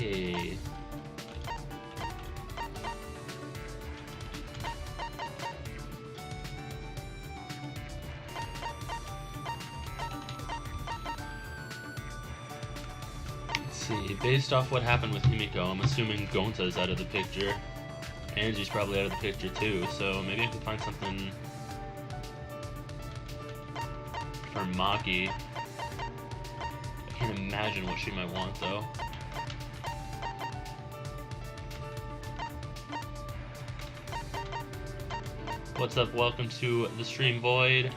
Okay. Let's see, based off what happened with Himiko, I'm assuming Gonta's out of the picture. Angie's probably out of the picture too, so maybe I can find something for Maki. I can't imagine what she might want though. What's up? Welcome to the stream, Void.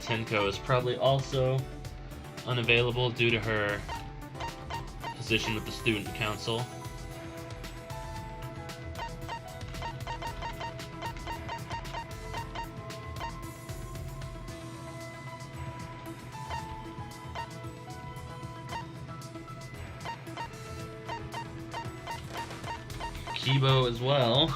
Tenko is probably also unavailable due to her position with the student council. Kibo as well.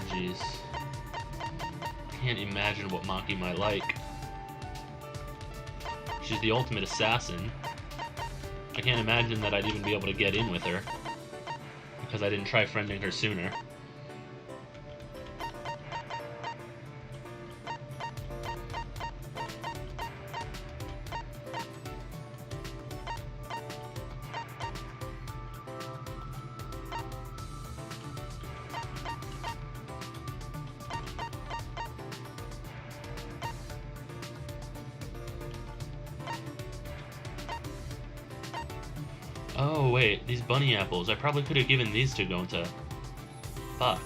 Jeez. Can't imagine what Maki might like. She's the ultimate assassin. I can't imagine that I'd even be able to get in with her, because I didn't try friending her sooner. Oh wait, these bunny apples. I probably could have given these to Gonta. Fuck.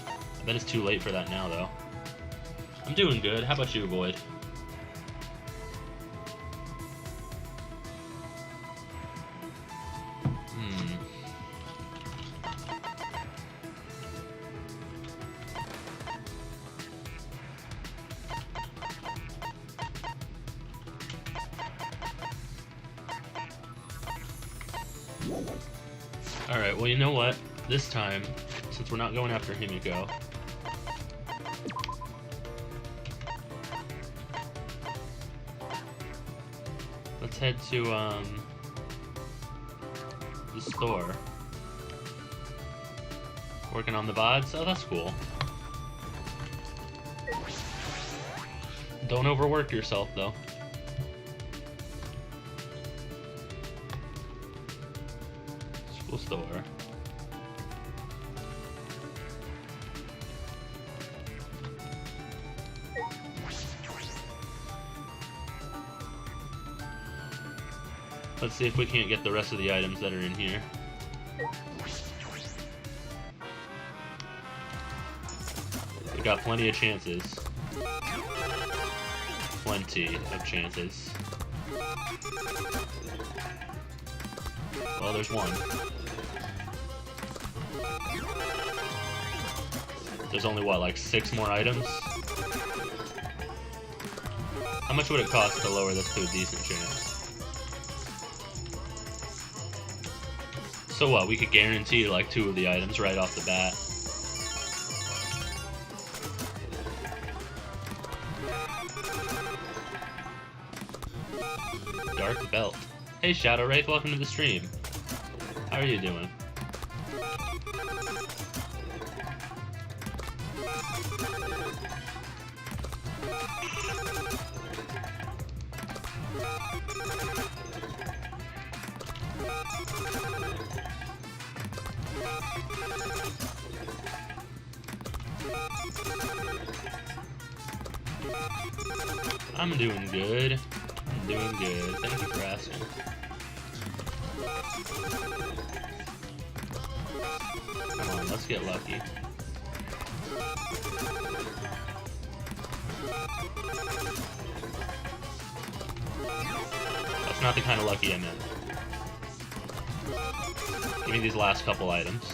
I bet it's too late for that now, though. I'm doing good. How about you, Void? Alright, well, you know what? This time, since we're not going after Himiko, let's head to, the store. Working on the VODs? Oh, that's cool. Don't overwork yourself, though. School store. Let's see if we can't get the rest of the items that are in here. We got plenty of chances. Plenty of chances. Well, there's one. There's only, what, like 6 more items? How much would it cost to lower this to a decent chance? So what? We could guarantee like 2 of the items right off the bat. Dark Belt. Hey Shadow Wraith, welcome to the stream. How are you doing? I'm doing good. I'm doing good. Thank you for asking. Come on, let's get lucky. That's not the kind of lucky I meant. Give me these last couple items.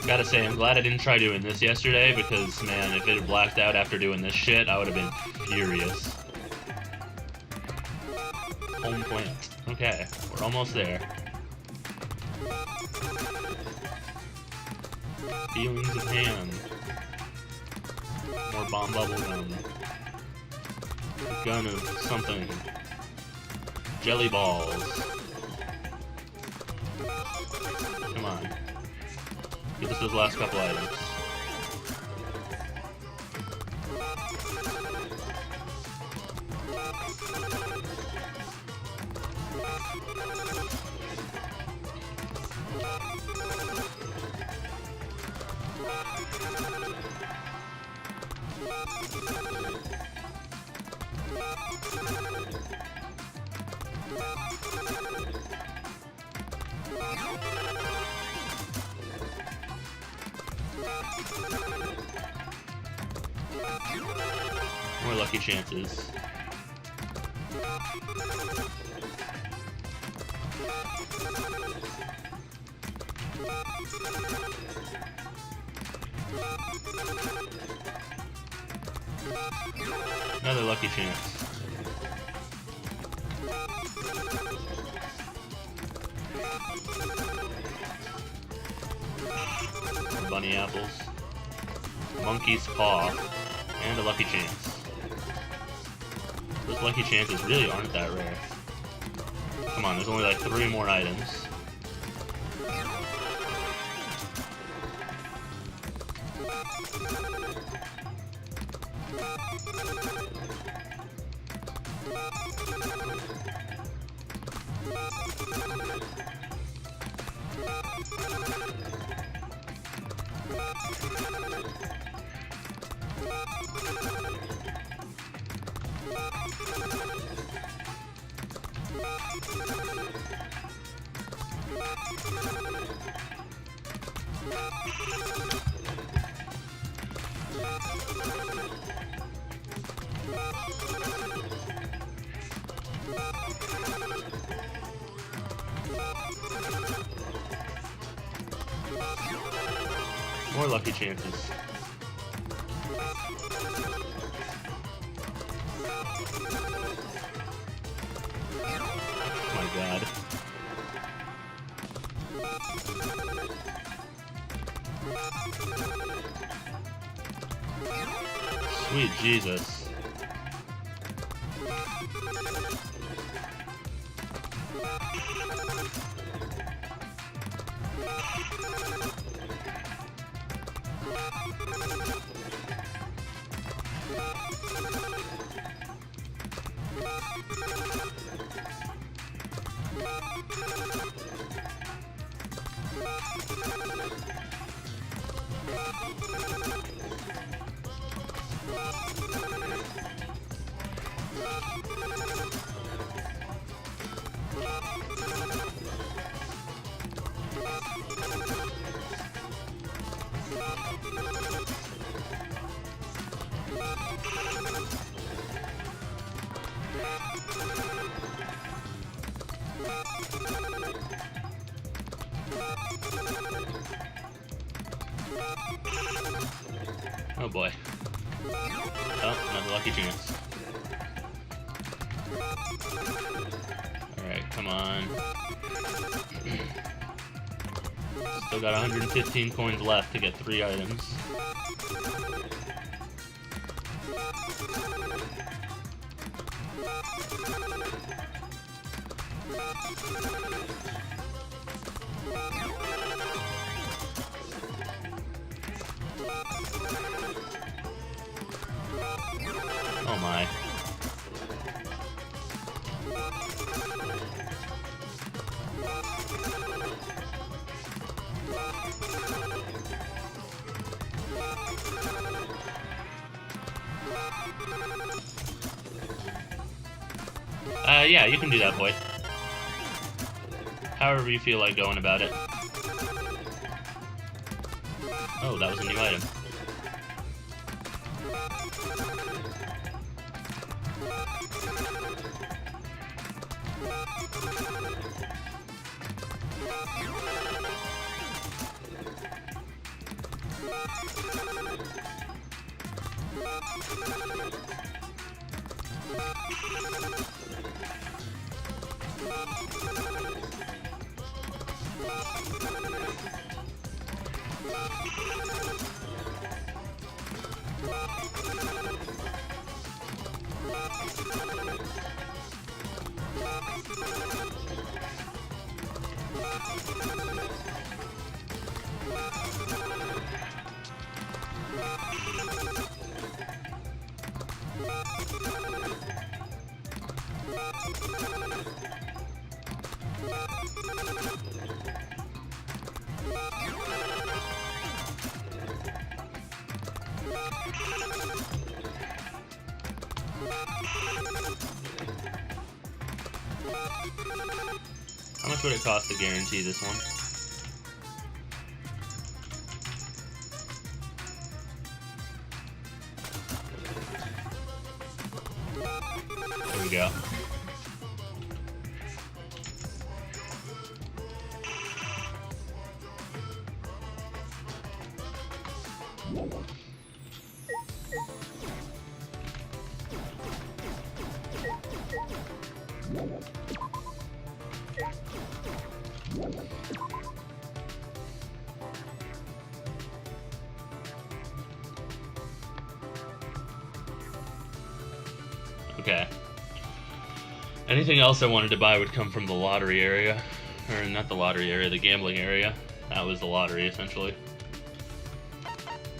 Gotta say, I'm glad I didn't try doing this yesterday, because, man, if it had blacked out after doing this shit, I would have been furious. Home plant. Okay, we're almost there. Feelings of hand. More bomb bubble gum. A gun of something. Jelly balls. Come on. Give us those last couple items. More lucky chances. Another lucky chance. Bunny apples. Monkey's paw. And a lucky chance. Those lucky chances really aren't that rare. Come on, there's only like 3 more items. More lucky chances. Oh my god. Sweet Jesus. Oh boy. Oh, another lucky chance. Alright, come on. Still got 115 coins left to get 3 items. Oh my. Yeah, you can do that, boy. However you feel like going about it. Oh, that was a new item. How much would it cost to guarantee this one? There we go. Okay. Anything else I wanted to buy would come from the lottery area. Or not the lottery area, the gambling area. That was the lottery, essentially.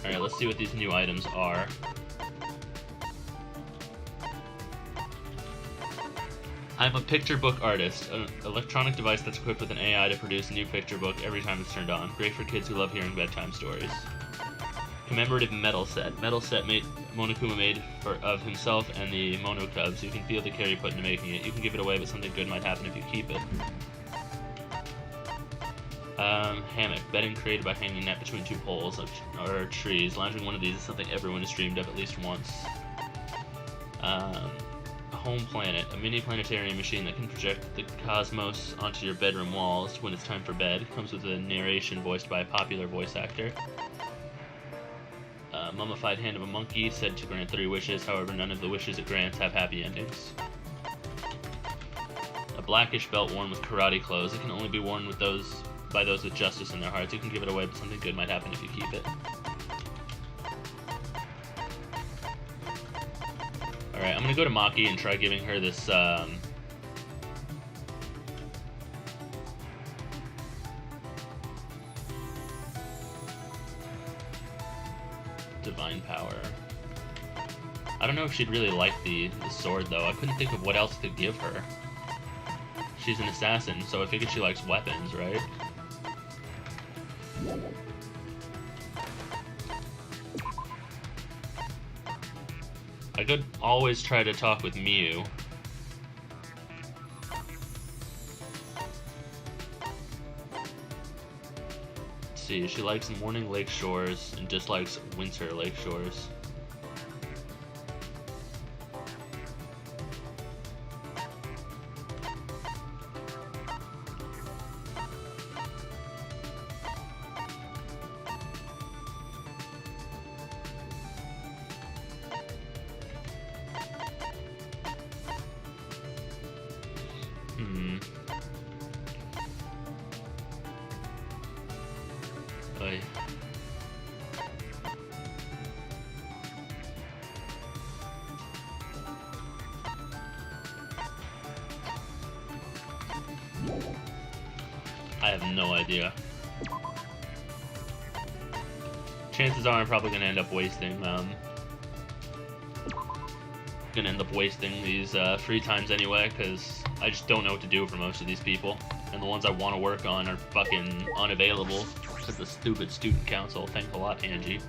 Alright, let's see what these new items are. I'm a picture book artist, an electronic device that's equipped with an AI to produce a new picture book every time it's turned on. Great for kids who love hearing bedtime stories. Commemorative medal set. Medal set Monokuma made of himself and the Mono Cubs. You can feel the care you put into making it. You can give it away, but something good might happen if you keep it. Hammock. Bedding created by hanging net between 2 poles or trees. Lounging one of these is something everyone has dreamed of at least once. Home Planet. A mini planetarium machine that can project the cosmos onto your bedroom walls when it's time for bed. Comes with a narration voiced by a popular voice actor. Mummified hand of a monkey, said to grant 3 wishes, however none of the wishes it grants have happy endings. A blackish belt worn with karate clothes. It can only be worn with by those with justice in their hearts. You can give it away, but something good might happen if you keep it. Alright, I'm gonna go to Maki and try giving her this, Divine Power. I don't know if she'd really like the sword, though. I couldn't think of what else to give her. She's an assassin, so I figured she likes weapons, right? I could always try to talk with Miu. See, she likes morning lake shores and dislikes winter lake shores. Oy. I have no idea. Chances are I'm probably gonna end up wasting these free times anyway, because I just don't know what to do for most of these people, and the ones I want to work on are fucking unavailable because the stupid student council. Thanks a lot, Angie.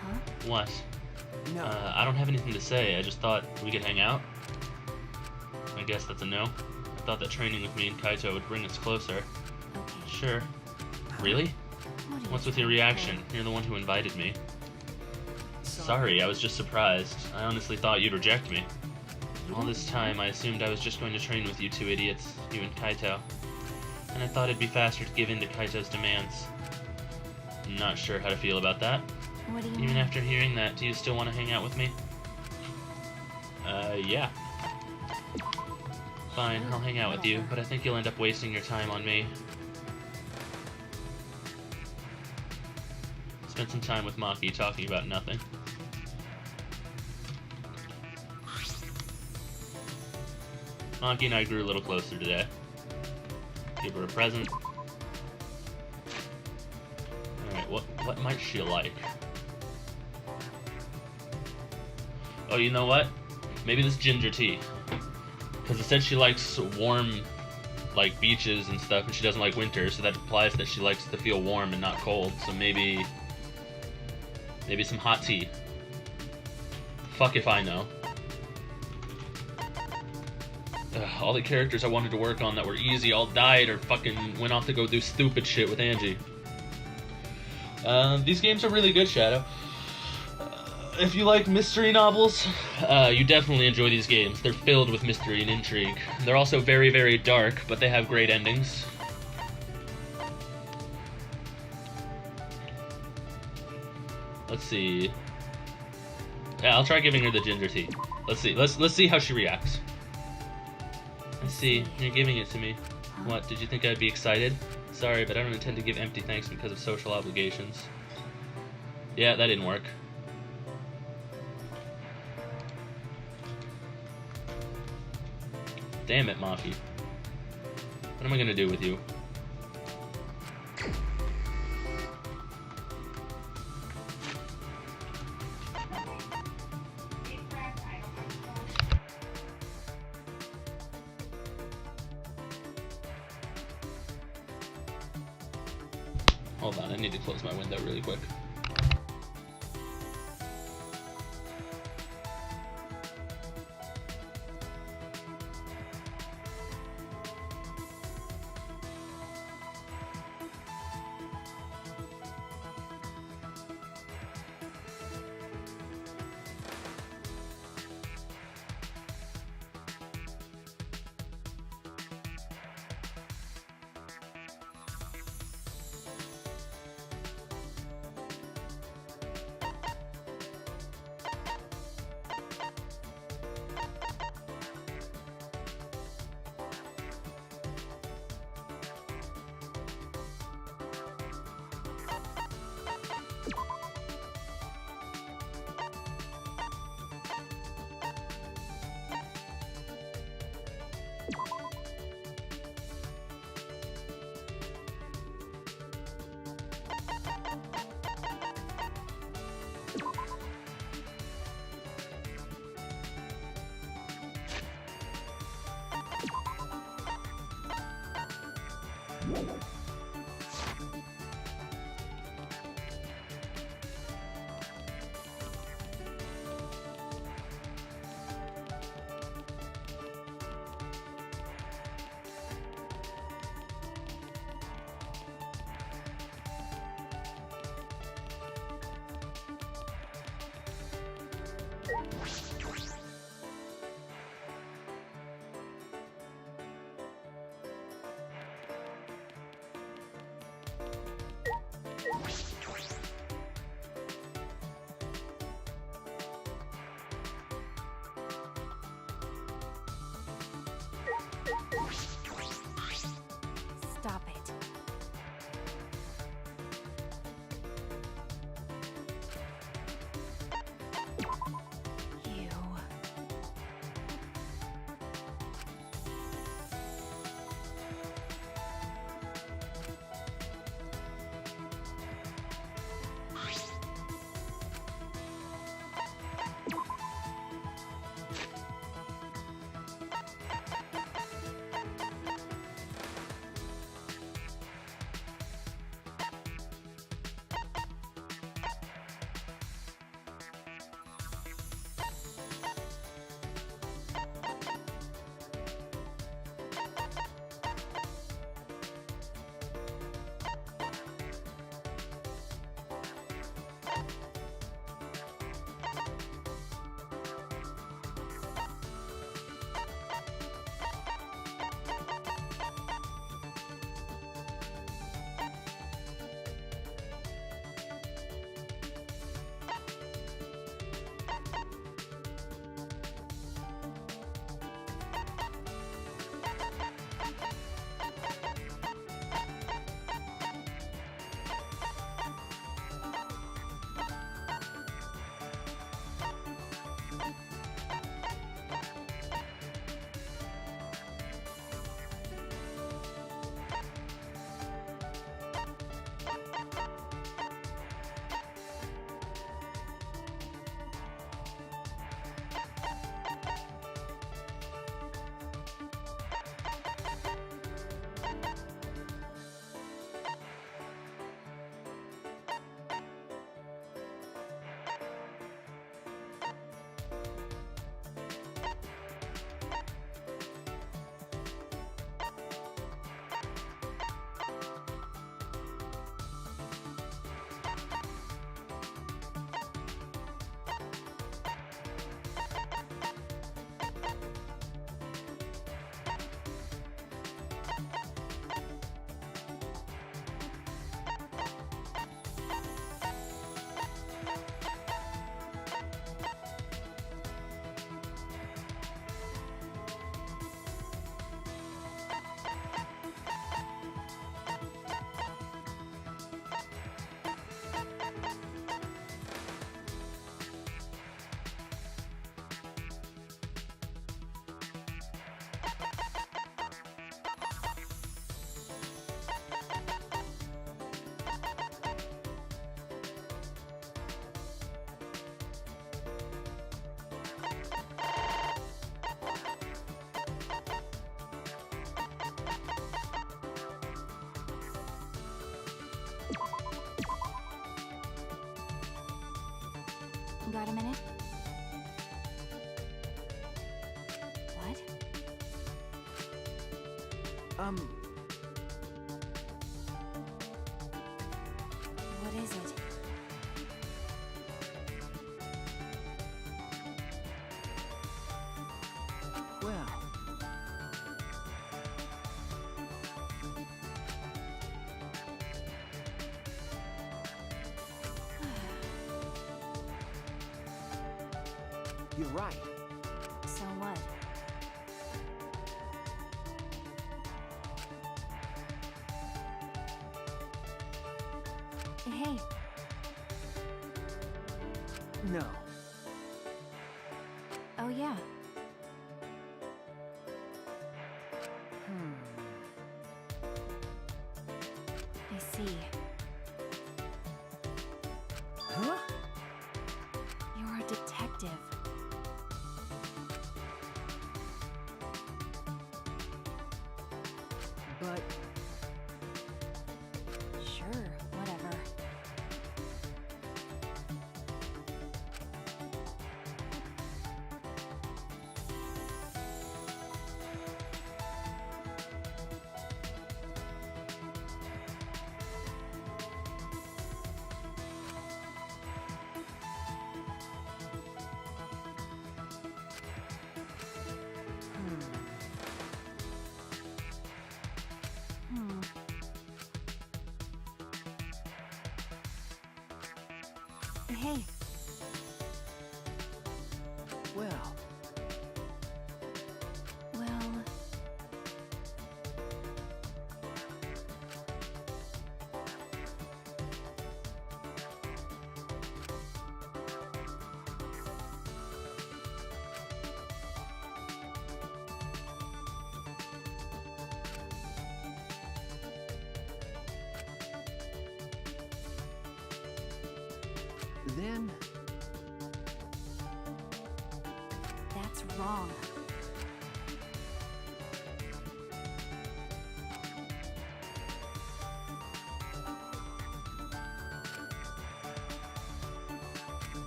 Huh? What? No. I don't have anything to say. I just thought we could hang out. I guess that's a no. I thought that training with me and Kaito would bring us closer. Okay. Sure. Really? What are you What's with your trying to reaction? say? You're the one who invited me. Sorry, I was just surprised. I honestly thought you'd reject me. All this time, I assumed I was just going to train with you two idiots, you and Kaito. And I thought it'd be faster to give in to Kaito's demands. I'm not sure how to feel about that. What do you Even mean? after hearing that, do you still want to hang out with me? Yeah. Fine, I'll hang out with you, but I think you'll end up wasting your time on me. Spent some time with Maki talking about nothing. Maki and I grew a little closer today. Give her a present. Alright, what might she like? Oh, you know what? Maybe this ginger tea. Because it said she likes warm, like, beaches and stuff, and she doesn't like winter, so that implies that she likes to feel warm and not cold. So maybe some hot tea. Fuck if I know. Ugh, all the characters I wanted to work on that were easy all died or fucking went off to go do stupid shit with Angie. These games are really good, Shadow. If you like mystery novels, you definitely enjoy these games. They're filled with mystery and intrigue. They're also very, very dark, but they have great endings. Let's see. Yeah, I'll try giving her the ginger tea. Let's see. Let's see how she reacts. I see. You're giving it to me. What, did you think I'd be excited? Sorry, but I don't intend to give empty thanks because of social obligations. Yeah, that didn't work. Damn it, Maki. What am I gonna do with you? Hold on, I need to close my window really quick. Got a minute? What? What is it? Well... You're right. So what? Hey, No. oh yeah. I see. Huh? You're a detective. But... Sure, whatever. Hmm. Hey, well... well... Then... That's wrong.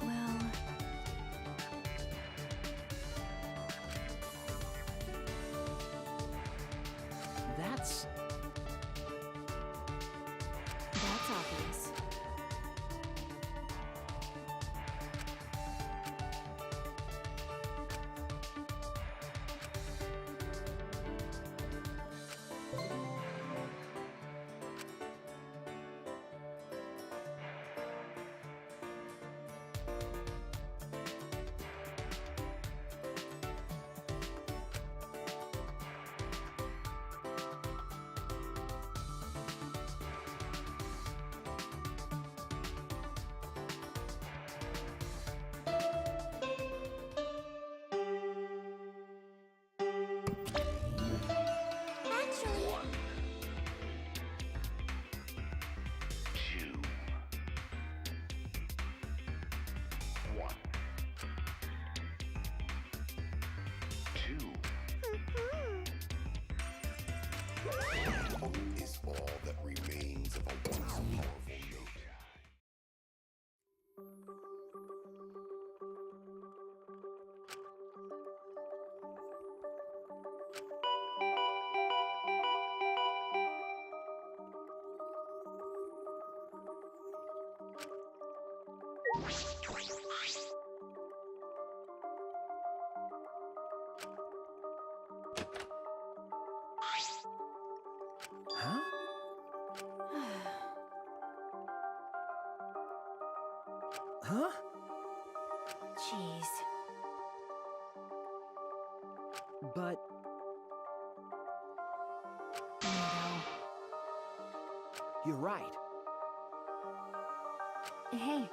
Well, That's obvious. Is all that remains of a once powerful nation. Huh? Huh? Jeez. But... Weirdo. You're right. Hey,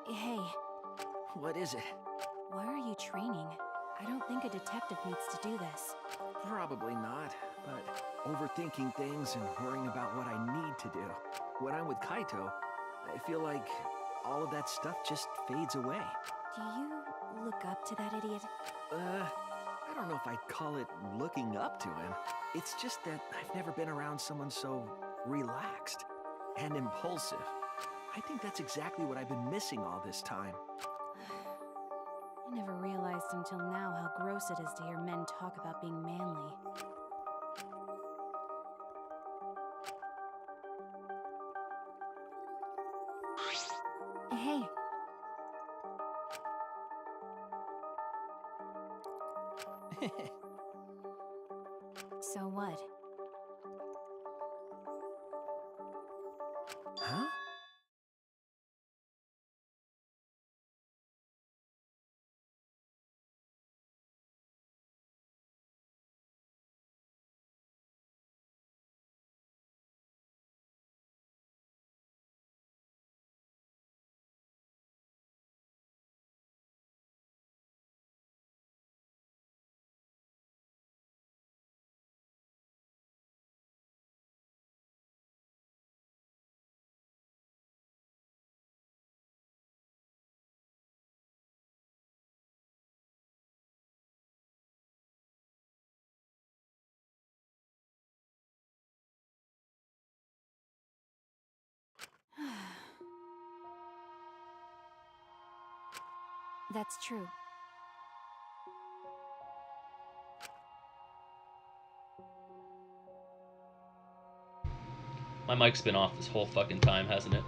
hey, What is it? why are you training? I don't think a detective needs to do this. Probably not, but overthinking things and worrying about what I need to do. When I'm with Kaito, I feel like all of that stuff just fades away. Do you look up to that idiot? I don't know if I'd call it looking up to him. It's just that I've never been around someone so relaxed and impulsive. I think that's exactly what I've been missing all this time. I never realized until now how gross it is to hear men talk about being manly. Hey. So what? Huh? That's true. My mic's been off this whole fucking time, hasn't it?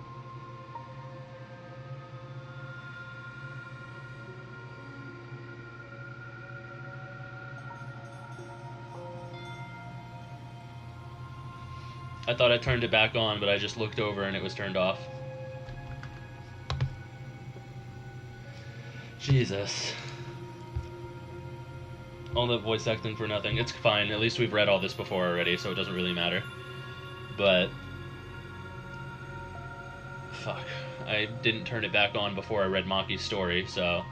I thought I turned it back on, but I just looked over and it was turned off. Jesus. All that voice acting for nothing. It's fine. At least we've read all this before already, so it doesn't really matter. But... fuck. I didn't turn it back on before I read Maki's story, so...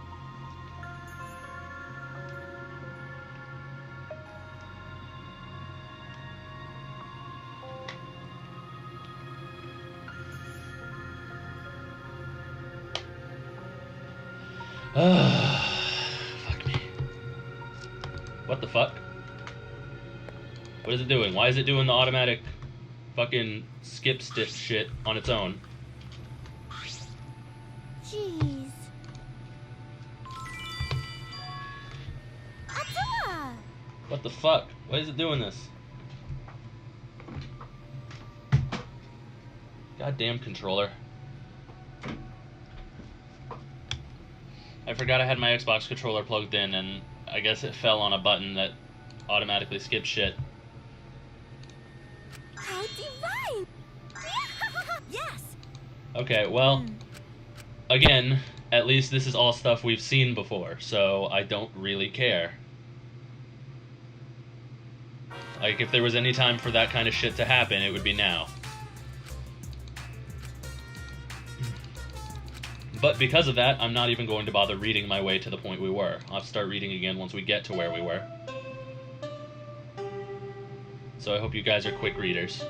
fuck me. What the fuck? What is it doing? Why is it doing the automatic fucking skip stitch shit on its own? Jeez. Attila! What the fuck? Why is it doing this? Goddamn controller. I forgot I had my Xbox controller plugged in, and I guess it fell on a button that automatically skipped shit. How divine! Yes! Okay, well, again, at least this is all stuff we've seen before, so I don't really care. Like, if there was any time for that kind of shit to happen, it would be now. But because of that, I'm not even going to bother reading my way to the point we were. I'll start reading again once we get to where we were. So I hope you guys are quick readers.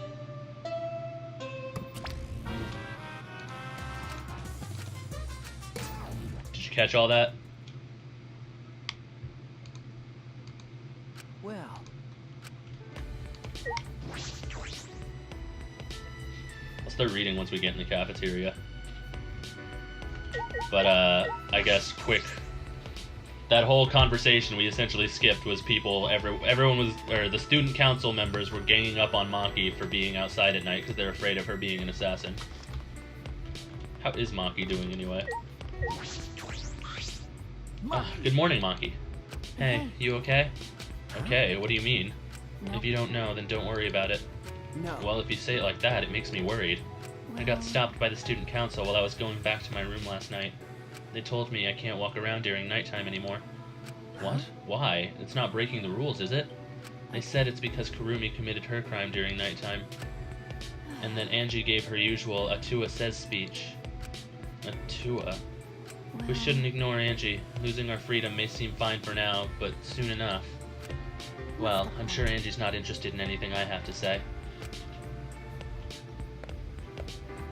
Did you catch all that? Well, I'll start reading once we get in the cafeteria. But, I guess, quick. That whole conversation we essentially skipped was people, everyone was, or the student council members were ganging up on Maki for being outside at night because they're afraid of her being an assassin. How is Maki doing anyway? Ah, good morning, Maki. Hey, you okay? Okay, what do you mean? Nope. If you don't know, then don't worry about it. no. Well, if you say it like that, it makes me worried. I got stopped by the student council while I was going back to my room last night. They told me I can't walk around during nighttime anymore. What? Why? It's not breaking the rules, is it? They said it's because Kurumi committed her crime during nighttime. And then Angie gave her usual Atua says speech. Atua? We shouldn't ignore Angie. Losing our freedom may seem fine for now, but soon enough. Well, I'm sure Angie's not interested in anything I have to say.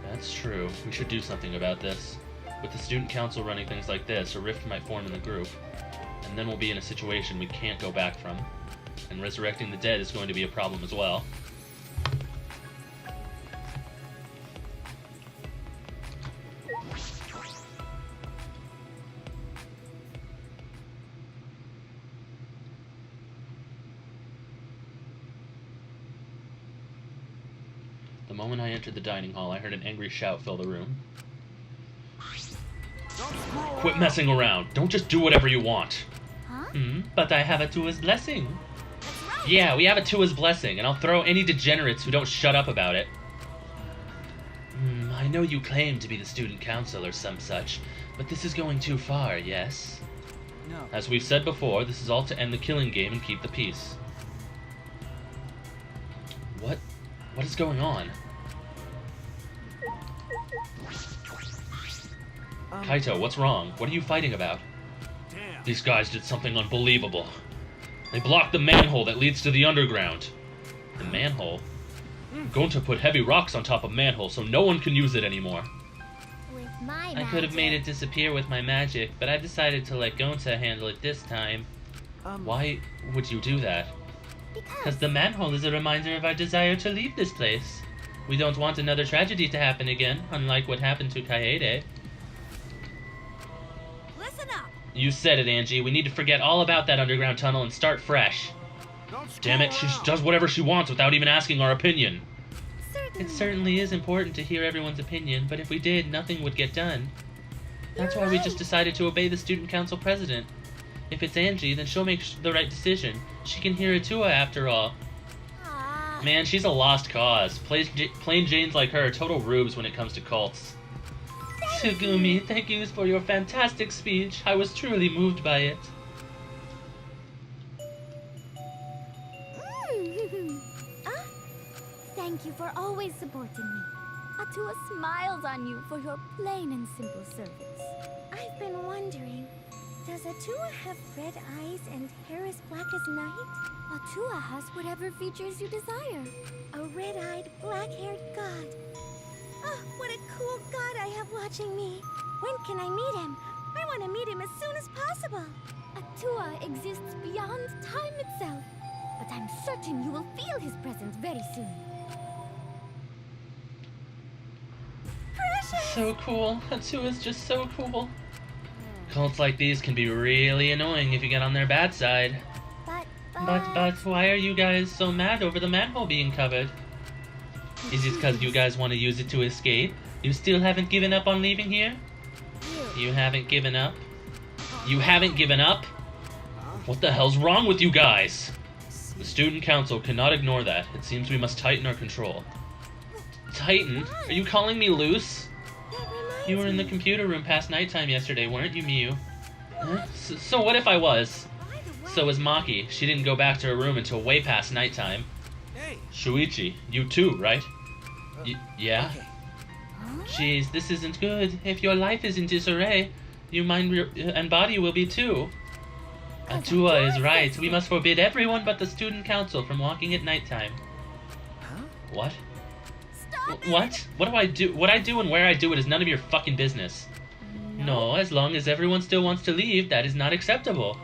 That's true. We should do something about this. With the student council running things like this, a rift might form in the group. And then we'll be in a situation we can't go back from. And resurrecting the dead is going to be a problem as well. The moment I entered the dining hall, I heard an angry shout fill the room. Quit messing around. Don't just do whatever you want. Huh? But I have a Tua's blessing. That's right. Yeah, we have a Tua's blessing, and I'll throw any degenerates who don't shut up about it. I know you claim to be the student council or some such, but this is going too far, yes? No. As we've said before, this is all to end the killing game and keep the peace. What is going on? Kaito, what's wrong? What are you fighting about? Damn. These guys did something unbelievable. They blocked the manhole that leads to the underground. The manhole? I'm going to put heavy rocks on top of manhole so no one can use it anymore. With my I could have made it disappear with my magic, but I decided to let Gonta handle it this time. Why would you do that? Because the manhole is a reminder of our desire to leave this place. We don't want another tragedy to happen again, unlike what happened to Kaede. Listen up. You said it, Angie. We need to forget all about that underground tunnel and start fresh. Damn it, she just does whatever she wants without even asking our opinion. It certainly is important to hear everyone's opinion, but if we did, nothing would get done. That's why we just decided to obey the student council president. If it's Angie, then she'll make the right decision. She can hear Atua after all. Aww. Man, she's a lost cause. Plain Janes like her are total rubes when it comes to cults. Tsugumi, thank you for your fantastic speech. I was truly moved by it. Thank you for always supporting me. Atua smiles on you for your plain and simple service. I've been wondering, does Atua have red eyes and hair as black as night? Atua has whatever features you desire. A red-eyed, black-haired god. Oh, what a cool god I have watching me. When can I meet him? I want to meet him as soon as possible. Atua exists beyond time itself, but I'm certain you will feel his presence very soon. Precious! So cool. Atua's just so cool. Cults like these can be really annoying if you get on their bad side. But why are you guys so mad over the manhole being covered? Is it because you guys want to use it to escape? You still haven't given up on leaving here? You haven't given up? You haven't given up? What the hell's wrong with you guys? The student council cannot ignore that. It seems we must tighten our control. Tighten? Are you calling me loose? You were in the computer room past nighttime yesterday, weren't you, Miyu? Huh? So what if I was? So was Maki. She didn't go back to her room until way past nighttime. Hey. Shuichi, you too, right? Yeah? Okay. Jeez, this isn't good. If your life is in disarray, your mind and body will be too. Atua is right. We must forbid everyone but the student council from walking at nighttime. Huh? What? What? What do I do? What I do and where I do it is none of your fucking business. No, as long as everyone still wants to leave, that is not acceptable.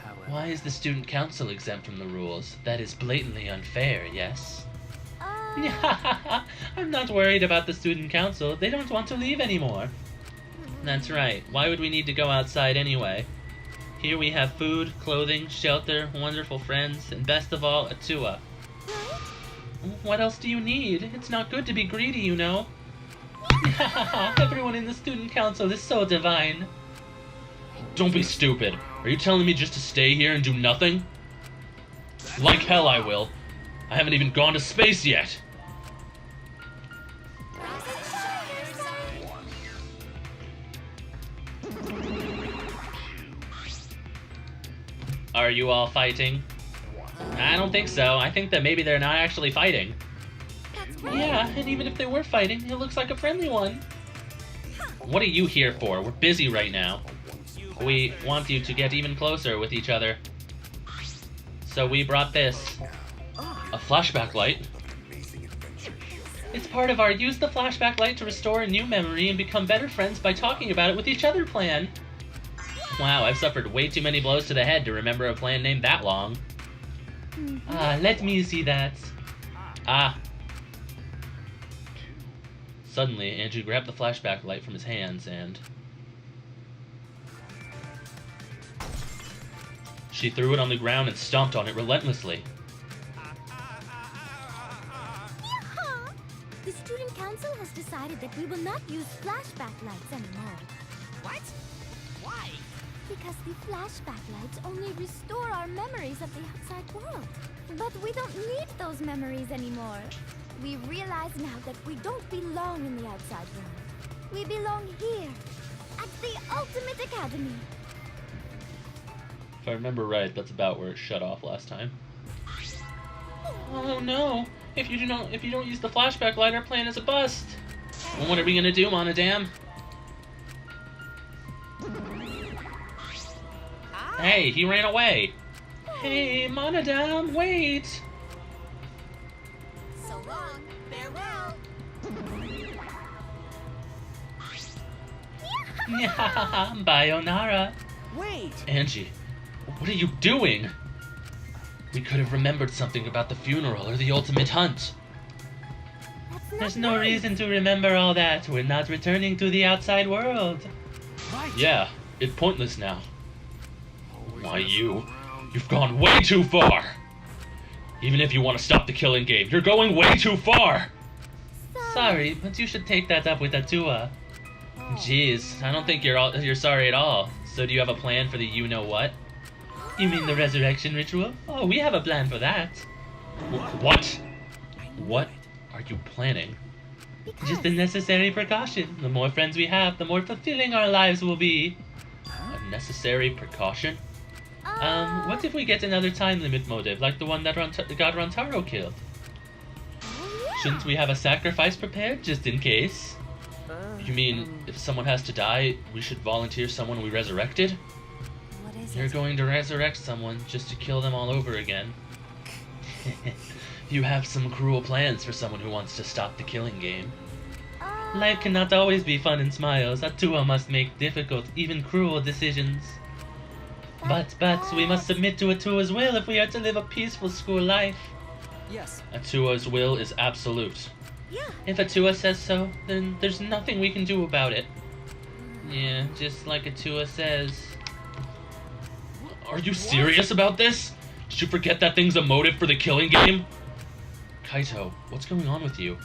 However, Why is the student council exempt from the rules? That is blatantly unfair, yes? I'm not worried about the student council. They don't want to leave anymore. That's right. Why would we need to go outside anyway? Here we have food, clothing, shelter, wonderful friends, and best of all, Atua. What else do you need? It's not good to be greedy, you know. Everyone in the student council is so divine. Don't be stupid. Are you telling me just to stay here and do nothing? Like hell I will. I haven't even gone to space yet. Are you all fighting? I don't think so. I think that maybe they're not actually fighting. Yeah, and even if they were fighting, it looks like a friendly one. What are you here for? We're busy right now. We want you to get even closer with each other. So we brought this. A flashback light? It's part of our use the flashback light to restore a new memory and become better friends by talking about it with each other plan. Wow, I've suffered way too many blows to the head to remember a plan named that long. Let me see that. Suddenly, Andrew grabbed the flashback light from his hands and... she threw it on the ground and stomped on it relentlessly. Yeehaw! The student council has decided that we will not use flashback lights anymore. What? Why? Because the flashback lights only restore our memories of the outside world. But we don't need those memories anymore. We realize now that we don't belong in the outside world. We belong here, at the Ultimate Academy. If I remember right, that's about where it shut off last time. Oh no! If you don't use the flashback light, our plan is a bust. Well, what are we gonna do, Monodam? Hey, he ran away. Hey, Monodam, wait! So long. Farewell. Bayonara. Wait! Angie, what are you doing? We could have remembered something about the funeral or the ultimate hunt. There's no reason to remember all that. We're not returning to the outside world. Right. Yeah, it's pointless now. Why you've gone way too far. Even if you want to stop the killing game, you're going way too far. Sorry, but you should take that up with Atua. Jeez, I don't think you're sorry at all. So do you have a plan for the you-know-what? You mean the resurrection ritual? Oh, we have a plan for that. What? What are you planning? Just a necessary precaution. The more friends we have, the more fulfilling our lives will be. A necessary precaution? What if we get another time limit motive, like the one that got Rantaro killed? Shouldn't we have a sacrifice prepared, just in case? You mean, if someone has to die, we should volunteer someone we resurrected? What is You're it? going to resurrect someone just to kill them all over again. You have some cruel plans for someone who wants to stop the killing game. Life cannot always be fun and smiles. Atua must make difficult, even cruel decisions. But we must submit to Atua's will if we are to live a peaceful school life. Yes. Atua's will is absolute. Yeah. If Atua says so, then there's nothing we can do about it. Yeah, just like Atua says. Are you serious about this? Did you forget that thing's a motive for the killing game? Kaito, what's going on with you?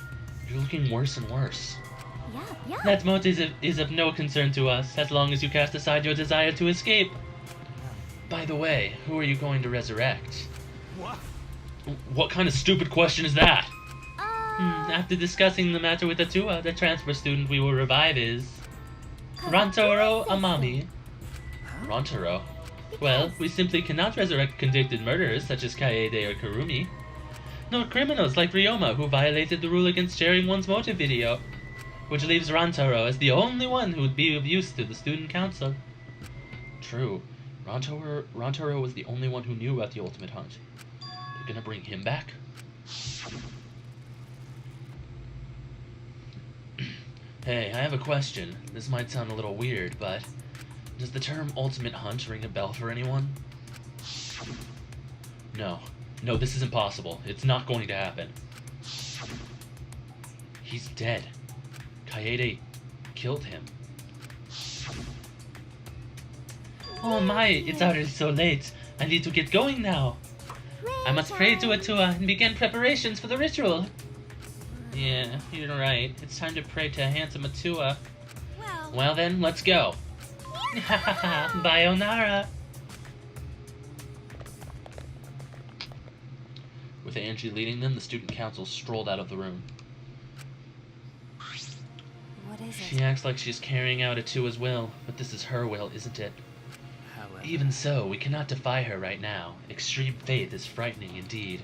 You're looking worse and worse. Yeah. That motive is of no concern to us, as long as you cast aside your desire to escape. By the way, who are you going to resurrect? What? What kind of stupid question is that? After discussing the matter with Atua, the transfer student we will revive is... Rantaro Amami. Rantaro? Well, we simply cannot resurrect convicted murderers such as Kaede or Kurumi. Nor criminals like Ryoma who violated the rule against sharing one's motive video. Which leaves Rantaro as the only one who would be of use to the student council. True. Rantaro was the only one who knew about the ultimate hunt. They're gonna bring him back? Hey, I have a question. This might sound a little weird, but does the term ultimate hunt ring a bell for anyone? No, this is impossible. It's not going to happen. He's dead. Kaede killed him. Oh my, it's already so late. I need to get going now. I must pray to Atua and begin preparations for the ritual. Yeah, you're right. It's time to pray to handsome Atua. Well then, let's go. Bayonara. With Angie leading them, the student council strolled out of the room. What is She it? acts like she's carrying out Atua's will, but this is her will, isn't it? Even so, we cannot defy her right now. Extreme faith is frightening indeed.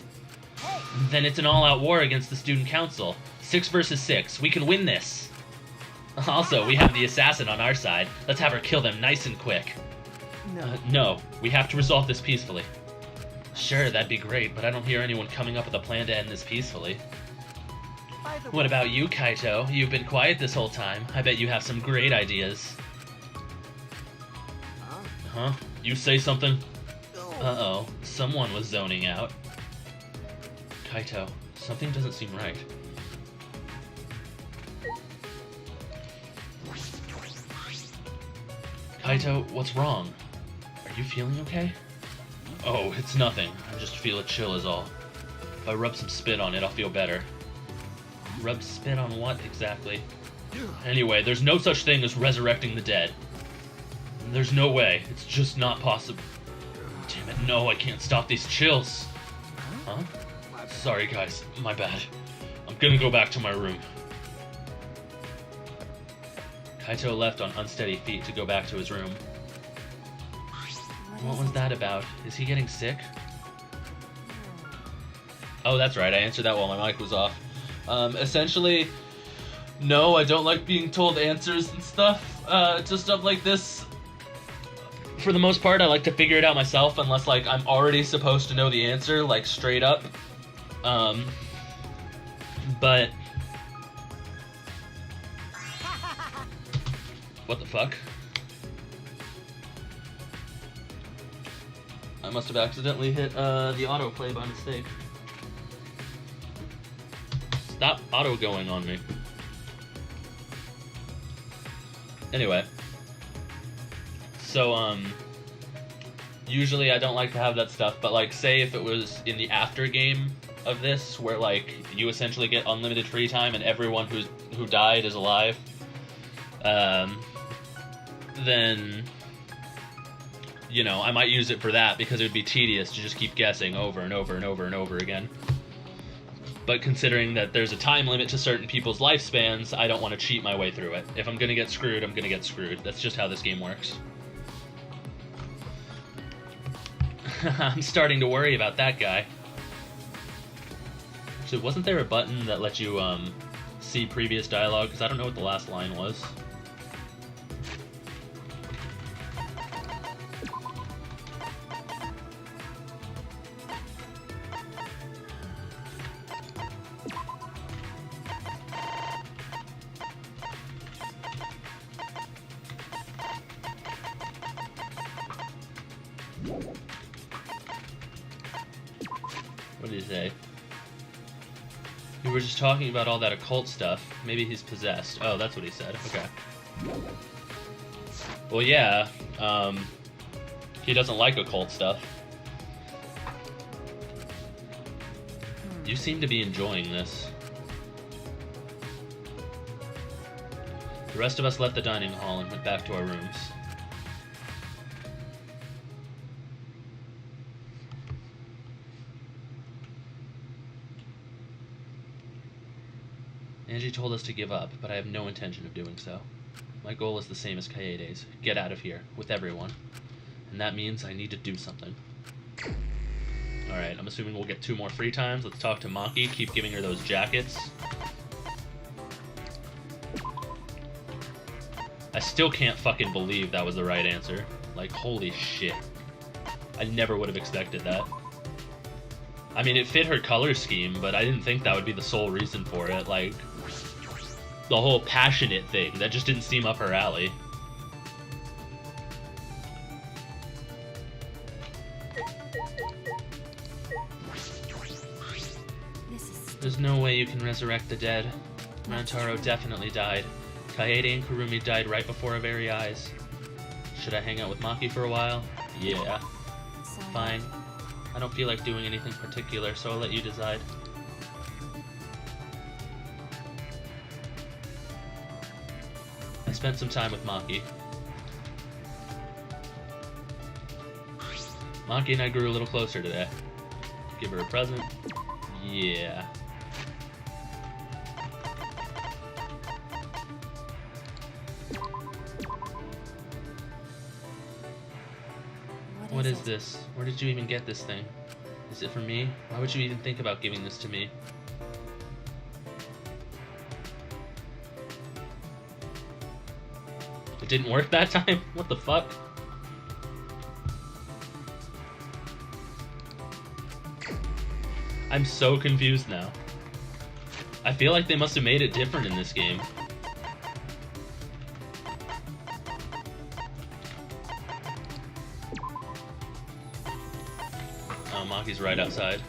Then it's an all-out war against the student council. 6 versus 6. We can win this. Also, we have the assassin on our side. Let's have her kill them nice and quick. No, we have to resolve this peacefully. Sure, that'd be great, but I don't hear anyone coming up with a plan to end this peacefully. What about you, Kaito? You've been quiet this whole time. I bet you have some great ideas. Huh? You say something? Uh-oh, someone was zoning out. Kaito, something doesn't seem right. Kaito, what's wrong? Are you feeling okay? Oh, it's nothing. I just feel a chill is all. If I rub some spit on it, I'll feel better. Rub spit on what, exactly? Anyway, there's no such thing as resurrecting the dead. There's no way. It's just not possible. Damn it, no, I can't stop these chills. Huh? Sorry, guys. My bad. I'm gonna go back to my room. Kaito left on unsteady feet to go back to his room. What was that about? Is he getting sick? Oh, that's right. I answered that while my mic was off. Essentially, no, I don't like being told answers and stuff to stuff like this. For the most part, I like to figure it out myself unless, like, I'm already supposed to know the answer, like, straight up. But... What the fuck? I must have accidentally hit the autoplay by mistake. Stop auto-going on me. Anyway. So, usually I don't like to have that stuff, but, like, say if it was in the after game of this, where, like, you essentially get unlimited free time and everyone who died is alive, then, you know, I might use it for that because it would be tedious to just keep guessing over and over and over and over again. But considering that there's a time limit to certain people's lifespans, I don't want to cheat my way through it. If I'm gonna get screwed, I'm gonna get screwed. That's just how this game works. I'm starting to worry about that guy. So wasn't there a button that let you see previous dialogue? Because I don't know what the last line was. What did he say? We were just talking about all that occult stuff. Maybe he's possessed. Oh, that's what he said. Okay. Well, yeah. He doesn't like occult stuff. You seem to be enjoying this. The rest of us left the dining hall and went back to our rooms. Angie told us to give up, but I have no intention of doing so. My goal is the same as Kaede's. Get out of here, with everyone. And that means I need to do something. Alright, I'm assuming we'll get 2 more free times. Let's talk to Maki, keep giving her those jackets. I still can't fucking believe that was the right answer. Like, holy shit. I never would have expected that. I mean, it fit her color scheme, but I didn't think that would be the sole reason for it. Like, the whole passionate thing, that just didn't seem up her alley. There's no way you can resurrect the dead. Rantaro definitely died. Kaede and Kurumi died right before our very eyes. Should I hang out with Maki for a while? Yeah. Fine. I don't feel like doing anything particular, so I'll let you decide. I spent some time with Maki. Maki and I grew a little closer today. Give her a present? Yeah. What is this? Where did you even get this thing? Is it for me? Why would you even think about giving this to me? It didn't work that time? What the fuck? I'm so confused now. I feel like they must have made it different in this game. Oh, Maki's right outside.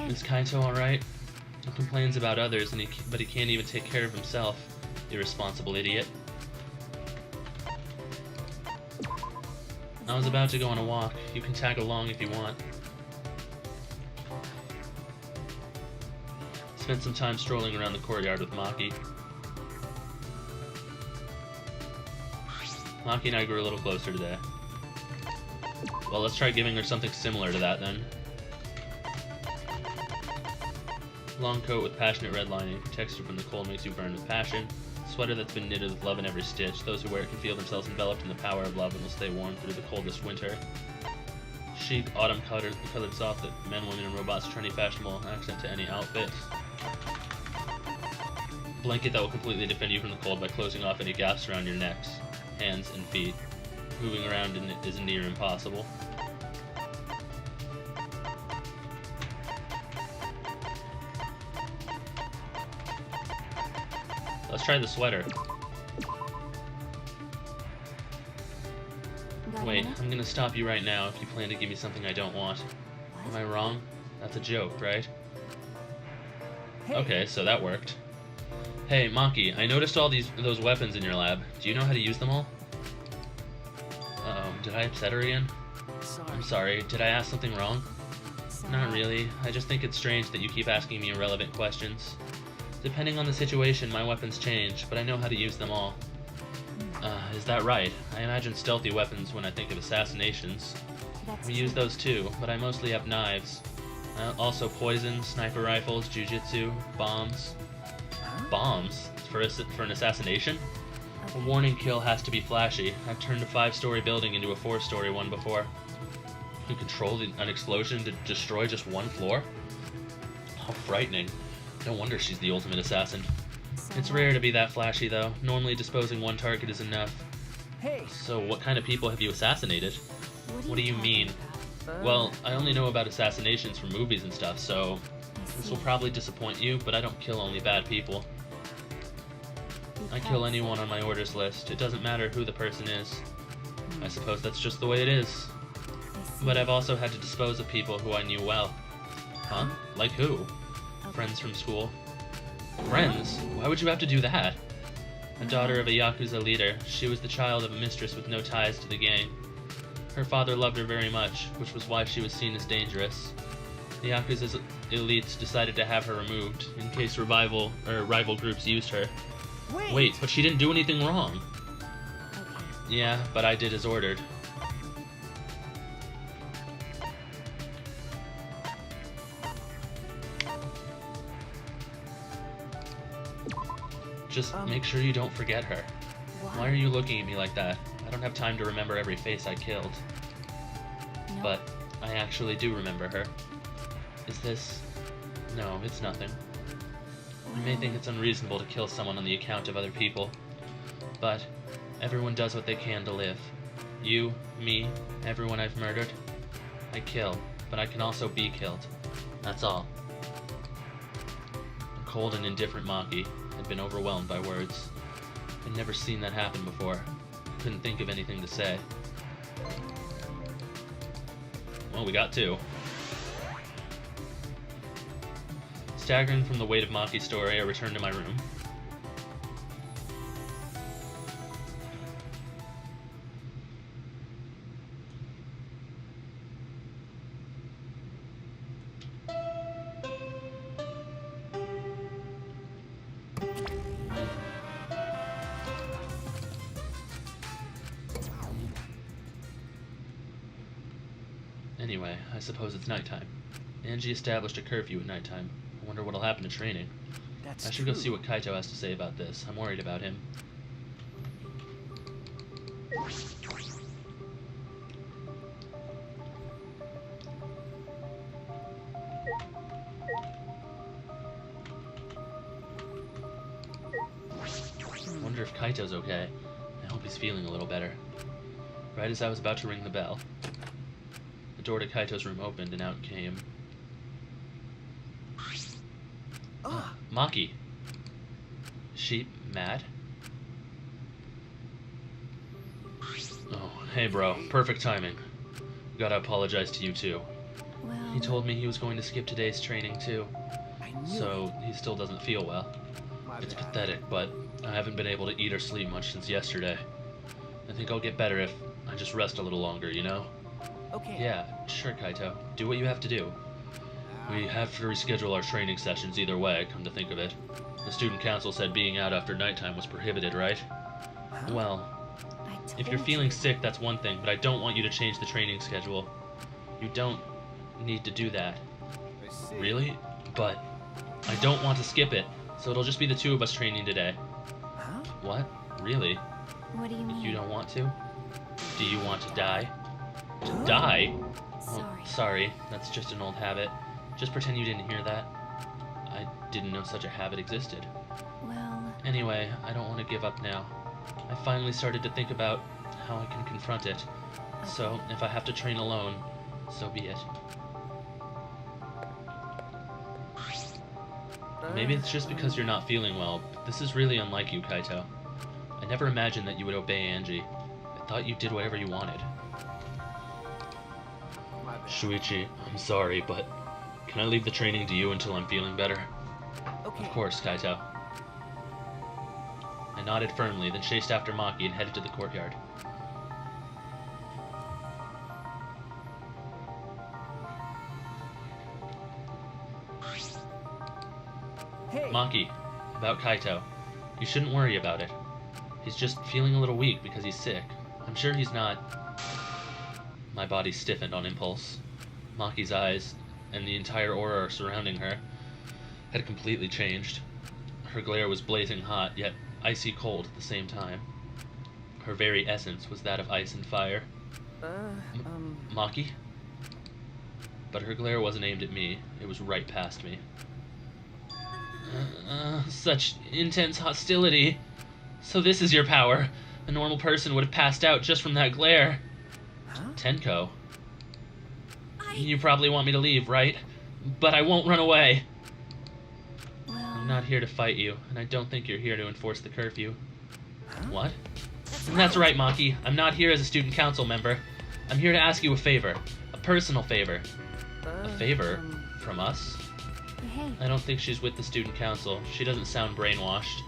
Is Kaito alright? He complains about others, but he can't even take care of himself. Irresponsible idiot. I was about to go on a walk. You can tag along if you want. Spent some time strolling around the courtyard with Maki. Maki and I grew a little closer today. Well, let's try giving her something similar to that then. Long coat with passionate red lining, protects you from the cold, makes you burn with passion. Sweater that's been knitted with love in every stitch. Those who wear it can feel themselves enveloped in the power of love and will stay warm through the coldest winter. Chic, autumn colored soft that men, women, and robots turn a fashionable accent to any outfit. Blanket that will completely defend you from the cold by closing off any gaps around your necks, hands, and feet. Moving around in it is near impossible. Let's try the sweater. Wait, I'm gonna stop you right now if you plan to give me something I don't want. Am I wrong? That's a joke, right? Okay, so that worked. Hey, Maki, I noticed all those weapons in your lab. Do you know how to use them all? Uh-oh, did I upset her again? I'm sorry, did I ask something wrong? Not really. I just think it's strange that you keep asking me irrelevant questions. Depending on the situation, my weapons change, but I know how to use them all. Is that right? I imagine stealthy weapons when I think of assassinations. We use those too, but I mostly have knives. Also poison, sniper rifles, jujitsu, bombs. Bombs? For an assassination? A warning kill has to be flashy. I've turned a 5-story building into a 4-story one before. You control an explosion to destroy just one floor? How frightening. No wonder she's the ultimate assassin. It's rare to be that flashy, though. Normally disposing one target is enough. So what kind of people have you assassinated? What do you mean? Well, I only know about assassinations from movies and stuff, so this will probably disappoint you, but I don't kill only bad people. I kill anyone on my orders list. It doesn't matter who the person is. I suppose that's just the way it is. But I've also had to dispose of people who I knew well. Huh? Like who? Friends from school. Friends? Why would you have to do that? A daughter of a Yakuza leader, she was the child of a mistress with no ties to the gang. Her father loved her very much, which was why she was seen as dangerous. The Yakuza's elites decided to have her removed, in case rival groups used her. Wait, but she didn't do anything wrong. Yeah, but I did as ordered. Just make sure you don't forget her. Why are you looking at me like that? I don't have time to remember every face I killed. But I actually do remember her. Is this... No, it's nothing. You may think it's unreasonable to kill someone on the account of other people, but everyone does what they can to live. You, me, everyone I've murdered. I kill, but I can also be killed. That's all. A cold and indifferent Maki had been overwhelmed by words. I'd never seen that happen before. I couldn't think of anything to say. Well, we got two. Staggering from the weight of Maki's story, I returned to my room. Anyway, I suppose it's nighttime. Angie established a curfew at nighttime. I wonder what'll happen to training. that's I should go true. see what Kaito has to say about this. I'm worried about him. I wonder if Kaito's okay. I hope he's feeling a little better. Right as I was about to ring the bell, the door to Kaito's room opened and out came... Maki. Is she mad? Oh, hey bro. Perfect timing. Gotta apologize to you too. Well, He told me he was going to skip today's training too, I knew so he still doesn't feel well. My It's bad. pathetic, but I haven't been able to eat or sleep much since yesterday. I think I'll get better if I just rest a little longer, you know? Okay. Yeah, sure, Kaito. Do what you have to do. We have to reschedule our training sessions either way, come to think of it. The student council said being out after nighttime was prohibited, right? Well, I if you're told feeling you. sick, that's one thing, but I don't want you to change the training schedule. You don't need to do that. I see. Really? But I don't want to skip it, so it'll just be the two of us training today. Huh? What? Really? What do you mean? You don't want to? Do you want to die? To die? Sorry. Oh, sorry, that's just an old habit. Just pretend you didn't hear that. I didn't know such a habit existed. Well, Anyway, I don't want to give up now. I finally started to think about how I can confront it. So, if I have to train alone, so be it. Maybe it's just because you're not feeling well, but this is really unlike you, Kaito. I never imagined that you would obey Angie. I thought you did whatever you wanted. My bad. Shuichi, I'm sorry, but can I leave the training to you until I'm feeling better? Okay. Of course, Kaito. I nodded firmly, then chased after Maki and headed to the courtyard. Hey. Maki, about Kaito. You shouldn't worry about it. He's just feeling a little weak because he's sick. I'm sure he's not... My body stiffened on impulse. Maki's eyes, and the entire aura surrounding her, had completely changed. Her glare was blazing hot, yet icy cold at the same time. Her very essence was that of ice and fire. Maki? But her glare wasn't aimed at me, it was right past me. Such intense hostility. So this is your power. A normal person would have passed out just from that glare. Huh? Tenko. You probably want me to leave, right? But I won't run away. I'm not here to fight you, and I don't think you're here to enforce the curfew. Huh? What? That's right, Maki. I'm not here as a student council member. I'm here to ask you a favor. A personal favor. A favor? From us? hey. I don't think she's with the student council. She doesn't sound brainwashed.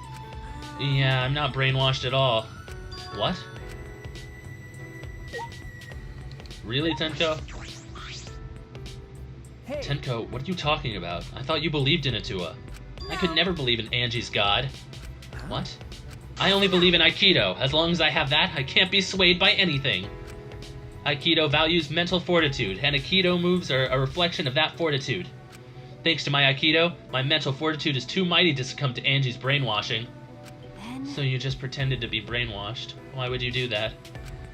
Yeah, I'm not brainwashed at all. What? Really, Tenko? Hey. Tenko, what are you talking about? I thought you believed in Atua. I could never believe in Angie's god. What? I only believe in Aikido. As long as I have that, I can't be swayed by anything. Aikido values mental fortitude, and Aikido moves are a reflection of that fortitude. Thanks to my Aikido, my mental fortitude is too mighty to succumb to Angie's brainwashing. Then So you just pretended to be brainwashed. Why would you do that?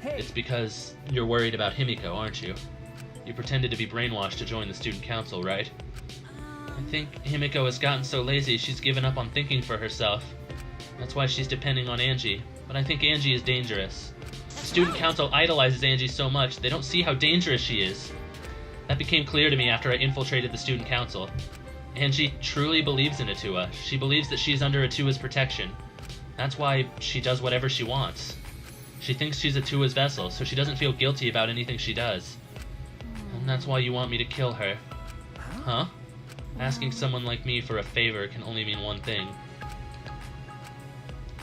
Hey. It's because you're worried about Himiko, aren't you? You pretended to be brainwashed to join the student council, right? I think Himiko has gotten so lazy she's given up on thinking for herself. That's why she's depending on Angie. But I think Angie is dangerous. The student council idolizes Angie so much, they don't see how dangerous she is. That became clear to me after I infiltrated the student council. Angie truly believes in Atua. She believes that she's under Atua's protection. That's why she does whatever she wants. She thinks she's Atua's vessel, so she doesn't feel guilty about anything she does. And that's why you want me to kill her. Huh? Asking someone like me for a favor can only mean one thing.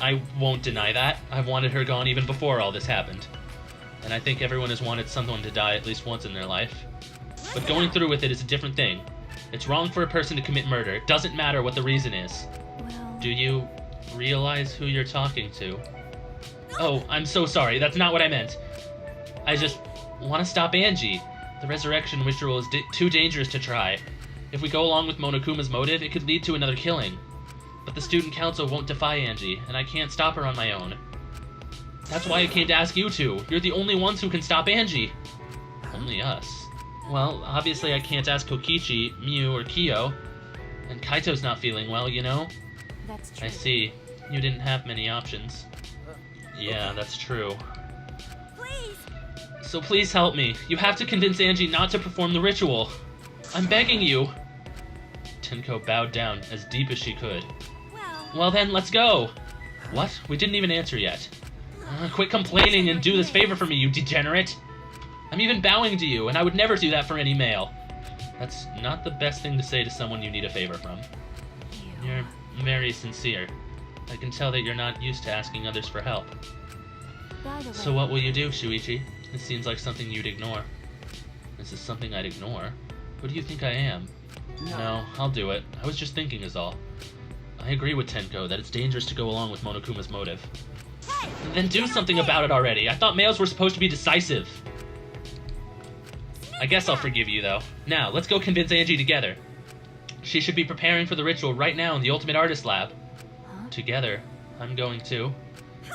I won't deny that. I've wanted her gone even before all this happened. And I think everyone has wanted someone to die at least once in their life. But going through with it is a different thing. It's wrong for a person to commit murder. It doesn't matter what the reason is. well, Do you realize who you're talking to? Oh, I'm so sorry. That's not what I meant. I just want to stop Angie. The resurrection ritual is too dangerous to try. If we go along with Monokuma's motive, it could lead to another killing. But the student council won't defy Angie, and I can't stop her on my own. That's why I came to ask you two. You're the only ones who can stop Angie. Only us. Well, obviously I can't ask Kokichi, Miu, or Kyo. And Kaito's not feeling well, you know? That's true. I see. You didn't have many options. Yeah, that's true. Please! So please help me. You have to convince Angie not to perform the ritual. I'm begging you. Tenko bowed down as deep as she could. Well then, let's go. What? We didn't even answer yet. Quit complaining and do this favor for me, you degenerate. I'm even bowing to you, and I would never do that for any male. That's not the best thing to say to someone you need a favor from. You're very sincere. I can tell that you're not used to asking others for help. By the way, So what will you do, Shuichi? This seems like something you'd ignore. This is something I'd ignore? Who do you think I am? No, I'll do it. I was just thinking is all. I agree with Tenko that it's dangerous to go along with Monokuma's motive. Then do something about it already. I thought males were supposed to be decisive. I guess I'll forgive you, though. Now, let's go convince Angie together. She should be preparing for the ritual right now in the Ultimate Artist Lab. Huh? Together. I'm going too.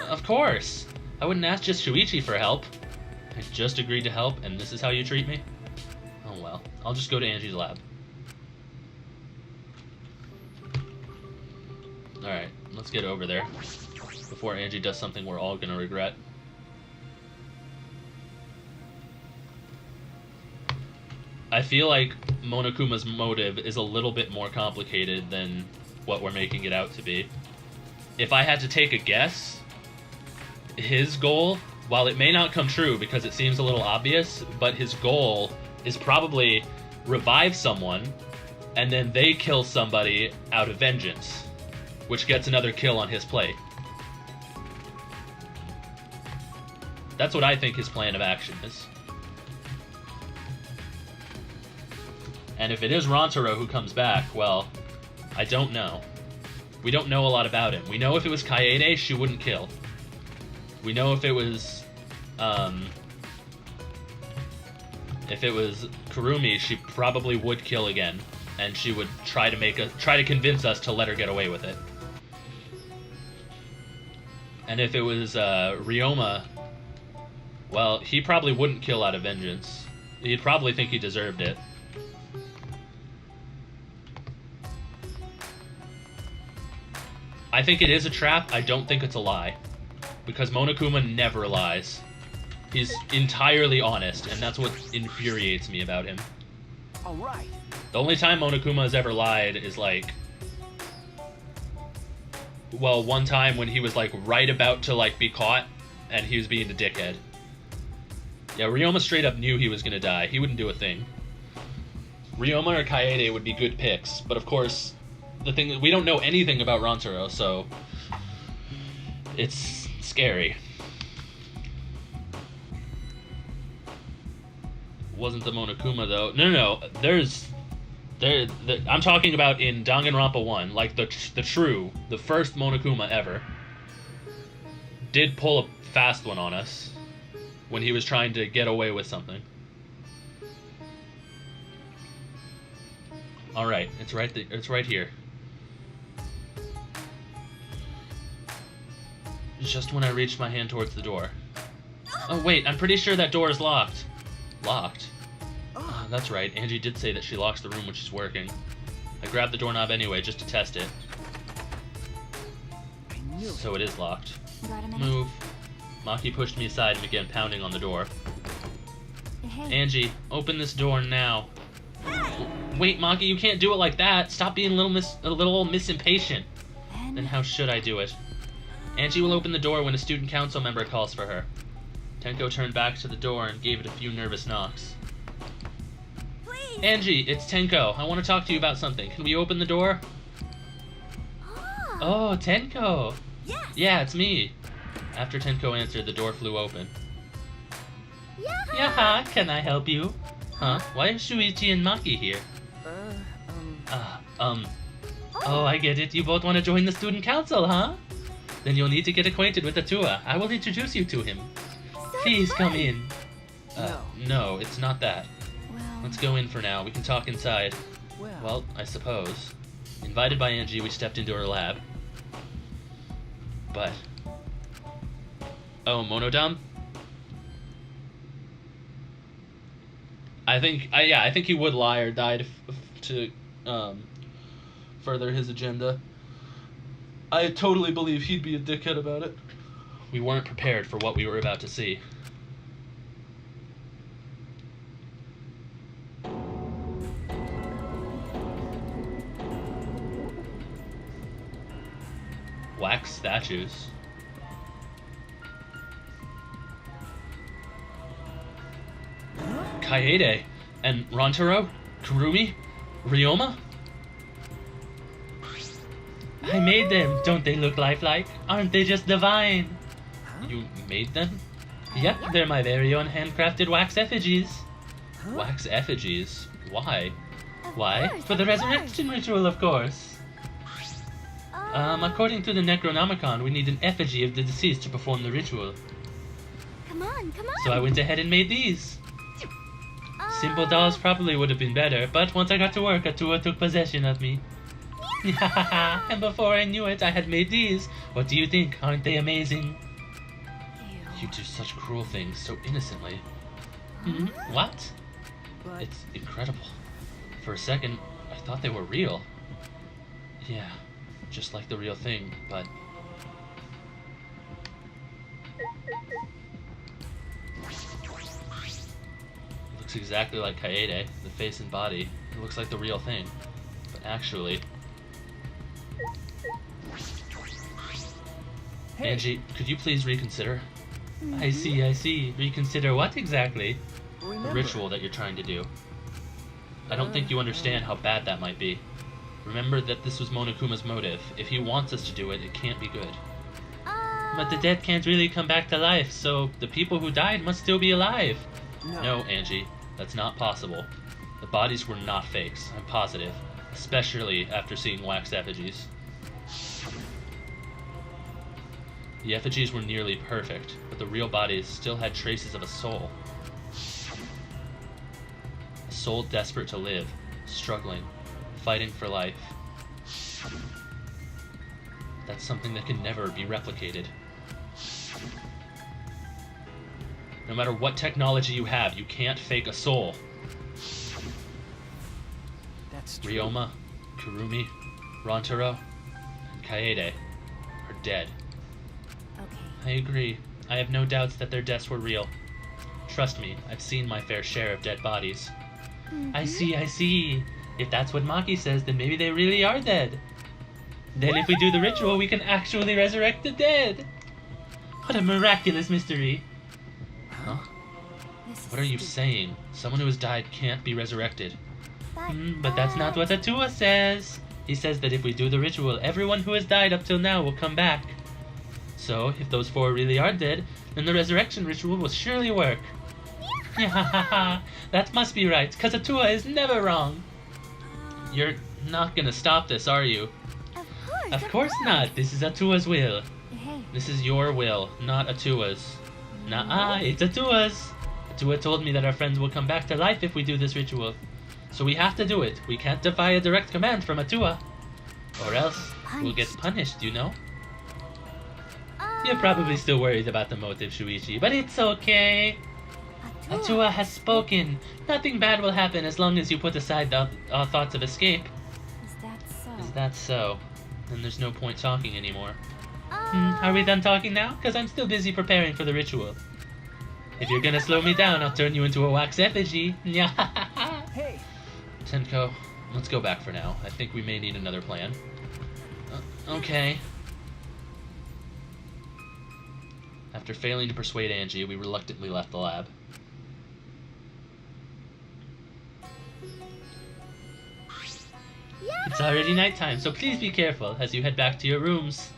Of course! I wouldn't ask just Shuichi for help. I just agreed to help, and this is how you treat me? Oh well. I'll just go to Angie's lab. Alright, let's get over there. Before Angie does something we're all gonna regret. I feel like Monokuma's motive is a little bit more complicated than what we're making it out to be. If I had to take a guess, his goal, while it may not come true because it seems a little obvious, but his goal is probably revive someone and then they kill somebody out of vengeance, which gets another kill on his plate. That's what I think his plan of action is. And if it is Rantaro who comes back, well, I don't know. We don't know a lot about him. We know if it was Kaede, she wouldn't kill. We know if it was Kurumi, she probably would kill again, and she would try to convince us to let her get away with it. And if it was Ryoma, well, he probably wouldn't kill out of vengeance. He'd probably think he deserved it. I think it is a trap. I don't think it's a lie. Because Monokuma never lies. He's entirely honest, and that's what infuriates me about him. Alright. The only time Monokuma has ever lied is like... well, one time when he was like right about to like be caught, and he was being a dickhead. Yeah, Ryoma straight up knew he was gonna die. He wouldn't do a thing. Ryoma or Kaede would be good picks, but of course, the thing we don't know anything about Rantaro, so it's scary. Wasn't the Monokuma though? No. I'm talking about in Danganronpa 1, like the first Monokuma ever. Did pull a fast one on us when he was trying to get away with something. All right, it's right here. Just when I reached my hand towards the door. Oh wait, I'm pretty sure that door is locked. Locked? Ah, that's right. Angie did say that she locks the room when she's working. I grabbed the doorknob anyway just to test it. So it is locked. got a minute? Move. Maki pushed me aside and began pounding on the door. Hey, Angie, open this door now. Wait, Maki, you can't do it like that. Stop being a little Miss Impatient. Then how should I do it? Angie will open the door when a student council member calls for her. Tenko turned back to the door and gave it a few nervous knocks. Please! Angie, it's Tenko. I want to talk to you about something. Can we open the door? Oh, Tenko! Yes! Yeah, it's me. After Tenko answered, the door flew open. Yaha! Yaha, can I help you? Huh? Why are Shuichi and Maki here? Oh, I get it. You both want to join the student council, huh? Then you'll need to get acquainted with Atua. I will introduce you to him. Please come in. No, it's not that. well, Let's go in for now. We can talk inside. Well, Well, I suppose. Invited by Angie, we stepped into her lab. But... Oh, Monodam? I think he would lie or die to further his agenda. I totally believe he'd be a dickhead about it. We weren't prepared for what we were about to see. Wax statues. Kaede and Rantaro, Kurumi, Ryoma? I made them. Don't they look lifelike? Aren't they just divine? You made them? Yep, they're my very own handcrafted wax effigies. Wax effigies? Why? Why? For the resurrection ritual, of course. According to the Necronomicon, we need an effigy of the deceased to perform the ritual. Come on, come on. So I went ahead and made these. Simple dolls probably would have been better, but once I got to work, Atua took possession of me. And before I knew it, I had made these. What do you think? Aren't they amazing? You do such cruel things so innocently. What? But It's incredible. For a second, I thought they were real. Yeah, just like the real thing, but... It looks exactly like Kaede, the face and body. It looks like the real thing. But actually... Hey. Angie, could you please reconsider? I see. Reconsider what exactly? The remember, ritual that you're trying to do. I don't think you understand how bad that might be. Remember that this was Monokuma's motive. If he wants us to do it, it can't be good. But the dead can't really come back to life, so the people who died must still be alive. No, Angie, that's not possible. The bodies were not fakes, I'm positive. Especially after seeing wax effigies. The effigies were nearly perfect, but the real bodies still had traces of a soul. A soul desperate to live, struggling, fighting for life. That's something that can never be replicated. No matter what technology you have, you can't fake a soul. that's true. Ryoma, Kurumi, Rantaro, and Kaede are dead. Okay. I agree. I have no doubts that their deaths were real. Trust me, I've seen my fair share of dead bodies. I see. If that's what Maki says, then maybe they really are dead. Then if we do the ritual, we can actually resurrect the dead. What a miraculous mystery. Huh? What are you saying? Someone who has died can't be resurrected. But that's not what Atua says. He says that if we do the ritual, everyone who has died up till now will come back. So, if those four really are dead, then the resurrection ritual will surely work. That must be right, because Atua is never wrong. You're not gonna stop this, are you? Of course not. This is Atua's will. Hey. This is your will, not Atua's. Nuh-uh, it's Atua's. Atua told me that our friends will come back to life if we do this ritual. So we have to do it. We can't defy a direct command from Atua. Or else, we'll get punished, you know? You're probably still worried about the motive, Shuichi, but it's okay. Atua has spoken. Nothing bad will happen as long as you put aside all thoughts of escape. Is that so? Is that so? Then there's no point talking anymore. Are we done talking now? Because I'm still busy preparing for the ritual. If you're gonna slow me down, I'll turn you into a wax effigy. Hey, Tenko, let's go back for now. I think we may need another plan. Okay. After failing to persuade Angie, we reluctantly left the lab. It's already nighttime, so please be careful as you head back to your rooms.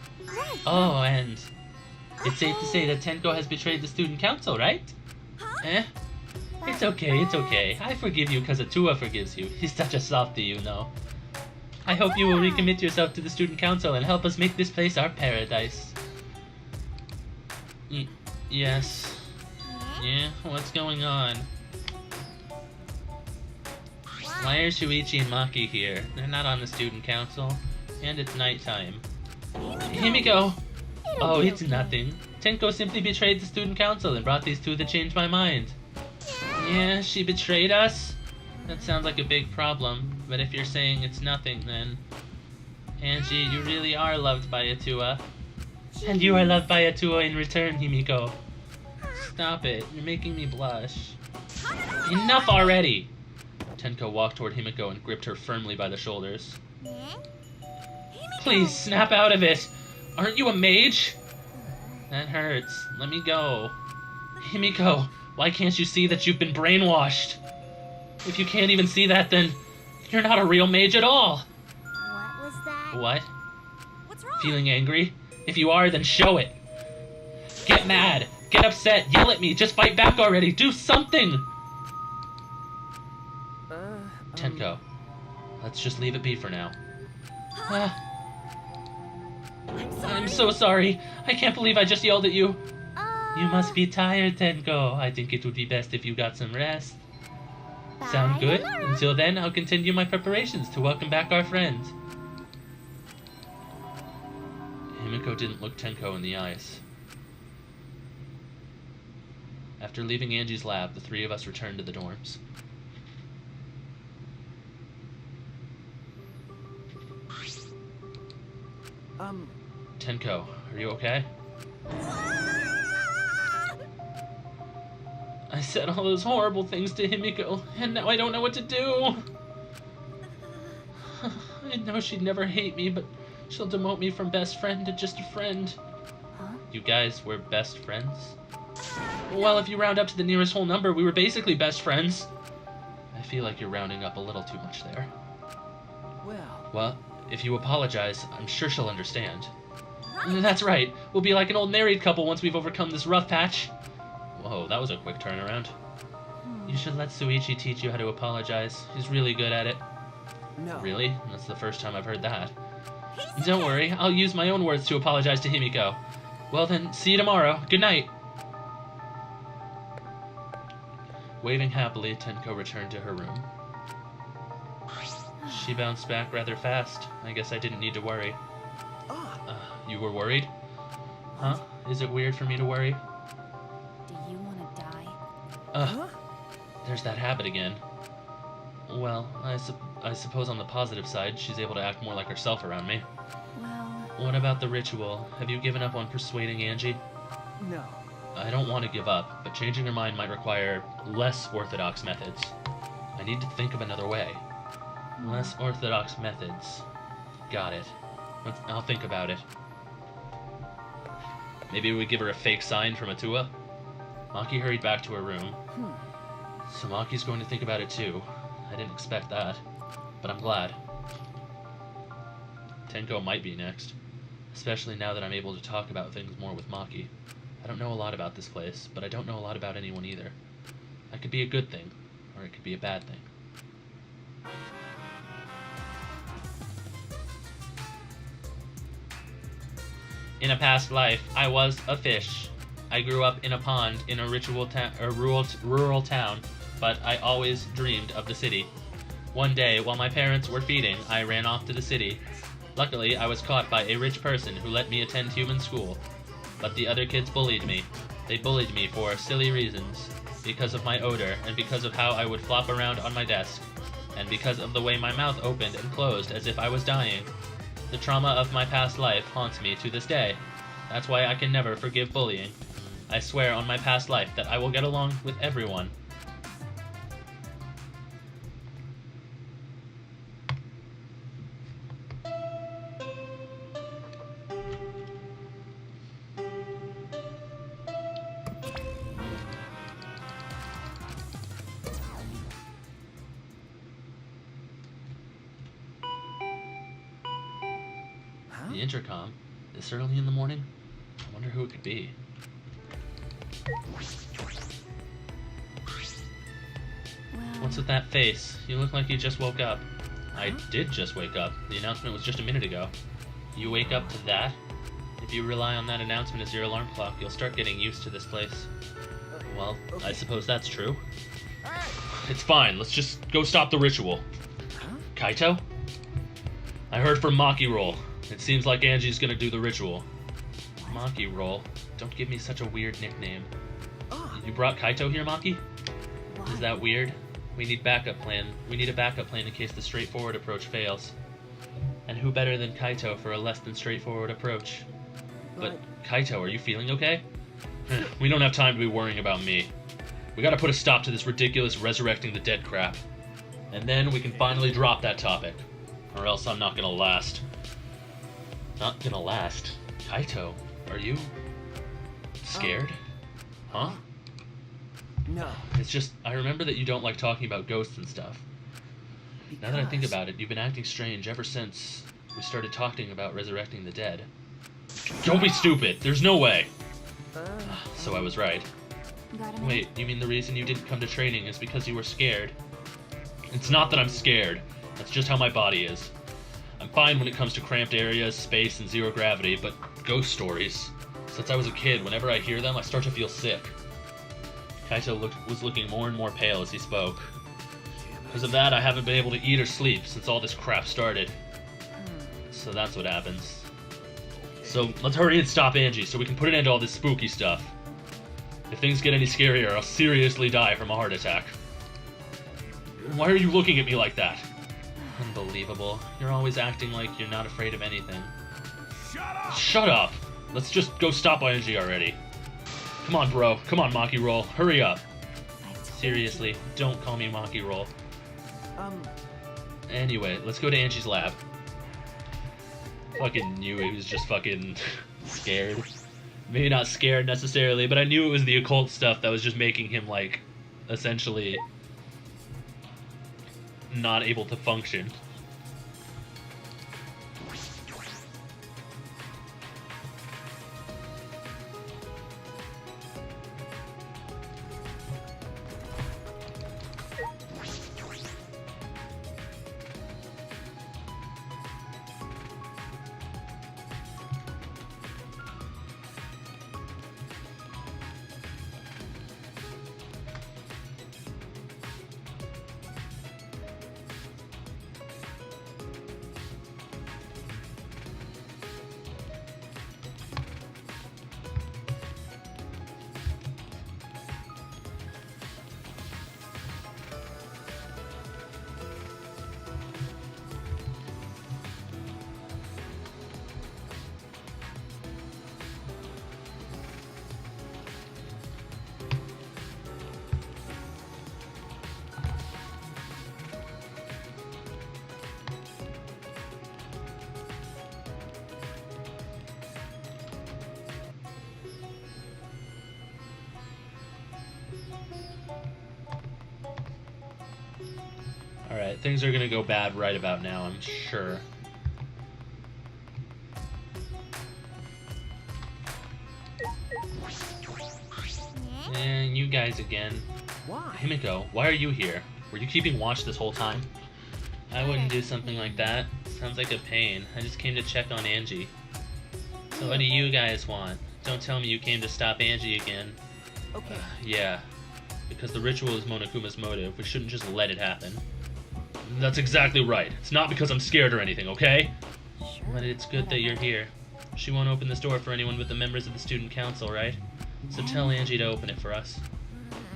Oh, and it's safe to say that Tenko has betrayed the student council, right? Eh? It's okay. I forgive you because Atua forgives you. He's such a softie, you know. I hope you will recommit yourself to the student council and help us make this place our paradise. Yes. Yeah, what's going on? Why are Shuichi and Maki here? They're not on the student council. And it's nighttime. Himiko! Oh, it's nothing. Tenko simply betrayed the student council and brought these two that changed my mind. Yeah, she betrayed us? That sounds like a big problem, but if you're saying it's nothing, then... Angie, you really are loved by Atua. And you are loved by Atua in return, Himiko. Stop it, you're making me blush. Enough already! Tenko walked toward Himiko and gripped her firmly by the shoulders. Please, snap out of it! Aren't you a mage? That hurts. Let me go. Himiko, why can't you see that you've been brainwashed? If you can't even see that, then you're not a real mage at all! What was that? What? What's wrong? Feeling angry? If you are, then show it! Get mad! Get upset! Yell at me! Just fight back already! Do something! Tenko, let's just leave it be for now. I'm so sorry. I can't believe I just yelled at you. You must be tired, Tenko. I think it would be best if you got some rest. Sound good? Until then, I'll continue my preparations to welcome back our friend. Himiko didn't look Tenko in the eyes. After leaving Angie's lab, the three of us returned to the dorms. Tenko, are you okay? I said all those horrible things to Himiko, and now I don't know what to do. I know she'd never hate me, but she'll demote me from best friend to just a friend. Huh? You guys were best friends? Well, if you round up to the nearest whole number, we were basically best friends. I feel like you're rounding up a little too much there. Well, if you apologize, I'm sure she'll understand. That's right. We'll be like an old married couple once we've overcome this rough patch. Whoa, that was a quick turnaround. You should let Shuichi teach you how to apologize. He's really good at it. No. Really? That's the first time I've heard that. Don't worry, I'll use my own words to apologize to Himiko. Well then, see you tomorrow. Good night. Waving happily, Tenko returned to her room. She bounced back rather fast. I guess I didn't need to worry. You were worried? Huh? Is it weird for me to worry? Do you want to die? There's that habit again. Well, I suppose on the positive side, she's able to act more like herself around me. Well... What about the ritual? Have you given up on persuading Angie? No. I don't want to give up, but changing her mind might require less orthodox methods. I need to think of another way. Less orthodox methods. Got it. I'll think about it. Maybe we give her a fake sign from Atua? Maki hurried back to her room. So Maki's going to think about it too. I didn't expect that, but I'm glad. Tenko might be next, especially now that I'm able to talk about things more with Maki. I don't know a lot about this place, but I don't know a lot about anyone either. That could be a good thing, or it could be a bad thing. In a past life, I was a fish. I grew up in a pond in a rural town, but I always dreamed of the city. One day, while my parents were feeding, I ran off to the city. Luckily, I was caught by a rich person who let me attend human school. But the other kids bullied me. They bullied me for silly reasons. Because of my odor, and because of how I would flop around on my desk. And because of the way my mouth opened and closed as if I was dying. The trauma of my past life haunts me to this day. That's why I can never forgive bullying. I swear on my past life that I will get along with everyone. The intercom? This early in the morning? I wonder who it could be. Well... What's with that face? You look like you just woke up. I did just wake up. The announcement was just a minute ago. You wake up to that? If you rely on that announcement as your alarm clock, you'll start getting used to this place. Well, I suppose that's true. It's fine. Let's just go stop the ritual. Huh? Kaito? I heard from Maki Roll. It seems like Angie's gonna do the ritual. Maki Roll? Don't give me such a weird nickname. Oh, You brought Kaito here, Maki? Why? Is that weird? We need backup plan. We need a backup plan in case the straightforward approach fails. And who better than Kaito for a less than straightforward approach? But Kaito, are you feeling okay? We don't have time to be worrying about me. We gotta put a stop to this ridiculous resurrecting the dead crap. And then we can finally drop that topic. Or else I'm not gonna last. Not gonna last? Kaito, are you scared? Huh? no. It's just, I remember that you don't like talking about ghosts and stuff. Now that I think about it, you've been acting strange ever since we started talking about resurrecting the dead. Don't be stupid! There's no way! So I was right. Got a minute? Wait, you mean the reason you didn't come to training is because you were scared? It's not that I'm scared. That's just how my body is. I'm fine when it comes to cramped areas, space, and zero gravity, but ghost stories. Since I was a kid, whenever I hear them, I start to feel sick. Kaito was looking more and more pale as he spoke. Because of that, I haven't been able to eat or sleep since all this crap started. So that's what happens. So let's hurry and stop Angie so we can put an end to all this spooky stuff. If things get any scarier, I'll seriously die from a heart attack. Why are you looking at me like that? Unbelievable. You're always acting like you're not afraid of anything. Shut up! Let's just go stop Angie already. Come on, bro. Come on, Maki Roll. Hurry up. I told Seriously, don't call me Maki Roll. Um, Anyway, let's go to Angie's lab. Fucking knew he was just fucking scared. Maybe not scared necessarily, but I knew it was the occult stuff that was just making him, like, essentially not able to function. Alright, things are gonna go bad right about now, I'm sure. And you guys again. why? Himiko, why are you here? Were you keeping watch this whole time? I wouldn't do something like that. Sounds like a pain. I just came to check on Angie. So what do you guys want? Don't tell me you came to stop Angie again. Okay. Yeah, because the ritual is Monokuma's motive. We shouldn't just let it happen. That's exactly right. It's not because I'm scared or anything, okay? Sure, But it's good that you're here. She won't open this door for anyone but the members of the student council, right? So tell Angie to open it for us.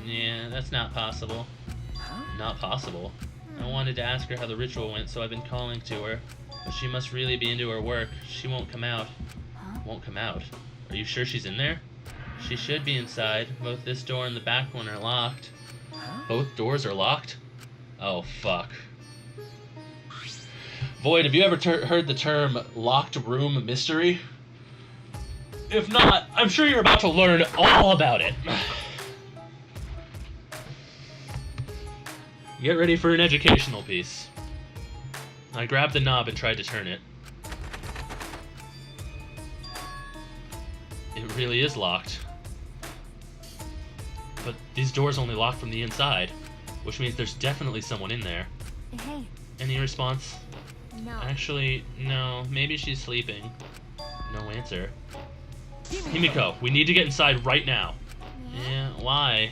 Yeah, that's not possible. Huh? Not possible. I wanted to ask her how the ritual went, so I've been calling to her. But she must really be into her work. She won't come out. Huh? Won't come out? Are you sure she's in there? She should be inside. Both this door and the back one are locked. Huh? Both doors are locked? Oh, fuck. Void, have you ever heard the term locked room mystery? If not, I'm sure you're about to learn all about it. Get ready for an educational piece. I grabbed the knob and tried to turn it. It really is locked. But these doors only lock from the inside, which means there's definitely someone in there. Hey, Any response? No. Actually, no. Maybe she's sleeping. No answer. Himiko, we need to get inside right now. Yeah, why?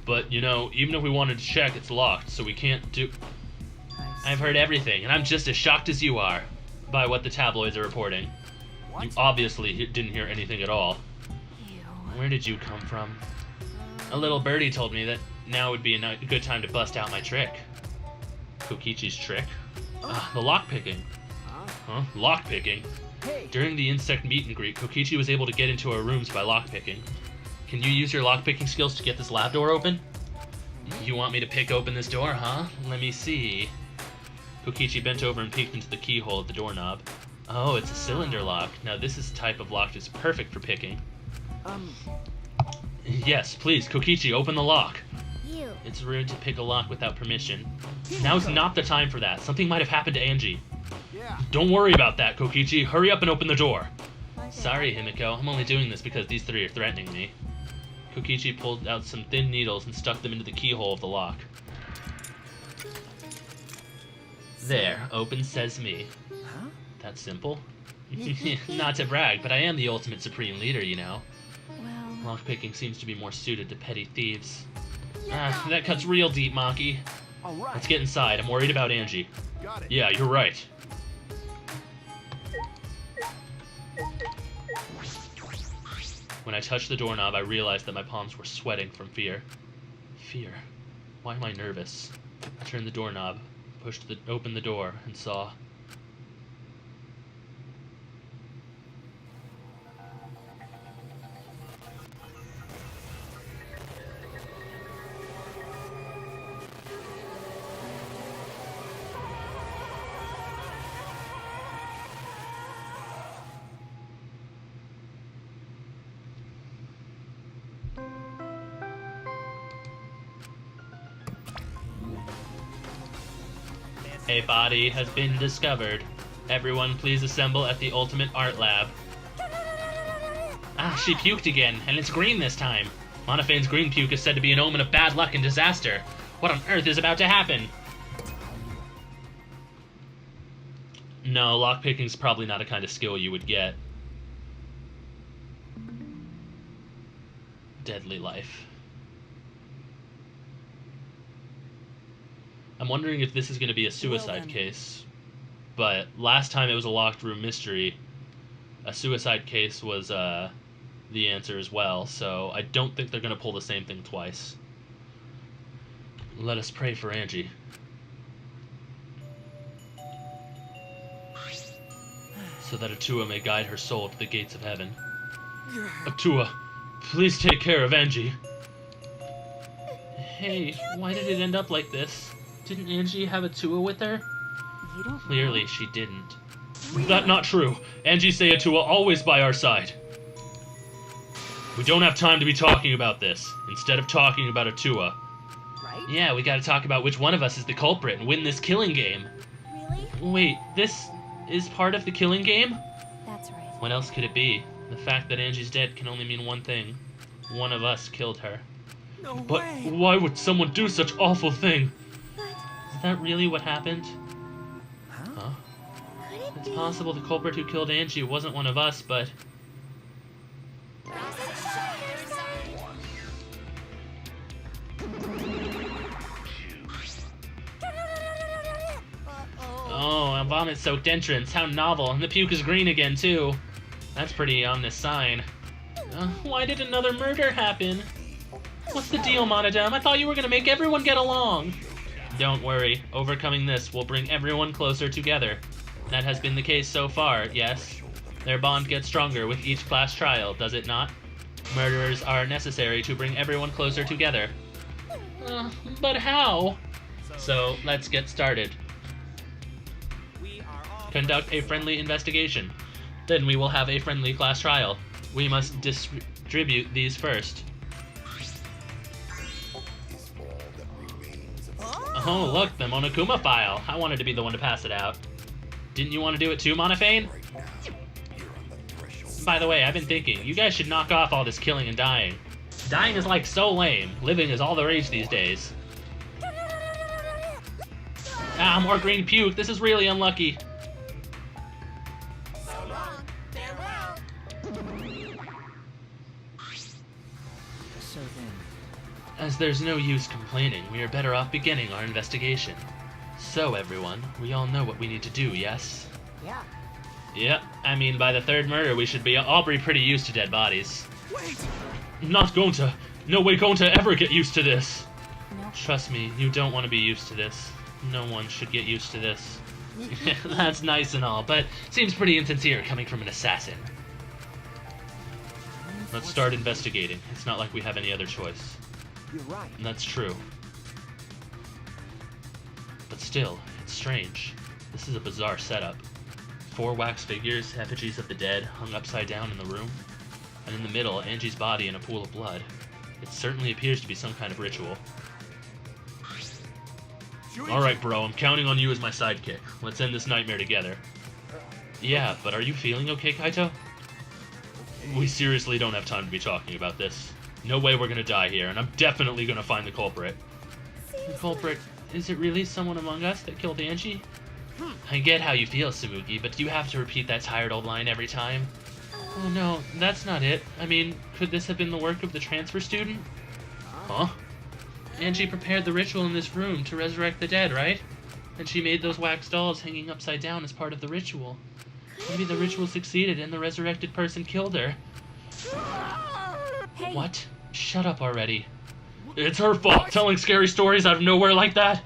But, you know, even if we wanted to check, it's locked, so we can't do... I've heard everything, and I'm just as shocked as you are by what the tabloids are reporting. You obviously didn't hear anything at all. Where did you come from? A little birdie told me that now would be a good time to bust out my trick. Kokichi's trick? The lockpicking. Huh? Lockpicking? During the insect meet and greet, Kokichi was able to get into our rooms by lockpicking. Can you use your lockpicking skills to get this lab door open? You want me to pick open this door, huh? Let me see. Kokichi bent over and peeked into the keyhole of the doorknob. Oh, it's a cylinder lock. Now this is the type of lock that's perfect for picking. Yes, please, Kokichi, open the lock. It's rude to pick a lock without permission. Now's not the time for that. Something might have happened to Angie. Don't worry about that, Kokichi. Hurry up and open the door. Sorry, Himiko. I'm only doing this because these three are threatening me. Kokichi pulled out some thin needles and stuck them into the keyhole of the lock. There, open sesame. Huh? That's simple. Not to brag, but I am the ultimate supreme leader, you know. Well, Lockpicking seems to be more suited to petty thieves. That cuts real deep, Maki. All right. Let's get inside. I'm worried about Angie. Got it. Yeah, you're right. When I touched the doorknob, I realized that my palms were sweating from fear. Fear? Why am I nervous? I turned the doorknob, opened the door, and saw... A body has been discovered. Everyone please assemble at the Ultimate Art Lab. She puked again, and it's green this time. Monofane's green puke is said to be an omen of bad luck and disaster. What on earth is about to happen? No, lockpicking's probably not a kind of skill you would get. Deadly life. I'm wondering if this is going to be a suicide case. But last time it was a locked room mystery. A suicide case was the answer as well, so I don't think they're going to pull the same thing twice. Let us pray for Angie. So that Atua may guide her soul to the gates of heaven. Atua, please take care of Angie. Hey, why did it end up like this? Didn't Angie have Atua with her? you don't Clearly she didn't. That's not true. Angie say Atua always by our side. We don't have time to be talking about this. Instead of talking about Atua. Right? Yeah, we gotta talk about which one of us is the culprit and win this killing game. Really? Wait, this is part of the killing game? That's right. What else could it be? The fact that Angie's dead can only mean one thing. One of us killed her. No But way. why would someone do such awful thing? But Is that really what happened? Huh? Huh? could it It's be? possible the culprit who killed Angie wasn't one of us, but... Oh, a vomit-soaked entrance. How novel. And the puke is green again, too. That's pretty ominous sign. Why did another murder happen? What's the deal, Monodam? I thought you were gonna make everyone get along. Don't worry. Overcoming this will bring everyone closer together. That has been the case so far, yes? Their bond gets stronger with each class trial, does it not? Murderers are necessary to bring everyone closer together. But how? So, let's get started. Conduct a friendly investigation. Then we will have a friendly class trial. We must distribute these first. Is all that remains of Oh, look, the Monokuma file. I wanted to be the one to pass it out. Didn't you want to do it too, Monofane? right now. You're on the threshold. By the way, I've been thinking, you guys should knock off all this killing and dying. Dying is like so lame. Living is all the rage these days. More green puke. This is really unlucky. So long. Farewell. So then, As there's no use complaining, we are better off beginning our investigation. So, everyone, we all know what we need to do, yes? Yeah. Yep, I mean, by the third murder, we should be all be pretty used to dead bodies. Wait! No way going to ever get used to this. No. Trust me, you don't want to be used to this. No one should get used to this. That's nice and all, but seems pretty insincere coming from an assassin. Let's start investigating. It's not like we have any other choice. You're right. And that's true. But still, it's strange. This is a bizarre setup. 4 wax figures, effigies of the dead, hung upside down in the room. And in the middle, Angie's body in a pool of blood. It certainly appears to be some kind of ritual. Alright, bro, I'm counting on you as my sidekick. Let's end this nightmare together. Yeah, but are you feeling okay, Kaito? We seriously don't have time to be talking about this. No way we're gonna die here, and I'm definitely gonna find the culprit. The culprit? Is it really someone among us that killed Angie? I get how you feel, Samuki, but do you have to repeat that tired old line every time? Oh no, that's not it. I mean, could this have been the work of the transfer student? Huh? Angie prepared the ritual in this room to resurrect the dead, right? And she made those wax dolls hanging upside down as part of the ritual. Maybe the ritual succeeded and the resurrected person killed her. Hey. What? Shut up already. It's her fault, telling scary stories out of nowhere like that.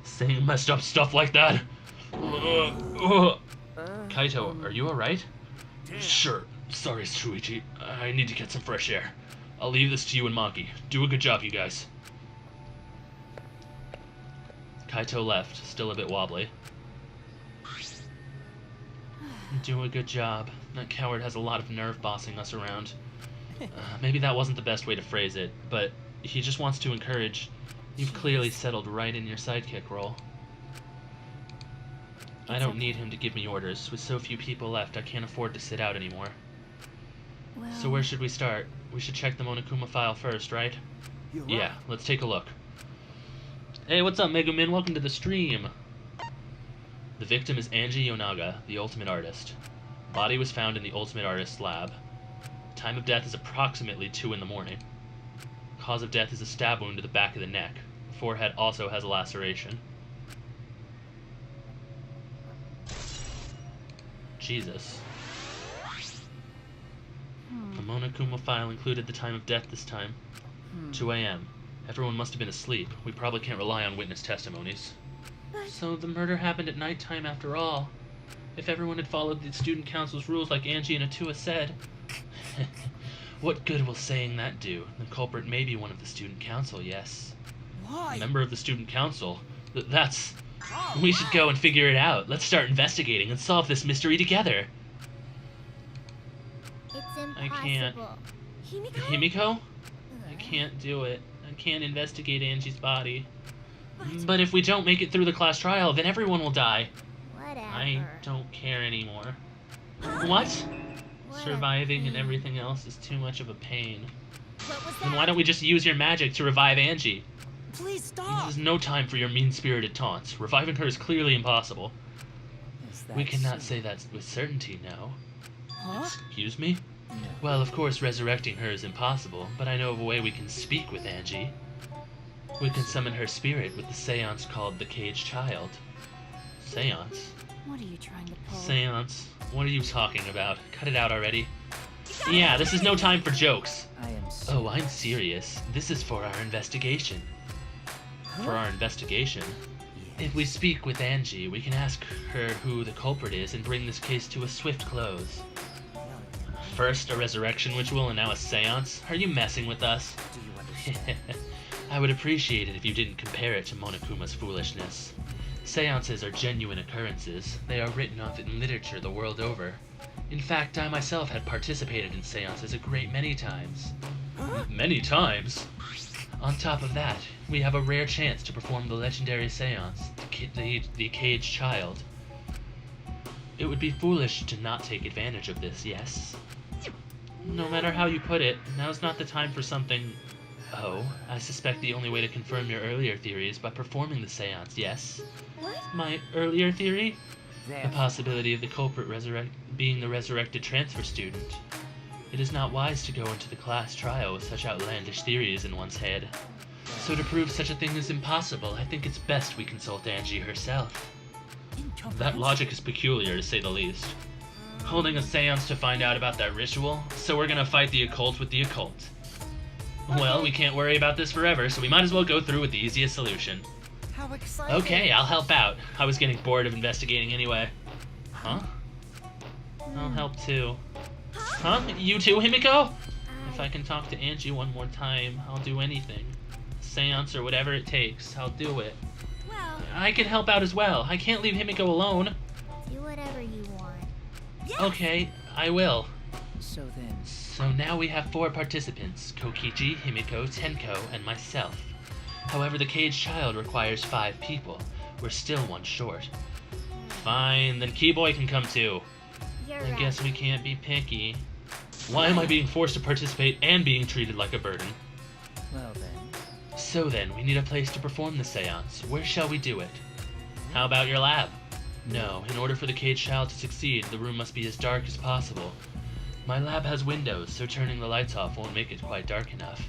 Saying messed up stuff like that. Kaito, are you alright? Sure. Sorry, Shuichi. I need to get some fresh air. I'll leave this to you and Maki. Do a good job, you guys. Kaito left, still a bit wobbly. Do a good job. That coward has a lot of nerve bossing us around. Maybe that wasn't the best way to phrase it, but he just wants to encourage. You've clearly settled right in your sidekick role. I don't need him to give me orders. With so few people left, I can't afford to sit out anymore. Well, So where should we start? We should check the Monokuma file first, right? You're right. Yeah, let's take a look. Hey, what's up, Megumin? Welcome to the stream. The victim is Angie Yonaga, the Ultimate Artist. Body was found in the Ultimate Artist's lab. Time of death is approximately 2 in the morning. Cause of death is a stab wound to the back of the neck. Forehead also has a laceration. Jesus. The Monokuma file included the time of death this time. 2 a.m. Everyone must have been asleep. We probably can't rely on witness testimonies. So the murder happened at nighttime after all. If everyone had followed the student council's rules like Angie and Atua said. What good will saying that do? The culprit may be one of the student council, yes. Why? A member of the student council. That's... We should go and figure it out. Let's start investigating and solve this mystery together. It's I impossible. can't. Himiko? Himiko? I can't do it. I can't investigate Angie's body. But if we don't make it through the class trial, then everyone will die. Whatever. I don't care anymore. What? What a Surviving and pain. everything else is too much of a pain. What was Then that? why don't we just use your magic to revive Angie? Please This stop. is no time for your mean-spirited taunts. Reviving her is clearly impossible. We cannot say that with certainty now. Huh? Excuse me? Well, of course resurrecting her is impossible, but I know of a way we can speak with Angie. We can summon her spirit with the seance called the Caged Child. Seance? What are you trying to pull? Seance? What are you talking about? Cut it out already. Yeah, this is no time for jokes. I am Oh, I'm serious. This is for our investigation. For our investigation? If we speak with Angie, we can ask her who the culprit is and bring this case to a swift close. First, a resurrection ritual and now a seance? Are you messing with us? Do you understand? I would appreciate it if you didn't compare it to Monokuma's foolishness. Seances are genuine occurrences. They are written of in literature the world over. In fact, I myself had participated in seances a great many times. Many times? On top of that, we have a rare chance to perform the legendary seance, the Caged Child. It would be foolish to not take advantage of this, yes? No matter how you put it, now's not the time for something... Oh, I suspect the only way to confirm your earlier theory is by performing the seance, yes? What? My earlier theory? The There. possibility of the culprit being the resurrected transfer student. It is not wise to go into the class trial with such outlandish theories in one's head. So to prove such a thing is impossible, I think it's best we consult Angie herself. That logic is peculiar, to say the least. Holding a seance to find out about that ritual, so we're gonna fight the occult with the occult. Well, we can't worry about this forever, so we might as well go through with the easiest solution. How exciting. Okay, I'll help out. I was getting bored of investigating anyway. Huh? I'll help too. Huh? You too, Himiko? If I can talk to Angie one more time, I'll do anything. Seance or whatever it takes, I'll do it. Well, I can help out as well. I can't leave Himiko alone. do whatever you want. Okay, I will. So then, So now we have 4 participants, Kokichi, Himiko, Tenko, and myself. However, the caged child requires 5 people. We're still 1 short. Fine, then Keyboy can come too. You're I right. guess we can't be picky. Why am I being forced to participate and being treated like a burden? well then. So then, we need a place to perform the seance. Where shall we do it? How about your lab? No, in order for the caged child to succeed, the room must be as dark as possible. My lab has windows, so turning the lights off won't make it quite dark enough.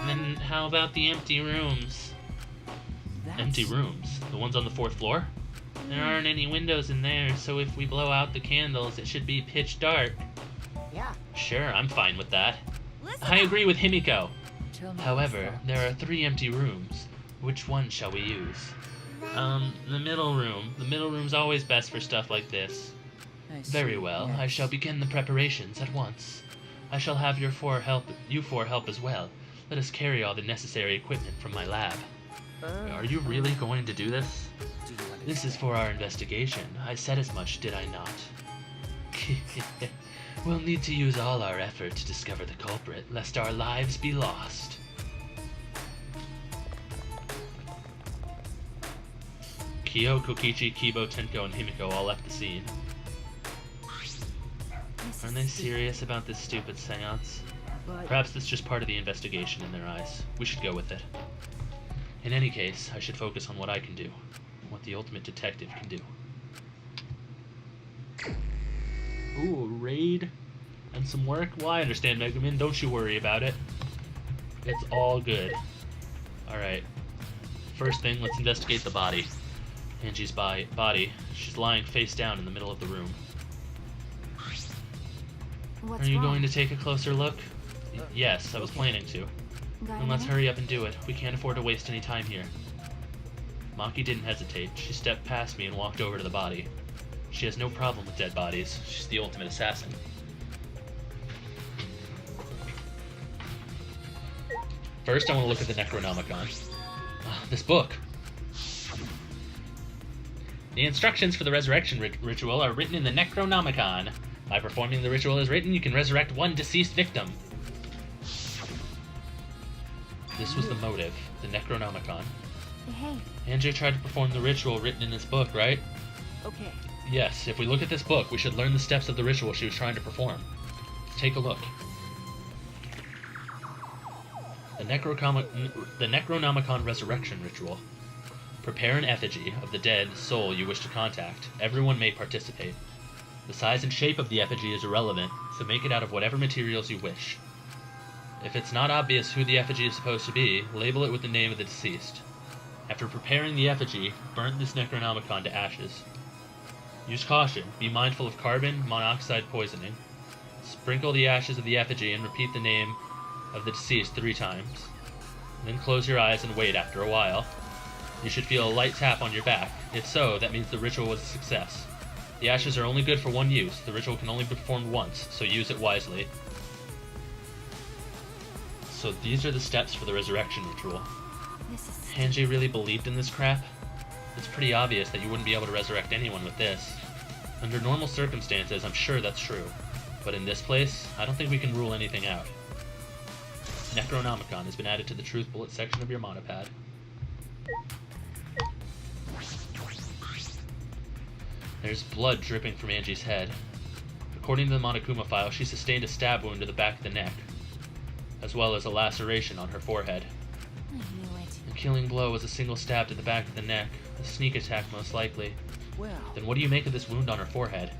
Then how about the empty rooms? That's... Empty rooms? The ones on the 4th floor? There aren't any windows in there, so if we blow out the candles, it should be pitch dark. Yeah. Sure, I'm fine with that. Listen I up. agree with Himiko. Tell me However, what's there are 3 empty rooms. Which one shall we use? The middle room. The middle room's always best for stuff like this. I see, Very well, I yes. shall begin the preparations at once. I shall have you 4 help as well. Let us carry all the necessary equipment from my lab. Are you really going to do this? Do you understand? This is for our investigation. I said as much, did I not? We'll need to use all our effort to discover the culprit, lest our lives be lost. Kyo, Kokichi, Kibo, Tenko, and Himiko all left the scene. Aren't they serious about this stupid seance? But Perhaps that's just part of the investigation in their eyes. We should go with it. In any case, I should focus on what I can do. What the ultimate detective can do. Ooh, a raid and some work? Well, I understand, Megumin. Don't you worry about it. It's all good. Alright. First thing, let's investigate the body. Angie's body. She's lying face down in the middle of the room. What's Are you wrong? going to take a closer look? Yes, I was planning to. Got Then let's anything? hurry up and do it. We can't afford to waste any time here. Maki didn't hesitate. She stepped past me and walked over to the body. She has no problem with dead bodies. She's the ultimate assassin. First, I want to look at the Necronomicon. This book. The instructions for the resurrection ritual are written in the Necronomicon. By performing the ritual as written, you can resurrect 1 deceased victim. This was the motive, the Necronomicon. Hey, Angie tried to perform the ritual written in this book, right? Okay. Yes, if we look at this book, we should learn the steps of the ritual she was trying to perform. Let's take a look. The Necronomicon Resurrection Ritual. Prepare an effigy of the dead soul you wish to contact. Everyone may participate. The size and shape of the effigy is irrelevant, so make it out of whatever materials you wish. If it's not obvious who the effigy is supposed to be, label it with the name of the deceased. After preparing the effigy, burn this Necronomicon to ashes. Use caution. Be mindful of carbon monoxide poisoning. Sprinkle the ashes of the effigy and repeat the name of the deceased 3 times. Then close your eyes and wait after a while. You should feel a light tap on your back. If so, that means the ritual was a success. The ashes are only good for 1 use. The ritual can only be performed once, so use it wisely. So these are the steps for the resurrection ritual. this is... Angie really believed in this crap? It's pretty obvious that you wouldn't be able to resurrect anyone with this. Under normal circumstances, I'm sure that's true. But in this place, I don't think we can rule anything out. Necronomicon has been added to the Truth Bullet section of your monopad. There's blood dripping from Angie's head. According to the Monokuma file, she sustained a stab wound to the back of the neck, as well as a laceration on her forehead. I knew it. The killing blow was a single stab to the back of the neck, a sneak attack most likely. Well, Then what do you make of this wound on her forehead?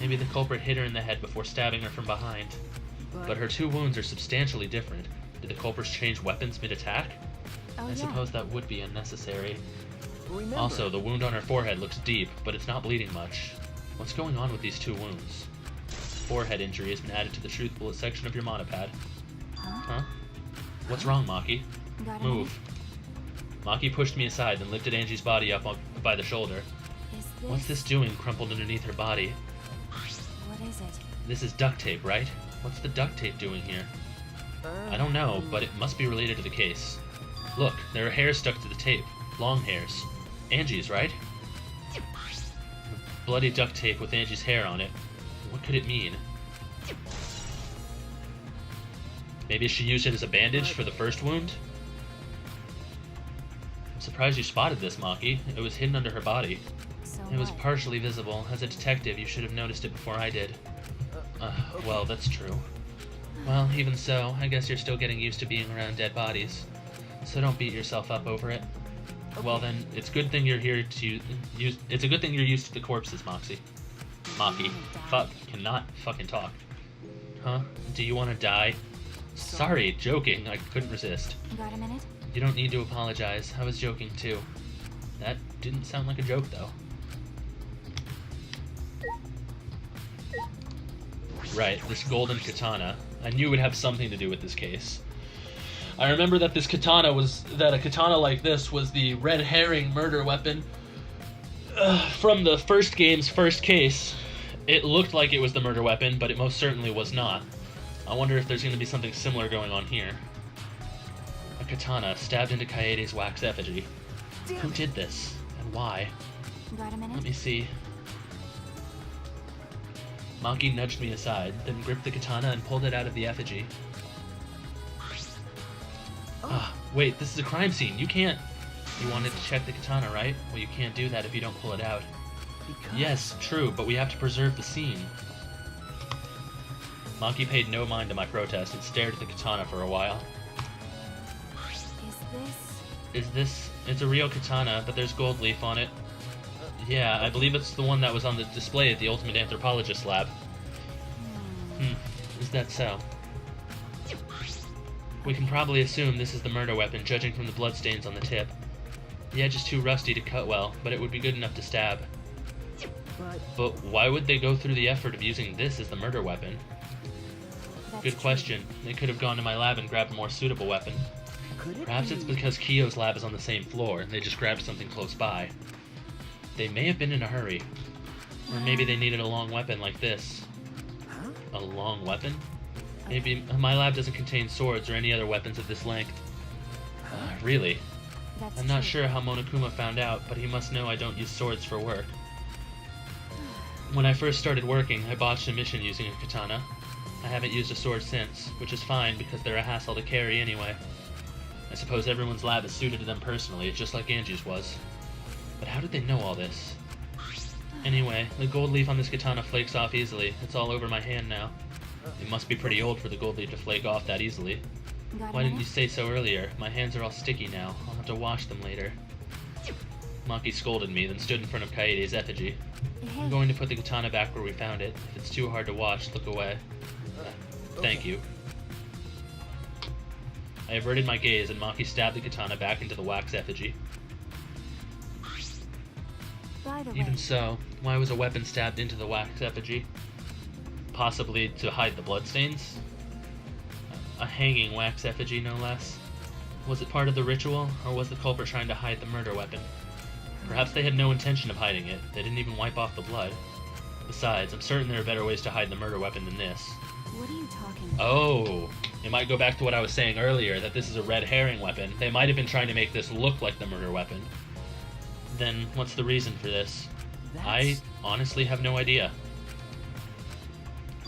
Maybe the culprit hit her in the head before stabbing her from behind. but her 2 wounds are substantially different. Did the culprits change weapons mid-attack? Oh, I yeah. suppose that would be unnecessary. Remember, Also, the wound on her forehead looks deep, but it's not bleeding much. What's going on with these 2 wounds? Forehead injury has been added to the truth bullet section of your monopad. Huh? What's wrong, Maki? Got a Move. Maki pushed me aside, then lifted Angie's body up by the shoulder. minute? Is this... What's this doing crumpled underneath her body? What is it? This is duct tape, right? What's the duct tape doing here? I don't know, but it must be related to the case. Look, there are hairs stuck to the tape. Long hairs. Angie's, right? Bloody duct tape with Angie's hair on it. What could it mean? Maybe she used it as a bandage for the first wound? I'm surprised you spotted this, Maki. It was hidden under her body. So It was what? partially visible. As a detective, you should have noticed it before I did. Well, that's true. Well, even so, I guess you're still getting used to being around dead bodies. So don't beat yourself up over it. Well then, it's a good thing you're here to use. It's a good thing you're used to the corpses, Maki. Fuck, cannot fucking talk. Huh? Do you want to die? Sorry, joking. I couldn't resist. Got a minute? You don't need to apologize. I was joking too. That didn't sound like a joke though. Right, this golden katana. I knew it would have something to do with this case. I remember that a katana like this was the red herring murder weapon from the first game's first case. It looked like it was the murder weapon, but it most certainly was not. I wonder if there's going to be something similar going on here. A katana stabbed into Kaede's wax effigy. Who did this? And why? Got a minute? Let me see. Maki nudged me aside, then gripped the katana and pulled it out of the effigy. Wait, this is a crime scene. You can't... You wanted to check the katana, right? Well, you can't do that if you don't pull it out. Yes, true, but we have to preserve the scene. Maki paid no mind to my protest and stared at the katana for a while. Is this... It's a real katana, but there's gold leaf on it. Yeah, I believe it's the one that was on the display at the Ultimate Anthropologist lab. Is that so? We can probably assume this is the murder weapon, judging from the bloodstains on the tip. The edge is too rusty to cut well, but it would be good enough to stab. But why would they go through the effort of using this as the murder weapon? Good question. They could have gone to my lab and grabbed a more suitable weapon. Perhaps it's because Kiyo's lab is on the same floor, and they just grabbed something close by. They may have been in a hurry. Or maybe they needed a long weapon like this. A long weapon? Maybe my lab doesn't contain swords or any other weapons of this length. Really? I'm not sure how Monokuma found out, but he must know I don't use swords for work. When I first started working, I botched a mission using a katana. I haven't used a sword since, which is fine because they're a hassle to carry anyway. I suppose everyone's lab is suited to them personally, just like Angie's was. But how did they know all this? Anyway, the gold leaf on this katana flakes off easily. It's all over my hand now. It must be pretty old for the gold leaf to flake off that easily. Why didn't you say so earlier? My hands are all sticky now. I'll have to wash them later. Maki scolded me, then stood in front of Kaede's effigy. I'm going to put the katana back where we found it. If it's too hard to wash, look away. Thank you. I averted my gaze, and Maki stabbed the katana back into the wax effigy. Even so, why was a weapon stabbed into the wax effigy? Possibly to hide the bloodstains? A hanging wax effigy, no less. Was it part of the ritual, or was the culprit trying to hide the murder weapon? Perhaps they had no intention of hiding it. They didn't even wipe off the blood. Besides, I'm certain there are better ways to hide the murder weapon than this. What are you talking about? Oh, it might go back to what I was saying earlier, that this is a red herring weapon. They might have been trying to make this look like the murder weapon. Then, what's the reason for this? I honestly have no idea.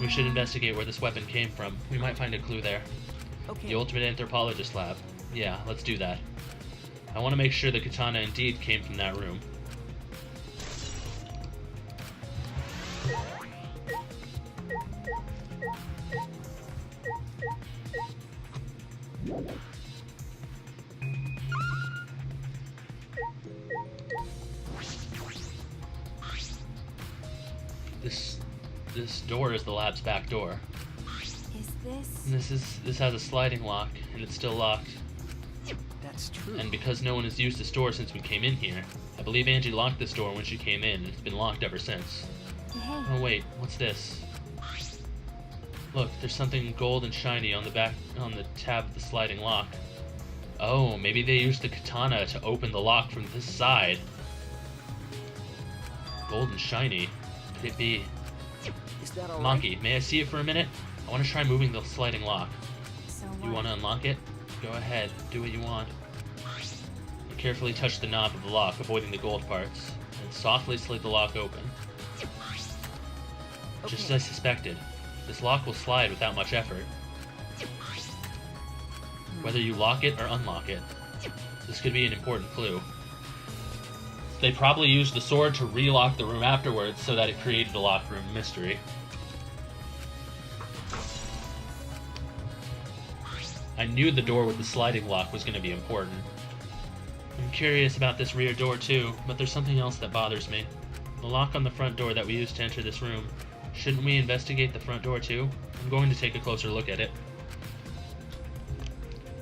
We should investigate where this weapon came from. We might find a clue there. Okay. The Ultimate Anthropologist lab. Yeah, let's do that. I want to make sure the katana indeed came from that room. This door is the lab's back door. Is this? And this has a sliding lock, and it's still locked. That's true. And because no one has used this door since we came in here, I believe Angie locked this door when she came in, and it's been locked ever since. Hey. Oh wait, what's this? Look, there's something gold and shiny on the tab of the sliding lock. Oh, maybe they used the katana to open the lock from this side. Gold and shiny. Could it be? Is that all right? Monkey, may I see it for a minute? I want to try moving the sliding lock. So You what? want to unlock it? Go ahead, do what you want. Carefully touch the knob of the lock, avoiding the gold parts, and softly slid the lock open. Just as I suspected, this lock will slide without much effort. Whether you lock it or unlock it, this could be an important clue. They probably used the sword to relock the room afterwards so that it created a locked room mystery. I knew the door with the sliding lock was going to be important. I'm curious about this rear door too, but there's something else that bothers me. The lock on the front door that we used to enter this room. Shouldn't we investigate the front door too? I'm going to take a closer look at it.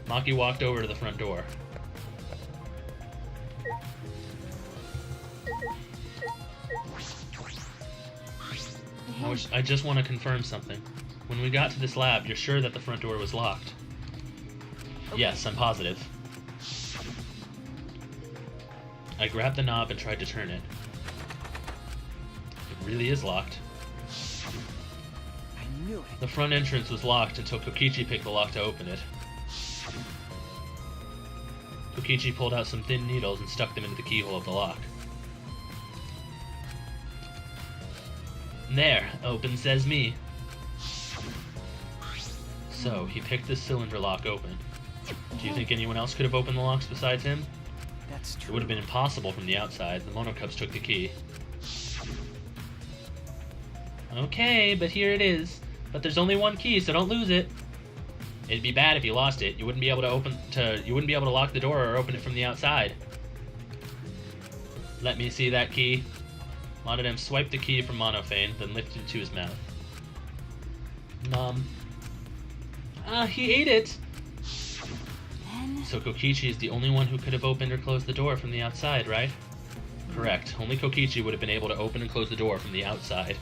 Maki walked over to the front door. I just want to confirm something. When we got to this lab, you're sure that the front door was locked? Yes, I'm positive. I grabbed the knob and tried to turn it. It really is locked. I knew it. The front entrance was locked until Kokichi picked the lock to open it. Kokichi pulled out some thin needles and stuck them into the keyhole of the lock. There, open says me. So, he picked the cylinder lock open. Do you think anyone else could have opened the locks besides him? That's true. It would have been impossible from the outside. The Monocubs took the key. Okay, but here it is. But there's only one key, so don't lose it. It'd be bad if you lost it. You wouldn't be able to lock the door or open it from the outside. Let me see that key. Monodem swiped the key from Monophane, then lifted it to his mouth. Nom. He ate it! Then So Kokichi is the only one who could have opened or closed the door from the outside, right? Correct. Only Kokichi would have been able to open and close the door from the outside.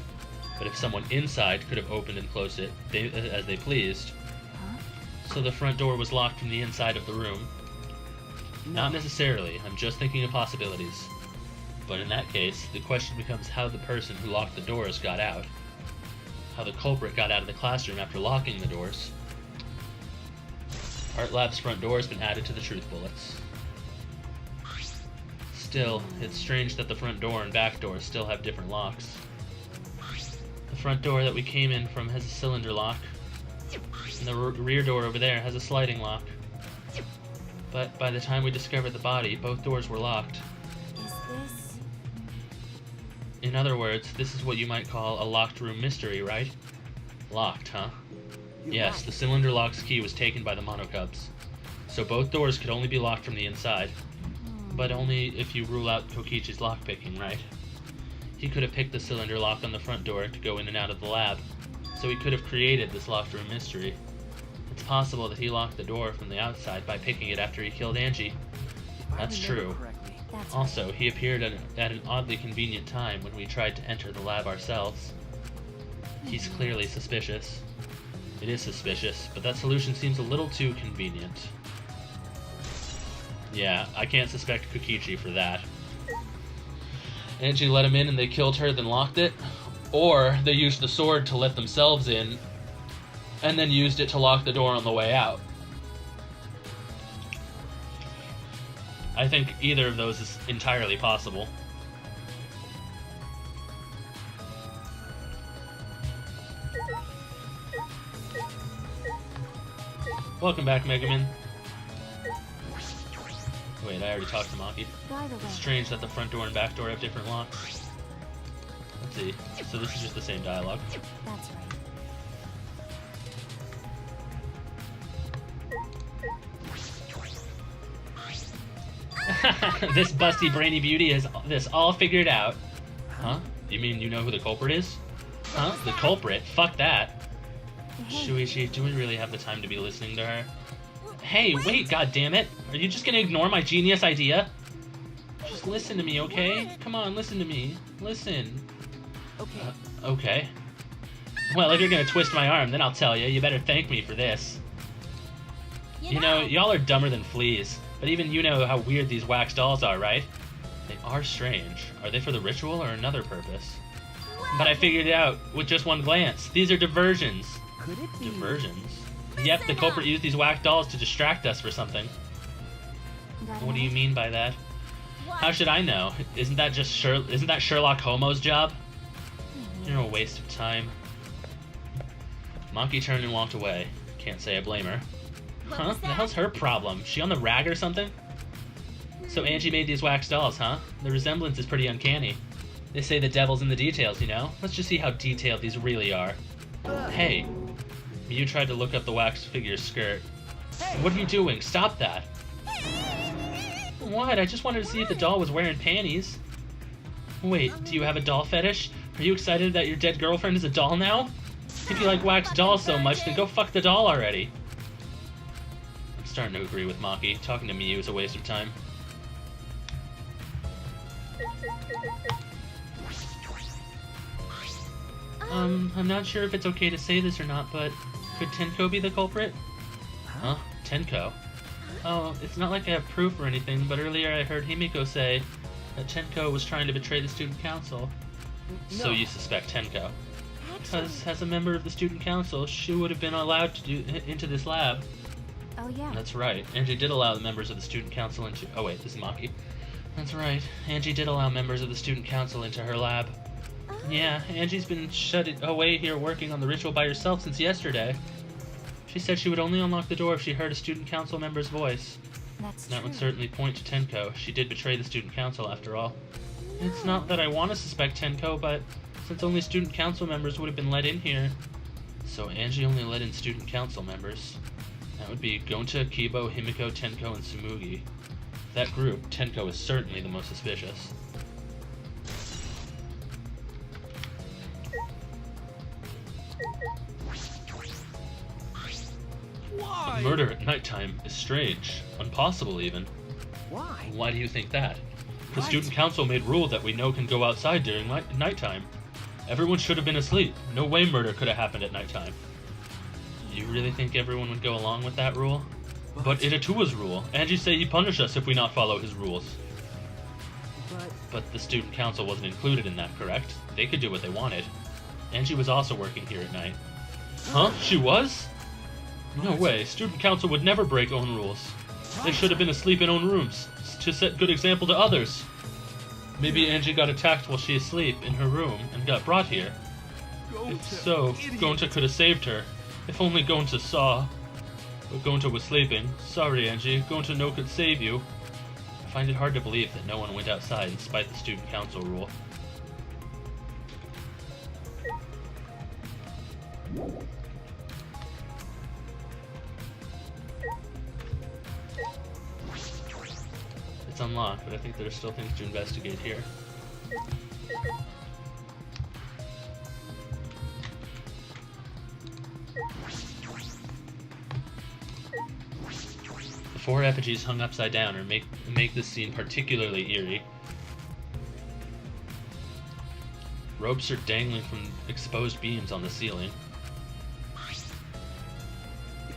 But if someone inside could have opened and closed it as they pleased. So the front door was locked from the inside of the room. Not necessarily. I'm just thinking of possibilities. But in that case, the question becomes how the person who locked the doors got out. How the culprit got out of the classroom after locking the doors. Art Lab's front door has been added to the truth bullets. Still, it's strange that the front door and back door still have different locks. The front door that we came in from has a cylinder lock, and the rear door over there has a sliding lock. But by the time we discovered the body, both doors were locked. is this? In other words, this is what you might call a locked room mystery, right? Locked, huh? You're Yes, right. the cylinder lock's key was taken by the Monocubs. So both doors could only be locked from the inside. But only if you rule out Kokichi's lockpicking, right? He could have picked the cylinder lock on the front door to go in and out of the lab, so he could have created this locked room mystery. It's possible that he locked the door from the outside by picking it after he killed Angie. If I That's remember true. correctly, That's Also, he appeared at an oddly convenient time when we tried to enter the lab ourselves. He's clearly suspicious. It is suspicious, but that solution seems a little too convenient. Yeah, I can't suspect Kokichi for that. Angie let him in and they killed her, then locked it. Or they used the sword to let themselves in, and then used it to lock the door on the way out. I think either of those is entirely possible. Welcome back, Mega Man. Wait, I already talked to Maki. by the way. It's strange that the front door and back door have different locks. Let's see. So this is just the same dialogue. That's right. This busty brainy beauty has this all figured out. Huh? You mean you know who the culprit is? Huh? The culprit? Fuck that. Hey, Shuichi, do we really have the time to be listening to her? Hey, wait, goddammit! Are you just gonna ignore my genius idea? Just listen to me, okay? Come on, listen to me. Listen. Okay. Okay. Well, if you're gonna twist my arm, then I'll tell you. You better thank me for this. You know, y'all are dumber than fleas. But even you know how weird these wax dolls are, right? They are strange. Are they for the ritual or another purpose? But I figured it out with just one glance. These are diversions. Could it be? Diversions? Yep, the culprit used these wax dolls to distract us for something. got What do it? you mean by that? How should I know? Isn't that Sherlock Holmes' job? You're a waste of time. Monkey turned and walked away. Can't say I blame her. Huh? The hell's her problem? She on the rag or something? So Angie made these wax dolls, huh? The resemblance is pretty uncanny. They say the devil's in the details, you know? Let's just see how detailed these really are. Hey, you tried to look up the wax figure's skirt. What are you doing? Stop that. What? I just wanted to see if the doll was wearing panties. Wait, do you have a doll fetish? Are you excited that your dead girlfriend is a doll now? If you like wax dolls so much, then go fuck the doll already. I'm starting to agree with Maki. Talking to Miyu is a waste of time. I'm not sure if it's okay to say this or not, but could Tenko be the culprit? Huh? Tenko? Oh, it's not like I have proof or anything, but earlier I heard Himiko say that Tenko was trying to betray the student council. So you suspect Tenko? Because as a member of the student council, she would have been allowed to into this lab. Oh yeah. That's right. Angie did allow the members of the student council into... Oh wait, this is Maki. That's right. Angie did allow members of the student council into her lab. Yeah, Angie's been shut away here working on the ritual by herself since yesterday. She said she would only unlock the door if she heard a student council member's voice. That's That true. would certainly point to Tenko. She did betray the student council after all. It's not that I want to suspect Tenko, but since only student council members would have been let in here... So Angie only let in student council members. That would be Gonta, Kibo, Himiko, Tenko, and Tsumugi. That group, Tenko is certainly the most suspicious. Why? A murder at nighttime is strange. Impossible, even. Why? Why do you think that? The What? student council made rule that we know can go outside during nighttime. Everyone should have been asleep. No way murder could have happened at nighttime. You really think everyone would go along with that rule? But Itatua's rule. Angie say he punish us if we not follow his rules. But the student council wasn't included in that, correct? They could do what they wanted. Angie was also working here at night. Huh? She was? No way. Student council would never break own rules. They should have been asleep in own rooms to set good example to others. Maybe Angie got attacked while she asleep in her room and got brought here. If so, Gonta could have saved her. If only Gonta saw. But Gonta was sleeping. Sorry, Angie. Gonta no could save you. I find it hard to believe that no one went outside despite the student council rule. It's unlocked, but I think there are still things to investigate here. The four effigies hung upside down or make this scene particularly eerie. Ropes are dangling from exposed beams on the ceiling.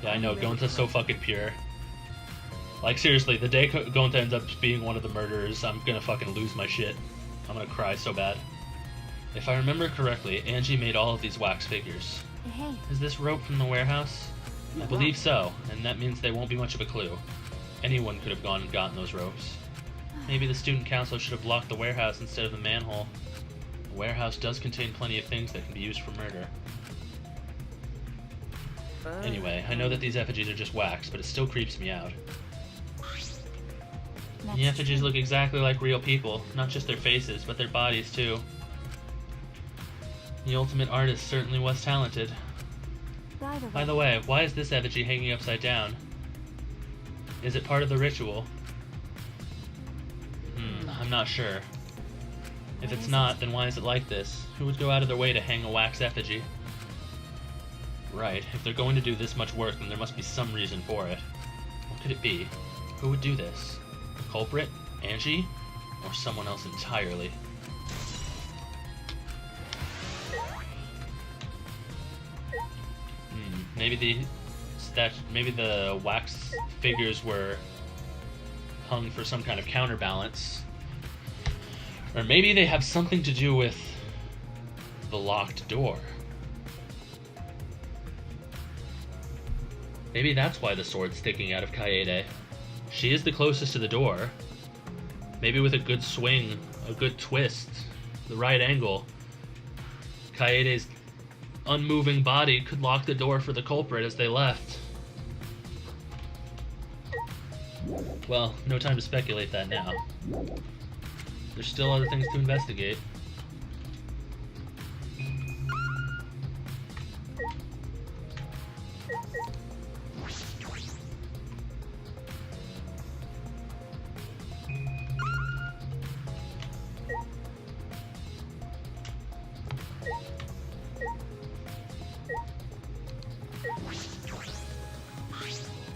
Yeah, I know, Gonta's so fucking pure. Like, seriously, the day Gonta ends up being one of the murderers, I'm gonna fucking lose my shit. I'm gonna cry so bad. If I remember correctly, Angie made all of these wax figures. Hey, Is this rope from the warehouse? I believe so, and that means they won't be much of a clue. Anyone could have gone and gotten those ropes. Maybe the student council should have blocked the warehouse instead of the manhole. The warehouse does contain plenty of things that can be used for murder. Anyway, I know that these effigies are just wax, but it still creeps me out. that's The effigies true. look exactly like real people, not just their faces, but their bodies too. The ultimate artist certainly was talented. By the way, why is this effigy hanging upside down? Is it part of the ritual? I'm not sure. If What it's is not, then why is it like this? Who would go out of their way to hang a wax effigy? Right, if they're going to do this much work, then there must be some reason for it. What could it be? Who would do this? The culprit? Angie? Or someone else entirely? Maybe the wax figures were hung for some kind of counterbalance. Or maybe they have something to do with the locked door. Maybe that's why the sword's sticking out of Kaede. She is the closest to the door. Maybe with a good swing, a good twist, the right angle, Kaede's unmoving body could lock the door for the culprit as they left. Well, no time to speculate that now. There's still other things to investigate.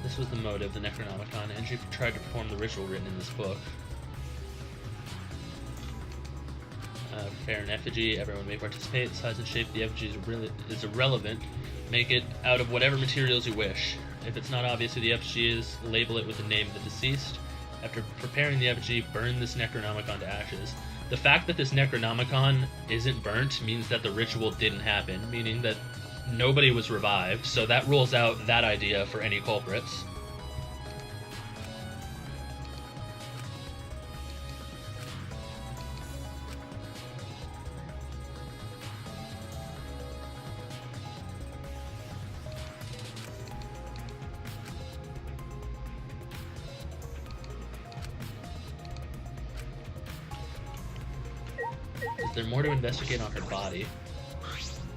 This was the motive, the Necronomicon. Angie tried to perform the ritual written in this book. Prepare an effigy, everyone may participate. The size and shape of the effigy is irrelevant. Make it out of whatever materials you wish. If it's not obvious who the effigy is, label it with the name of the deceased. After preparing the effigy, burn this Necronomicon to ashes. The fact that this Necronomicon isn't burnt means that the ritual didn't happen, meaning that nobody was revived, so that rules out that idea for any culprits. Is there more to investigate on her body?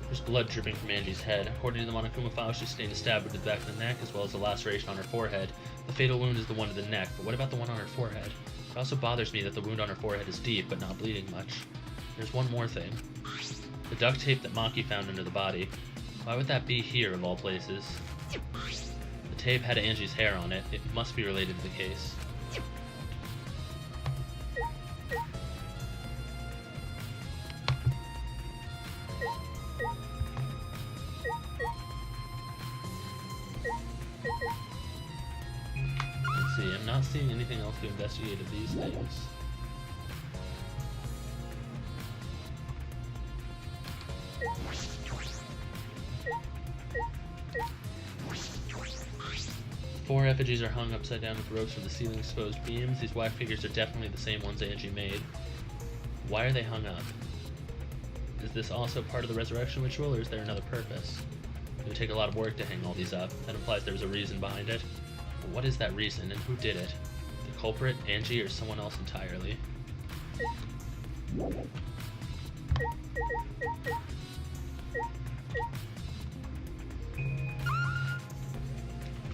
There's blood dripping from Angie's head. According to the Monokuma file, she sustained a stab to the back of the neck, as well as a laceration on her forehead. The fatal wound is the one to the neck, but what about the one on her forehead? It also bothers me that the wound on her forehead is deep, but not bleeding much. There's one more thing. The duct tape that Maki found under the body. Why would that be here, of all places? The tape had Angie's hair on it. It must be related to the case. Let's see, I'm not seeing anything else to investigate of these things. Four effigies are hung upside down with ropes from the ceiling exposed beams. These wax figures are definitely the same ones Angie made. Why are they hung up? Is this also part of the resurrection ritual, or is there another purpose? It would take a lot of work to hang all these up. That implies there was a reason behind it. But what is that reason, and who did it? The culprit, Angie, or someone else entirely?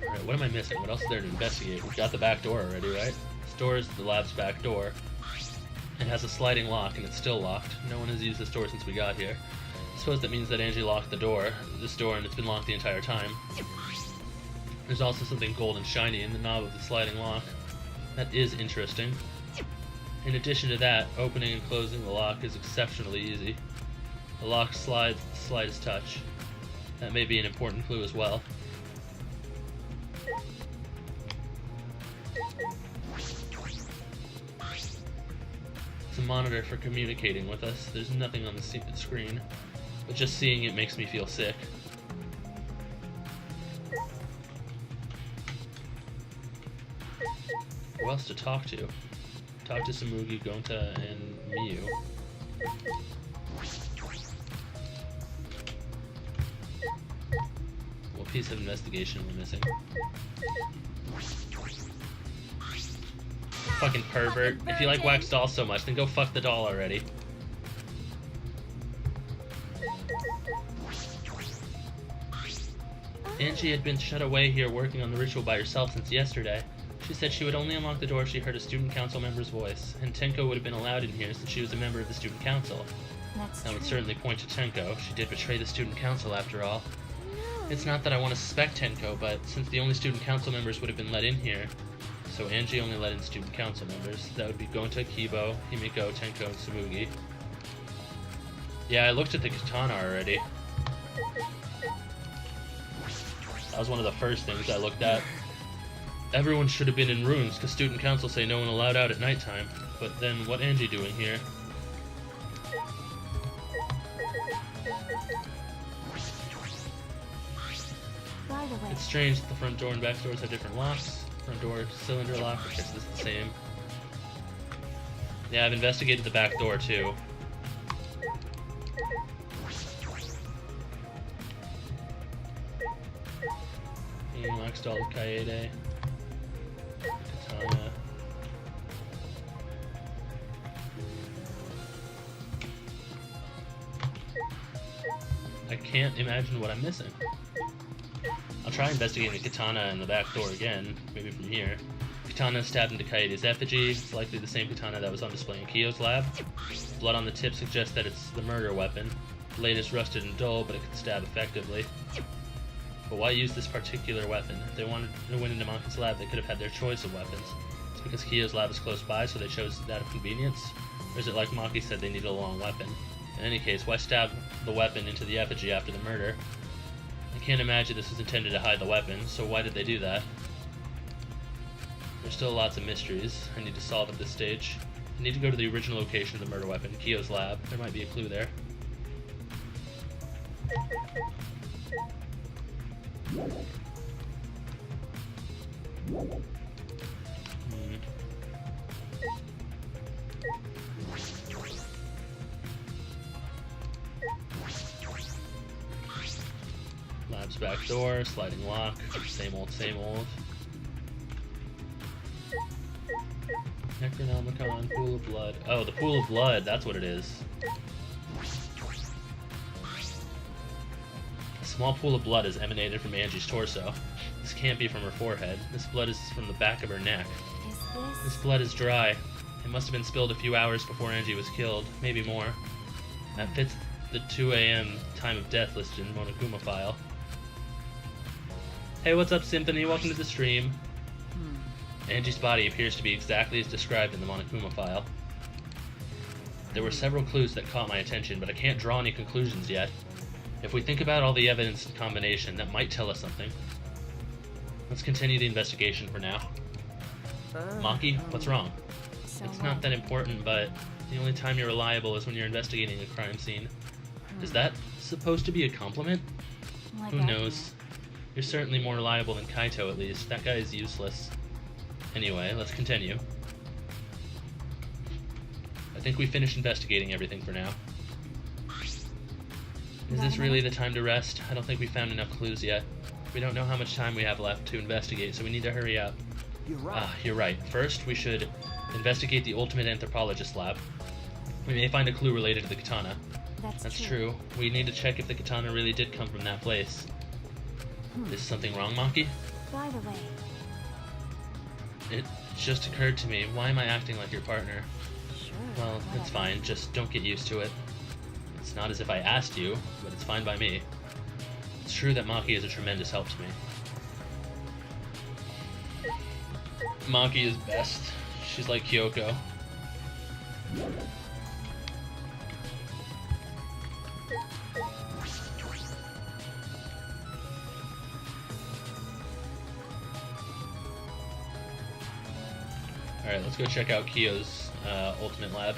Alright, what am I missing? What else is there to investigate? We've got the back door already, right? This door is the lab's back door. It has a sliding lock, and it's still locked. No one has used this door since we got here. I suppose that means that Angie locked this door, and it's been locked the entire time. There's also something gold and shiny in the knob of the sliding lock. That is interesting. In addition to that, opening and closing the lock is exceptionally easy. The lock slides with the slightest touch. That may be an important clue as well. It's a monitor for communicating with us. There's nothing on the screen, but just seeing it makes me feel sick. Who else to talk to? Talk to Samugi, Gonta, and Miyu. What piece of investigation am I missing? Fucking pervert. If you like wax dolls so much, then go fuck the doll already. Angie had been shut away here working on the ritual by herself since yesterday. She said she would only unlock the door if she heard a student council member's voice, and Tenko would have been allowed in here since she was a member of the student council. That's That would true. certainly point to Tenko. She did betray the student council after all. No, It's not that I want to suspect Tenko, but since the only student council members would have been let in here, so Angie only let in student council members, that would be Gonta, Kibo, Himiko, Tenko, and Tsumugi. Yeah, I looked at the katana already. That was one of the first things I looked at. Everyone should have been in rooms, because student council say no one allowed out at nighttime. But then, what Angie doing here? By the way, It's strange that the front door and back doors have different locks. Front door cylinder lock, I guess this is the same. Yeah, I've investigated the back door too. Max doll Kaede. Katana. I can't imagine what I'm missing. I'll try investigating the katana in the back door again, maybe from here. Katana stabbed into Kaede's effigy. It's likely the same katana that was on display in Kyo's lab. Blood on the tip suggests that it's the murder weapon. The blade is rusted and dull, but it can stab effectively. But why use this particular weapon? If they wanted to win into Maki's lab, they could have had their choice of weapons. It's because Kyo's lab is close by, so they chose that of convenience? Or is it like Maki said they needed a long weapon? In any case, why stab the weapon into the effigy after the murder? I can't imagine this was intended to hide the weapon, so why did they do that? There's still lots of mysteries I need to solve at this stage. I need to go to the original location of the murder weapon, Kyo's lab. There might be a clue there. Lab's back door, sliding lock, same old, same old. Necronomicon, pool of blood. Oh, the pool of blood, that's what it is. A small pool of blood has emanated from Angie's torso. This can't be from her forehead. This blood is from the back of her neck. This blood is dry. It must have been spilled a few hours before Angie was killed, maybe more. That fits the 2 a.m. time of death listed in Monokuma file. Hey, what's up, Symphony? Welcome to the stream. Angie's body appears to be exactly as described in the Monokuma file. There were several clues that caught my attention, but I can't draw any conclusions yet. If we think about all the evidence in combination, that might tell us something. Let's continue the investigation for now. Maki, what's wrong? so It's what? not that important, but the only time you're reliable is when you're investigating a crime scene. Is that supposed to be a compliment? Like Who that, knows? You're certainly more reliable than Kaito, at least. That guy is useless. Anyway, let's continue. I think we finished investigating everything for now. Is this really the time to rest? I don't think we found enough clues yet. We don't know how much time we have left to investigate, so we need to hurry up. You're right. You're right. First, we should investigate the Ultimate Anthropologist lab. We may find a clue related to the katana. That's true. We need to check if the katana really did come from that place. Is something wrong, Maki? By the way, It just occurred to me, why am I acting like your partner? sure. Well, it's whatever. fine, just don't get used to it. It's not as if I asked you, but it's fine by me. It's true that Maki is a tremendous help to me. Maki is best. She's like Kyoko. Alright, let's go check out Kyo's ultimate lab.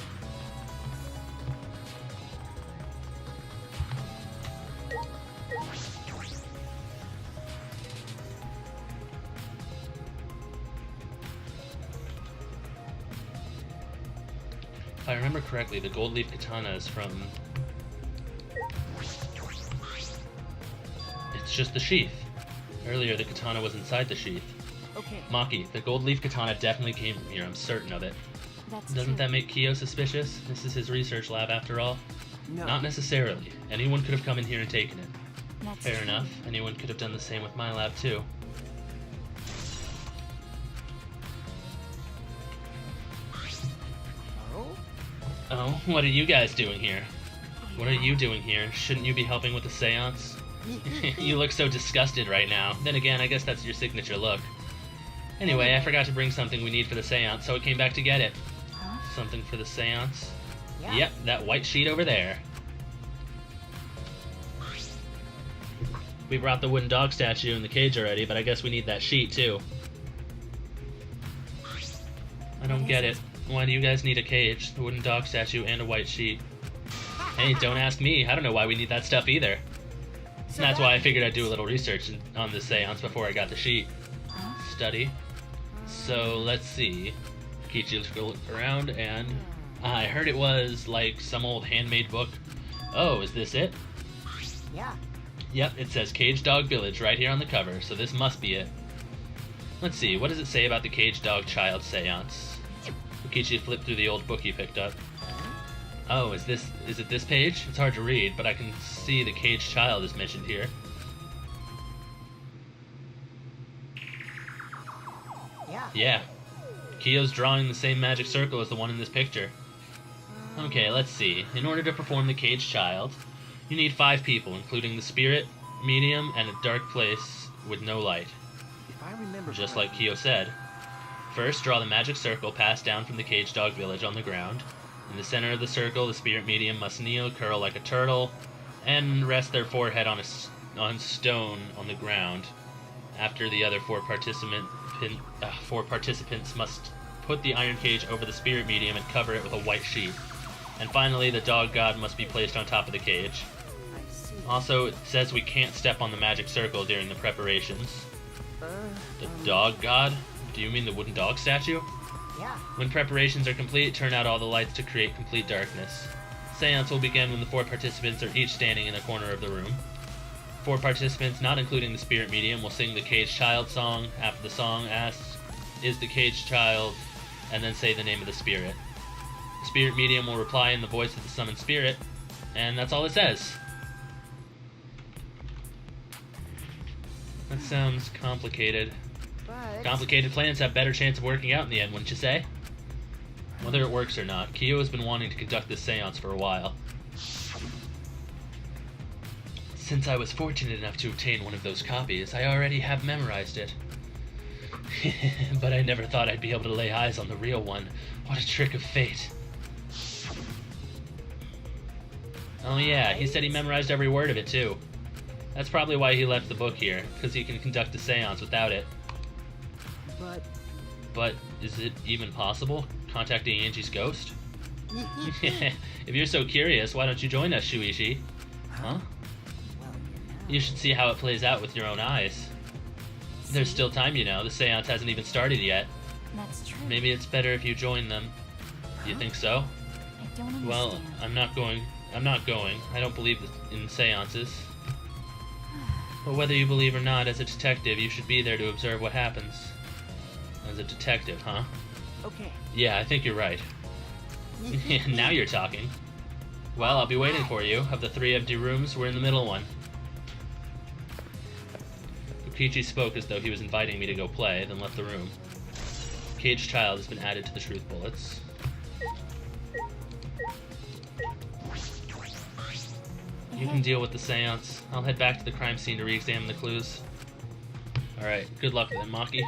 If I remember correctly, the gold leaf katana is from... It's just the sheath. Earlier, the katana was inside the sheath. Okay. Maki, the gold leaf katana definitely came from here, I'm certain of it. That's Doesn't true. that make Kyo suspicious? This is his research lab after all. No. Not necessarily. Anyone could have come in here and taken it. That's Fair true. enough. Anyone could have done the same with my lab too. Oh? Oh, what are you guys doing here? What are you doing here? Shouldn't you be helping with the seance? You look so disgusted right now. Then again, I guess that's your signature look. Anyway, I forgot to bring something we need for the seance, so I came back to get it. Huh? Something for the seance? Yeah. Yep, that white sheet over there. We brought the wooden dog statue in the cage already, but I guess we need that sheet too. I don't get it. Why do you guys need a cage, the wooden dog statue, and a white sheet? Hey, don't ask me. I don't know why we need that stuff either. So That's why I figured I'd do a little research on this seance before I got the sheet. Study. So, let's see. Kichi looked around and... I heard it was like some old handmade book. Oh, is this it? Yeah. Yep, it says Cage Dog Village right here on the cover, so this must be it. Let's see, what does it say about the Cage Dog Child Seance? Kichi flipped through the old book he picked up. Oh, is it this page? It's hard to read, but I can see the Caged Child is mentioned here. Yeah. Yeah. Kiyo's drawing the same magic circle as the one in this picture. Okay, let's see. In order to perform the Caged Child, you need 5 people, including the spirit, medium, and a dark place with no light. If I remember Just like correctly- Kiyo said. First, draw the magic circle passed down from the Caged Dog Village on the ground. In the center of the circle, the spirit medium must kneel, curl like a turtle, and rest their forehead on stone on the ground. After the other 4 participants must put the iron cage over the spirit medium and cover it with a white sheet. And finally, the dog god must be placed on top of the cage. I see. Also, it says we can't step on the magic circle during the preparations. The dog god? Do you mean the wooden dog statue? Yeah. When preparations are complete, turn out all the lights to create complete darkness. Seance will begin when the 4 participants are each standing in a corner of the room. 4 participants, not including the spirit medium, will sing the Caged Child song. After the song asks, "Is the Caged Child?" and then say the name of the spirit. The spirit medium will reply in the voice of the summoned spirit, and that's all it says. That sounds complicated. But Complicated plans have better chance of working out in the end, wouldn't you say? Whether it works or not, Kiyo has been wanting to conduct this seance for a while. Since I was fortunate enough to obtain one of those copies, I already have memorized it. But I never thought I'd be able to lay eyes on the real one. What a trick of fate. Oh yeah, he said he memorized every word of it too. That's probably why he left the book here, because he can conduct a seance without it. But is it even possible? Contacting Angie's ghost? If you're so curious, why don't you join us, Shuichi? Huh? well, You should see how it plays out with your own eyes. There's still time, you know. The seance hasn't even started yet. That's true. Maybe it's better if you join them. You think so? I don't understand. Well, I'm not going. I don't believe in seances. But whether you believe or not, as a detective, you should be there to observe what happens. As a detective, huh? okay. Yeah, I think you're right. Now you're talking. Well, I'll be waiting for you. Of the 3 empty rooms, we're in the middle one. Kokichi spoke as though he was inviting me to go play, then left the room. Caged Child has been added to the truth bullets. You can deal with the seance. I'll head back to the crime scene to re-examine the clues. Alright, good luck then, Maki.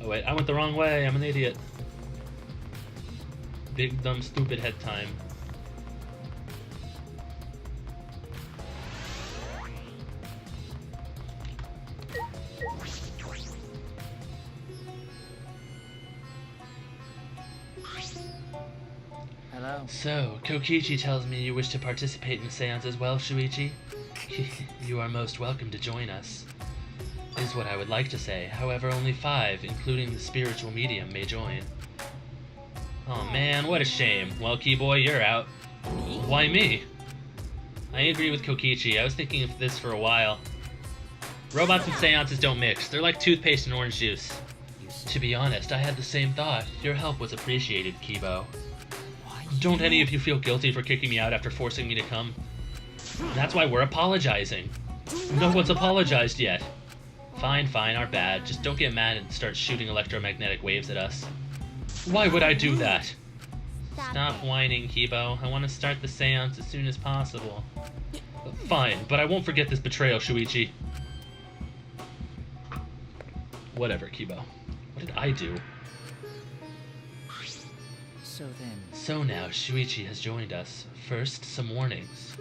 Oh wait, I went the wrong way. I'm an idiot. Big, dumb, stupid head time. Hello. So, Kokichi tells me you wish to participate in the seance as well, Shuichi? You are most welcome to join us. Is what I would like to say. However, only 5, including the spiritual medium, may join. Oh man, what a shame. Well, Keyboy, you're out. Why me? I agree with Kokichi. I was thinking of this for a while. Robots and seances don't mix. They're like toothpaste and orange juice. To be honest, I had the same thought. Your help was appreciated, Kibo. Don't any of you feel guilty for kicking me out after forcing me to come? That's why we're apologizing. No one's apologized yet. Fine, fine, our bad. Just don't get mad and start shooting electromagnetic waves at us. Why would I do that? Stop whining, Kibo. I want to start the seance as soon as possible. Fine, but I won't forget this betrayal, Shuichi. Whatever, Kibo. What did I do? So then, So now, Shuichi has joined us. First, some warnings.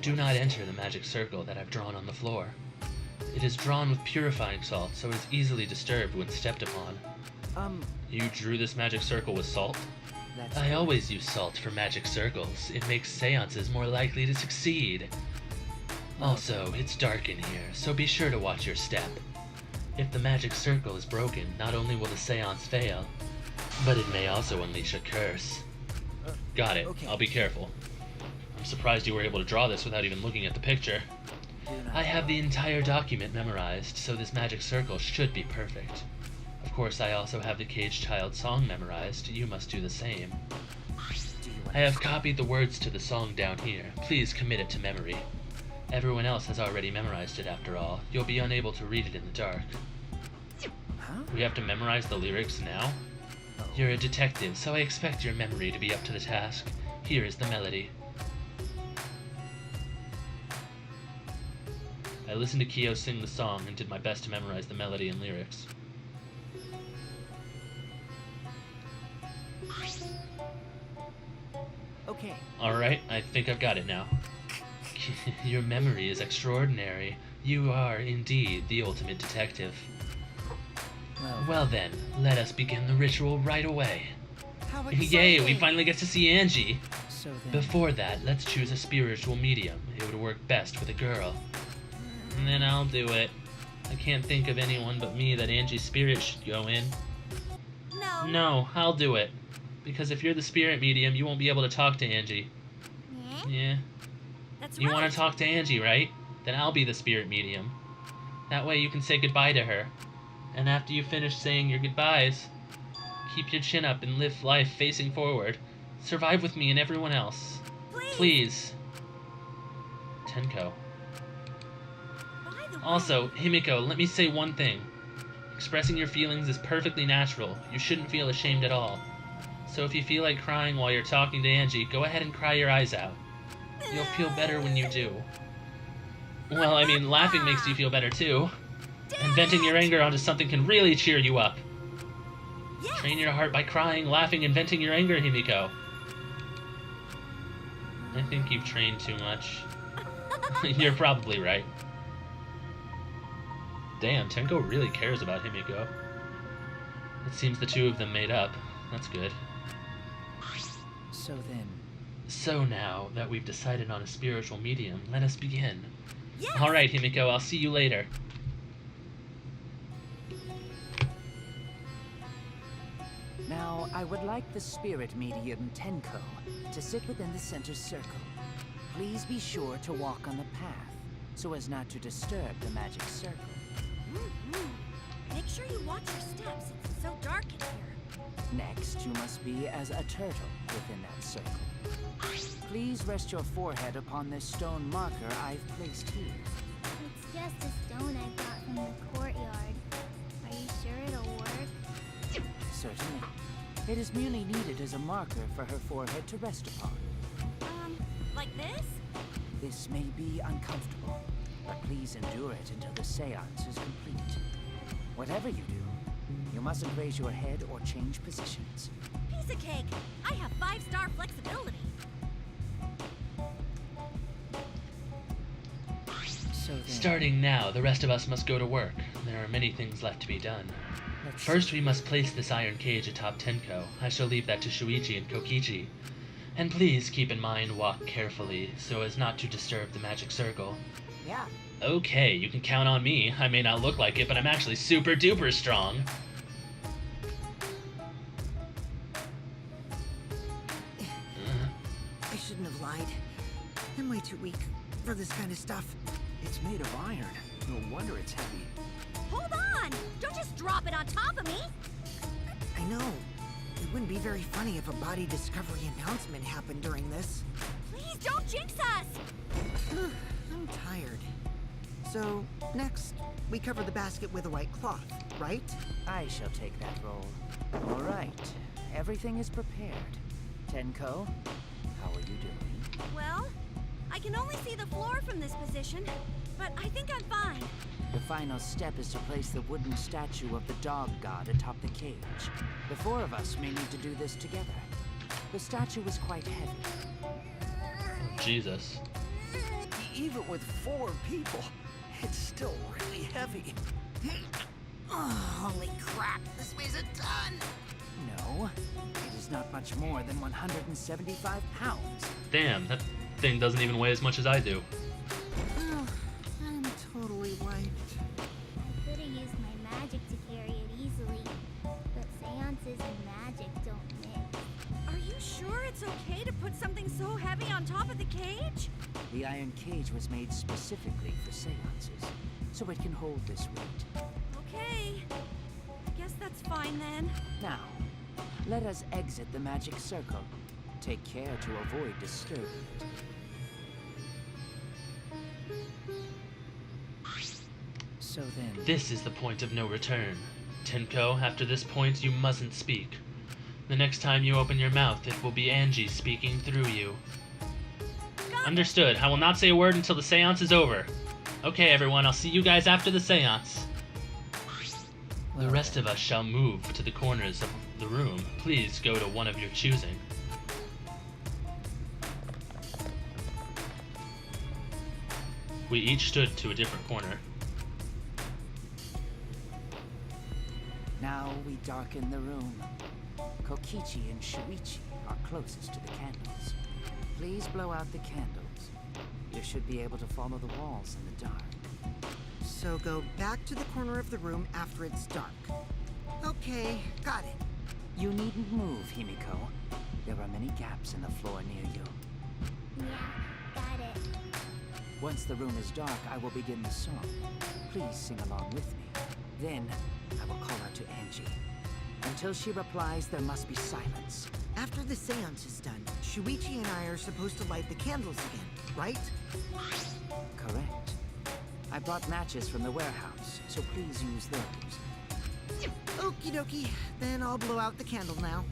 Do not enter the magic circle that I've drawn on the floor. It is drawn with purifying salt, so it is easily disturbed when stepped upon. You drew this magic circle with salt? that's I always use salt for magic circles. It makes seances more likely to succeed. Also, it's dark in here, so be sure to watch your step. If the magic circle is broken, not only will the seance fail, but it may also unleash a curse. Got it. okay. I'll be careful. I'm surprised you were able to draw this without even looking at the picture. do not I have the entire document memorized, so this magic circle should be perfect. Of course, I also have the Caged Child song memorized. You must do the same. do you I have copied the words to the song down here. Please commit it to memory. Everyone else has already memorized it after all. You'll be unable to read it in the dark. Huh? We have to memorize the lyrics now? Oh. You're a detective, so I expect your memory to be up to the task. Here is the melody. I listened to Kyo sing the song and did my best to memorize the melody and lyrics. Okay. Alright, I think I've got it now. Your memory is extraordinary. You are indeed the ultimate detective. Well then, let us begin the ritual right away. How Yay, we exciting. finally get to see Angie! So then, Before that, let's choose a spiritual medium. It would work best with a girl. And then I'll do it. I can't think of anyone but me that Angie's spirit should go in. No. No, I'll do it. Because if you're the spirit medium, you won't be able to talk to Angie. Eh? Yeah. That's You right. want to talk to Angie, right? Then I'll be the spirit medium. That way you can say goodbye to her. And after you finish saying your goodbyes, keep your chin up and live life facing forward. Survive with me and everyone else. Please. Tenko. By the way, Also, Himiko, let me say one thing. Expressing your feelings is perfectly natural. You shouldn't feel ashamed at all. So if you feel like crying while you're talking to Angie, go ahead and cry your eyes out. You'll feel better when you do. Well, I mean, laughing makes you feel better too. And venting your anger onto something can really cheer you up. yes. Train your heart by crying, laughing, and venting your anger, Himiko. I think you've trained too much. You're probably right. Damn, Tenko really cares about Himiko. It seems the two of them made up. That's good. so then, So now that we've decided on a spiritual medium, let us begin. Yes. Alright, Himiko, I'll see you later. now I would like the spirit medium Tenko to sit within the center circle. Please be sure to walk on the path so as not to disturb the magic circle. Make sure you watch your steps. It's so dark in here. Next, you must be as a turtle within that circle. Please rest your forehead upon this stone marker I've placed here. It's just a stone I got from the courtyard. Are you sure it'll work? Certainly. It is merely needed as a marker for her forehead to rest upon. Like this? This may be uncomfortable, but please endure it until the seance is complete. Whatever you do, you mustn't raise your head or change positions. Piece of cake. I have 5-star flexibility. So then, Starting now, the rest of us must go to work. There are many things left to be done. let's First, we must place this iron cage atop Tenko. I shall leave that to Shuichi and Kokichi. And please keep in mind, walk carefully, so as not to disturb the magic circle. Yeah. Okay, you can count on me. I may not look like it, but I'm actually super duper strong. I shouldn't have lied. I'm way too weak for this kind of stuff. It's made of iron. No wonder it's heavy. Hold on! Don't just drop it on top of me! I know. It wouldn't be very funny if a body discovery announcement happened during this. Please don't jinx us! I'm tired. So, next, we cover the basket with a white cloth, right? I shall take that role. All right. Everything is prepared. Tenko, how are you doing? Well, I can only see the floor from this position, but I think I'm fine. The final step is to place the wooden statue of the dog god atop the cage. The four of us may need to do this together. The statue is quite heavy. Jesus. Even with 4 people, it's still really heavy. Oh, holy crap, this weighs a ton! No, it is not much more than 175 pounds. Damn, that thing doesn't even weigh as much as I do. Oh, I'm totally wiped. I could have used my magic to carry it easily, but seances and magic don't mix. Are you sure it's okay to put something so heavy on top of the cage? The iron cage was made specifically for seances, so it can hold this weight. Okay. Guess that's fine then. Now, let us exit the magic circle. Take care to avoid disturbing it. So then... This is the point of no return. Tenko, after this point, you mustn't speak. The next time you open your mouth, it will be Angie speaking through you. Understood. I will not say a word until the seance is over. Okay, everyone, I'll see you guys after the seance. The rest of us shall move to the corners of the room. Please go to one of your choosing. We each stood to a different corner. Now we darken the room. Kokichi and Shuichi are closest to the candles. Please blow out the candles. You should be able to follow the walls in the dark. So go back to the corner of the room after it's dark. Okay, got it. You needn't move, Himiko. There are many gaps in the floor near you. Yeah, got it. Once the room is dark, I will begin the song. Please sing along with me. Then, I will call out to Angie. Until she replies, there must be silence. After the seance is done, Shuichi and I are supposed to light the candles again, right? Correct. I brought matches from the warehouse, so please use those. Okie dokie, then I'll blow out the candle now.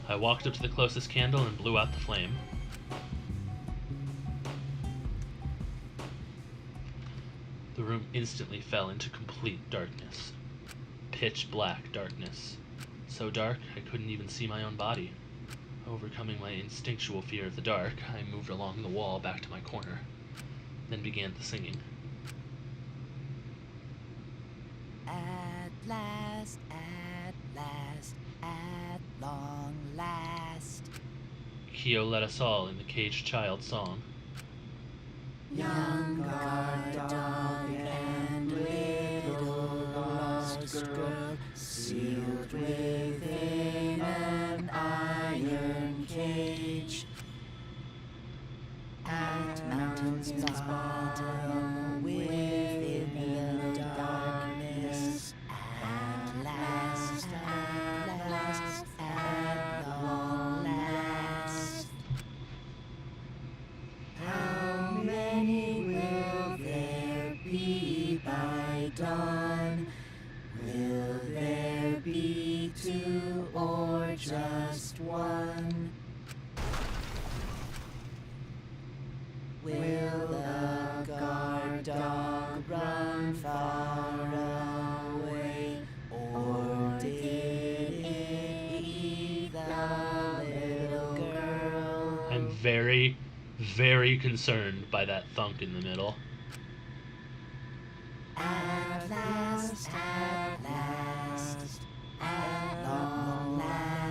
I walked up to the closest candle and blew out the flame. The room instantly fell into complete darkness. Pitch black darkness. So dark, I couldn't even see my own body. Overcoming my instinctual fear of the dark, I moved along the wall back to my corner, then began the singing. At last, at long last. Kyo led us all in the caged child song. Young guard dog and little lost girl, sealed within an iron cage. At mountain's bottom, within the darkness, at last, at long last. How many will there be by dawn? Will there be 2 or just 1? Will the guard dog run far away, or did it eat the little girl? I'm very, very concerned by that thunk in the middle. At last, at long last.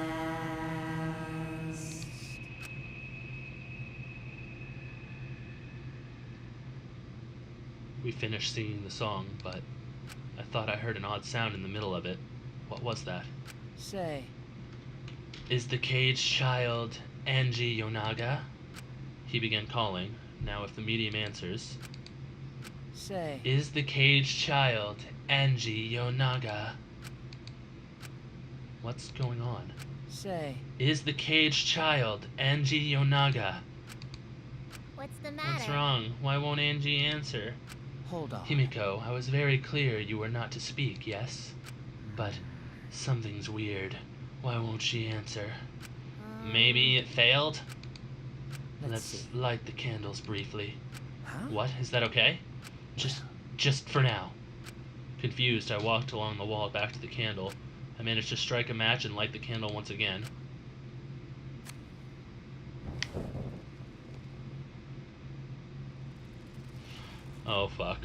We finished singing the song, but I thought I heard an odd sound in the middle of it. What was that? Say, Is the caged child Angie Yonaga? He began calling. Now if the medium answers, say. Is the caged child Angie Yonaga? What's going on? Say, Is the caged child Angie Yonaga? What's the matter? What's wrong? Why won't Angie answer? hold on. Himiko, I was very clear you were not to speak, yes? But something's weird. Why won't she answer? Maybe it failed? Let's see. Let's light the candles briefly. Huh? What? Is that okay? Just for now. Confused, I walked along the wall back to the candle. I managed to strike a match and light the candle once again. Oh, fuck.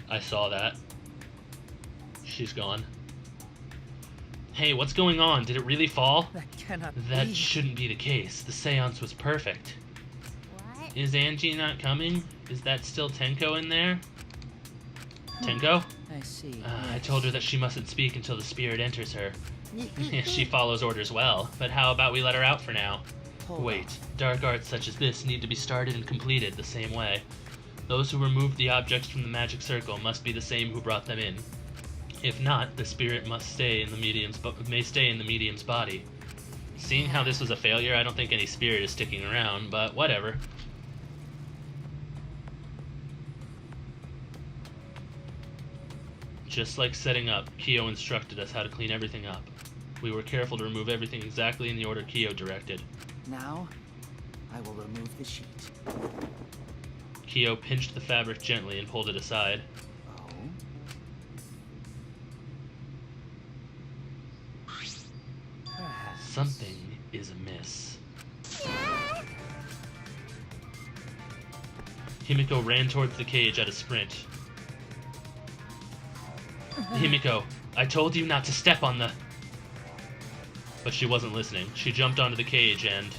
I saw that. She's gone. Hey, what's going on? Did it really fall? That cannot That be. shouldn't be the case. The seance was perfect. What? Is Angie not coming? Is that still Tenko in there? Tenko? I see. I told her that she mustn't speak until the spirit enters her. She follows orders well, but how about we let her out for now? Hold Wait, on. dark arts such as this need to be started and completed the same way. Those who removed the objects from the magic circle must be the same who brought them in. If not, the spirit must stay in the may stay in the medium's body. Seeing how this was a failure, I don't think any spirit is sticking around, but whatever. Just like setting up, Kyo instructed us how to clean everything up. We were careful to remove everything exactly in the order Kyo directed. Now, I will remove the sheet. Kyo pinched the fabric gently and pulled it aside. Oh? Perhaps. Something is amiss. Himiko ran towards the cage at a sprint. Himiko, I told you not to step on the... But she wasn't listening. She jumped onto the cage and...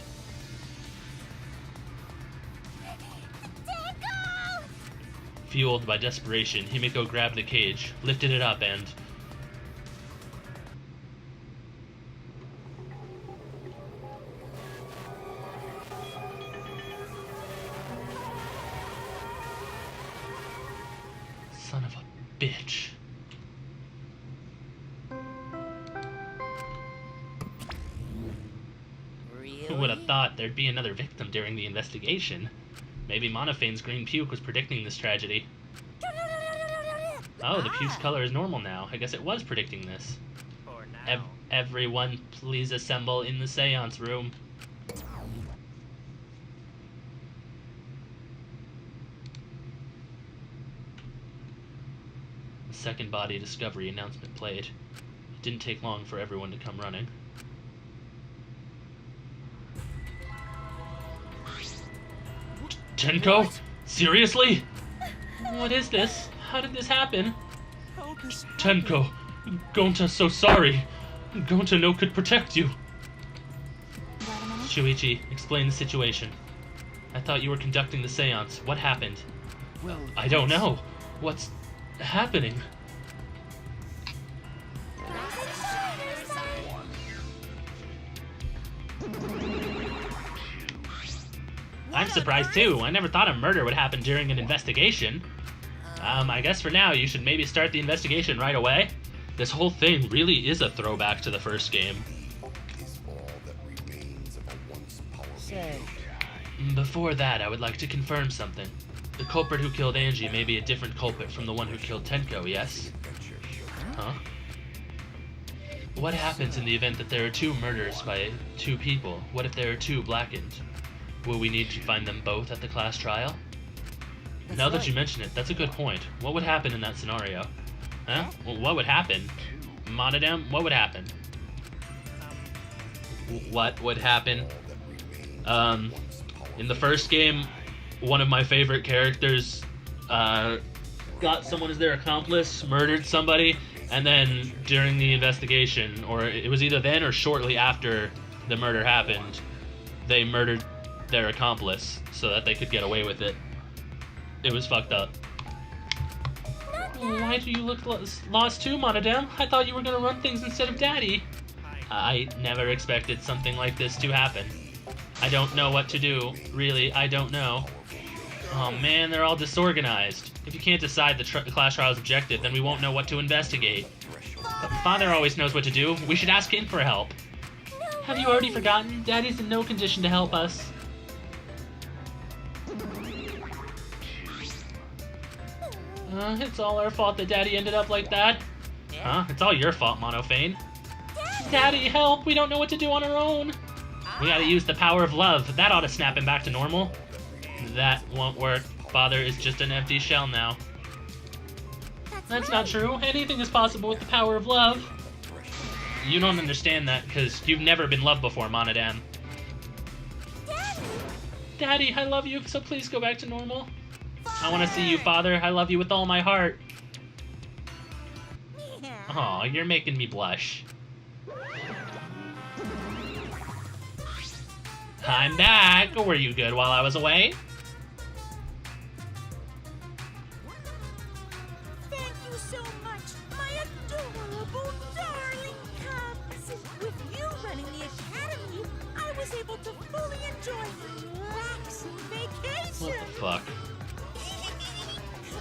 Fueled by desperation, Himiko grabbed the cage, lifted it up, and... Son of a bitch. Who would have thought there'd be another victim during the investigation? Maybe Monophane's green puke was predicting this tragedy. Oh, the puke's color is normal now. I guess it was predicting this. Everyone, please assemble in the seance room. The second body discovery announcement played. It didn't take long for everyone to come running. Tenko? What? Seriously? What is this? How did this happen? How this Tenko, Gonta's so sorry. Gonta no could protect you. Wait a minute. Shuichi, explain the situation. I thought you were conducting the seance. What happened? Well, I don't know. What's happening? I'm surprised too. I never thought a murder would happen during an investigation. I guess for now you should maybe start the investigation right away. This whole thing really is a throwback to the first game. Is all that remains of a once powerful Say, Before that, I would like to confirm something. The culprit who killed Angie may be a different culprit from the one who killed Tenko, yes? Huh? What happens in the event that there are two murders by two people? What if there are two blackened? Will we need to find them both at the class trial? Now that you mention it, that's a good point. What would happen in that scenario? Huh? Well, what would happen? Monodam, what would happen? What would happen? In the first game, one of my favorite characters got someone as their accomplice, murdered somebody, and then during the investigation, or it was either then or shortly after the murder happened, they murdered their accomplice so that they could get away with it. It was fucked up. Why do you look lost too, Monodam? I thought you were gonna run things instead of Daddy. I never expected something like this to happen. I don't know what to do. Really, I don't know. Oh man, they're all disorganized. If you can't decide the class trial's objective, then we won't know what to investigate. But Father always knows what to do. We should ask him for help. No Have you already forgotten? Daddy's in no condition to help us. It's all our fault that Daddy ended up like that. Huh? It's all your fault, Monophane. Daddy, help! We don't know what to do on our own. We gotta use the power of love. That ought to snap him back to normal. That won't work. Father is just an empty shell now. That's not true. Anything is possible with the power of love. You don't understand that because you've never been loved before, Monodam. Daddy, I love you, so please go back to normal. I want to see you, Father. I love you with all my heart. Aw, you're making me blush. I'm back. Were you good while I was away? Thank you so much, my adorable darling cubs. With you running the academy, I was able to fully enjoy my relaxing vacation. What the fuck?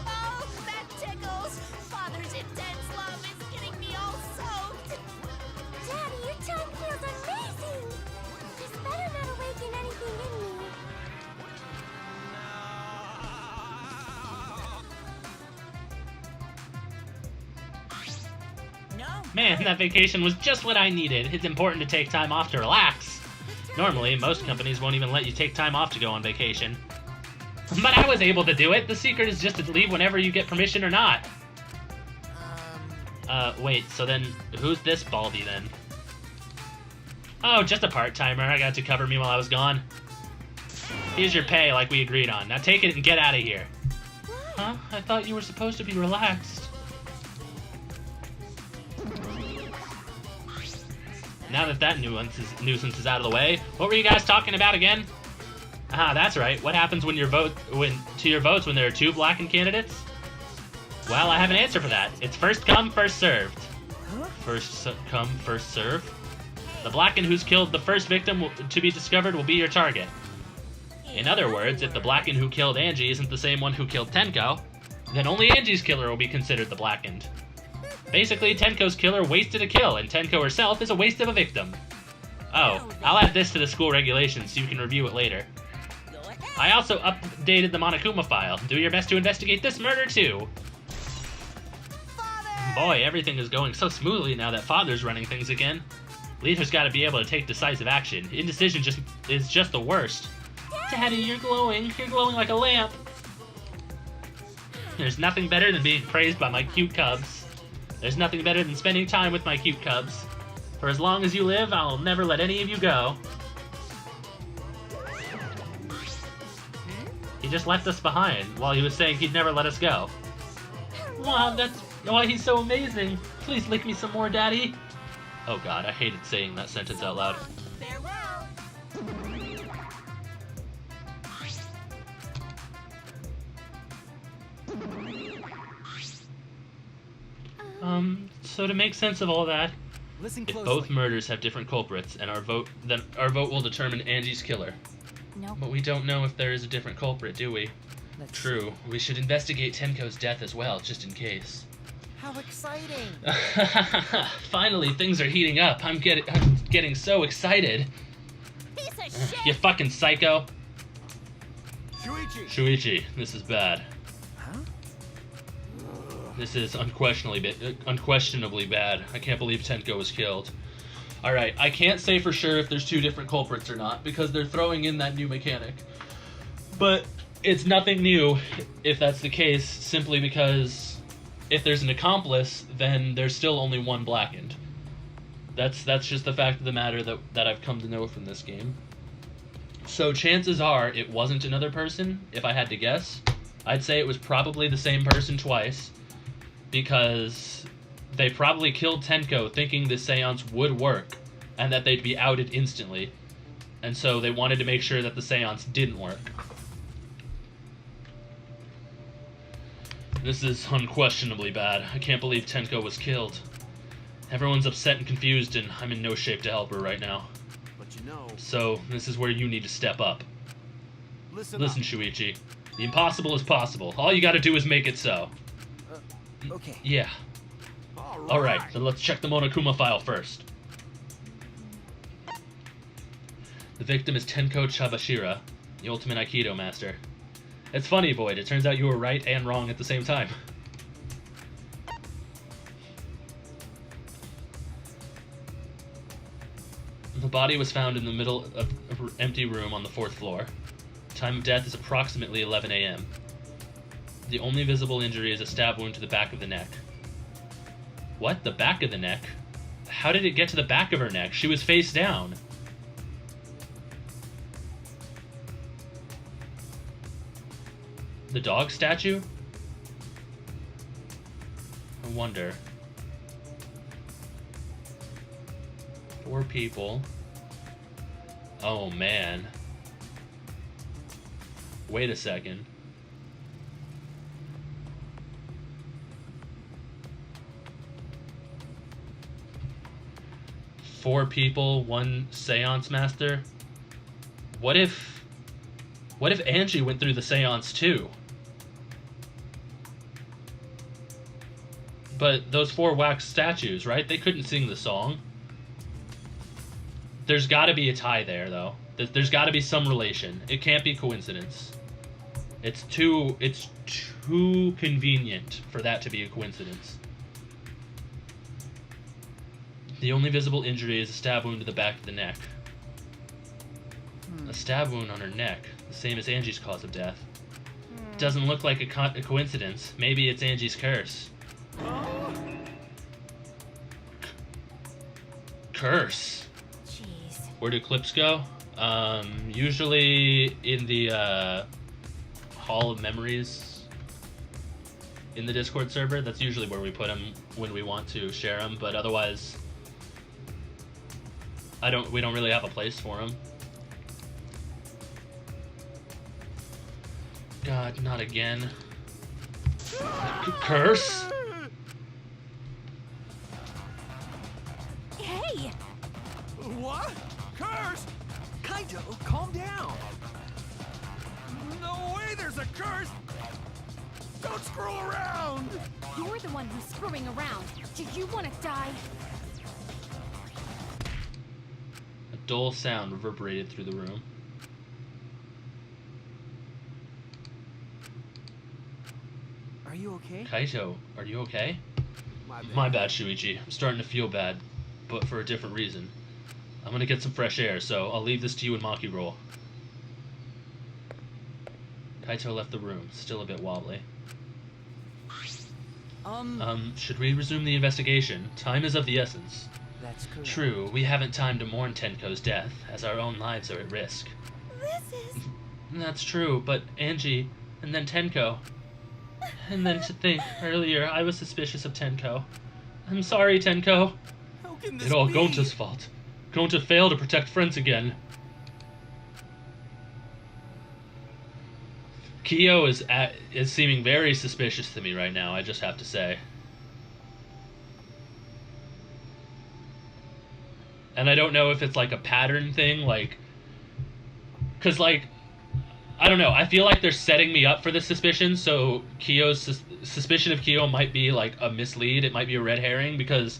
Oh, that tickles! Father's intense love is getting me all soaked! Daddy, your tongue feels amazing. This better not awaken anything in me. Man, that vacation was just what I needed. It's important to take time off to relax. Normally, most companies won't even let you take time off to go on vacation. But I was able to do it. The secret is just to leave whenever you get permission or not. Wait, so then, who's this Baldy then? Oh, just a part-timer. I got to cover me while I was gone. Here's your pay, like we agreed on. Now take it and get out of here. Huh? I thought you were supposed to be relaxed. Now that that nuisance is out of the way, what were you guys talking about again? Ah, that's right. What happens when your votes when there are two blackened candidates? Well, I have an answer for that. It's first come, first served. First come, first served. The blackened who's killed the first victim to be discovered will be your target. In other words, if the blackened who killed Angie isn't the same one who killed Tenko, then only Angie's killer will be considered the blackened. Basically, Tenko's killer wasted a kill, and Tenko herself is a waste of a victim. Oh, I'll add this to the school regulations so you can review it later. I also updated the Monokuma file. Do your best to investigate this murder too. Boy, everything is going so smoothly now that Father's running things again. Leader's gotta be able to take decisive action. Indecision is just the worst. Daddy, you're glowing. You're glowing like a lamp. There's nothing better than being praised by my cute cubs. There's nothing better than spending time with my cute cubs. For as long as you live, I'll never let any of you go. He just left us behind while he was saying he'd never let us go. Wow, that's why he's so amazing. Please lick me some more, Daddy. Oh god, I hated saying that sentence out loud. Farewell. So to make sense of all that, Listen if closely. both murders have different culprits, and our vote will determine Angie's killer. Nope. But we don't know if there is a different culprit, do we? True. We should investigate Tenko's death as well, just in case. How exciting! Finally, things are heating up. I'm getting so excited. Piece of shit! You fucking psycho. Shuichi! Shuichi, this is bad. Huh? This is unquestionably bad. I can't believe Tenko was killed. Alright, I can't say for sure if there's two different culprits or not, because they're throwing in that new mechanic. But it's nothing new if that's the case, simply because if there's an accomplice, then there's still only one blackened. That's just the fact of the matter that I've come to know from this game. So chances are it wasn't another person, if I had to guess. I'd say it was probably the same person twice, because they probably killed Tenko thinking this seance would work, and that they'd be outed instantly. And so they wanted to make sure that the seance didn't work. This is unquestionably bad. I can't believe Tenko was killed. Everyone's upset and confused, and I'm in no shape to help her right now. But you know, So, this is where you need to step up. listen Listen, up. Shuichi. The impossible is possible. All you gotta do is make it so. Okay. Yeah. Alright, so let's check the Monokuma file first. The victim is Tenko Chabashira, the ultimate Aikido master. It's funny, Void, it turns out you were right and wrong at the same time. The body was found in the middle of an empty room on the 4th floor. Time of death is approximately 11 a.m. The only visible injury is a stab wound to the back of the neck. What? The back of the neck? How did it get to the back of her neck? She was face down. The dog statue? I wonder. 4 people. Oh man. Wait a second. Four people, 1 seance master? What if Angie went through the seance too? But those 4 wax statues, right? They couldn't sing the song. There's gotta be a tie there, though. There's gotta be some relation. It can't be coincidence. It's too convenient for that to be a coincidence. The only visible injury is a stab wound to the back of the neck. A stab wound on her neck, the same as Angie's cause of death. Doesn't look like a coincidence. Maybe it's Angie's curse. Curse? Jeez. Where do clips go? Usually in the Hall of Memories in the Discord server. That's usually where we put them when we want to share them, but otherwise we don't really have a place for them. God, not again. Curse? Hey! What? Curse? Kaito, calm down. No way there's a curse! Don't screw around! You're the one who's screwing around. Do you want to die? A dull sound reverberated through the room. Are you okay? Kaito, are you okay? My My bad, Shuichi. I'm starting to feel bad, but for a different reason. I'm gonna get some fresh air, so I'll leave this to you and Maki roll. Kaito left the room, still a bit wobbly. Should we resume the investigation? Time is of the essence. That's correct. True, we haven't time to mourn Tenko's death, as our own lives are at risk. This is... That's true, but Angie, and then Tenko. And then to think, earlier I was suspicious of Tenko. I'm sorry, Tenko. How can this It's all be? Gonta's fault. Gonta failed to protect friends again. Kyo is seeming very suspicious to me right now, I just have to say. And I don't know if it's like a pattern thing, like... Because, like, I don't know, I feel like they're setting me up for this suspicion, so Kyo's suspicion of Kyo might be, like, a mislead, it might be a red herring, because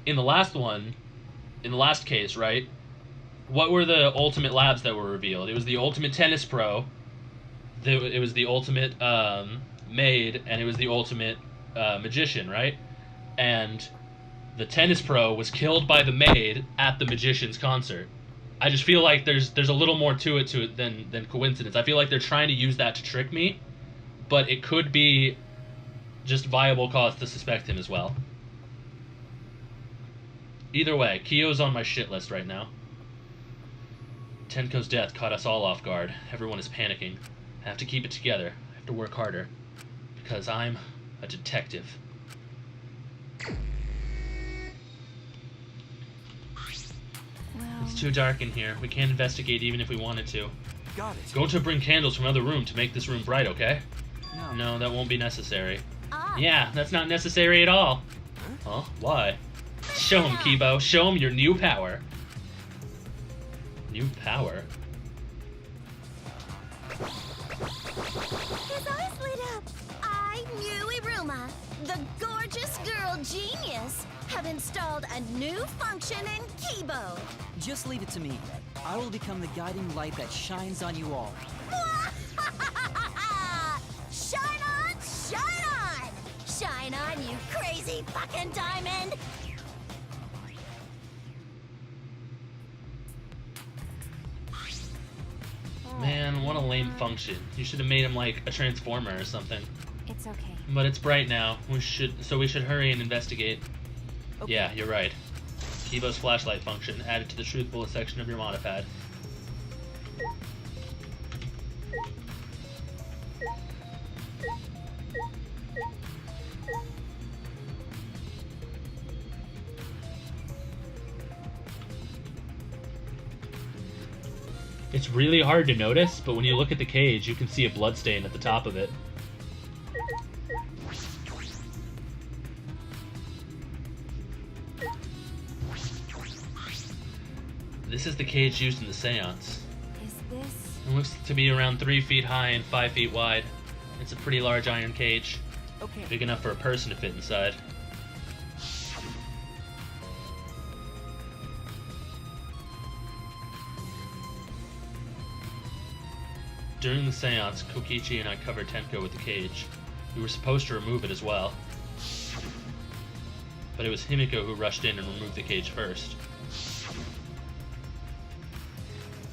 in the last one, in the last case, right, what were the ultimate labs that were revealed? It was the ultimate tennis pro, it was the ultimate maid, and it was the ultimate magician, right? And the tennis pro was killed by the maid at the magician's concert. I just feel like there's a little more to it than coincidence. I feel like they're trying to use that to trick me, but it could be just viable cause to suspect him as well. Either way, Kyo's on my shit list right now. Tenko's death caught us all off guard. Everyone is panicking. I have to keep it together. I have to work harder. Because I'm a detective. It's too dark in here. We can't investigate even if we wanted to. Got it. Go to bring candles from another room to make this room bright, okay? No. No, that won't be necessary. Ah. Yeah, that's not necessary at all. Huh? Why? Show him, Kibo. Show him your new power. New power? His eyes lit up. I knew Iruma, the gorgeous girl genius. A new function in Kibo. Just leave it to me. I will become the guiding light that shines on you all. Shine on, shine on! Shine on, you crazy fucking diamond! Man, what a lame function. You should have made him like a transformer or something. It's okay. But it's bright now. We should hurry and investigate. Okay. Yeah, you're right. Kibo's flashlight function added to the truth bullet section of your monopad. It's really hard to notice, but when you look at the cage, you can see a bloodstain at the top of it. This is the cage used in the seance. Is this... It looks to be around 3 feet high and 5 feet wide. It's a pretty large iron cage, Okay. big enough for a person to fit inside. During the seance, Kokichi and I covered Tenko with the cage. We were supposed to remove it as well. But it was Himiko who rushed in and removed the cage first.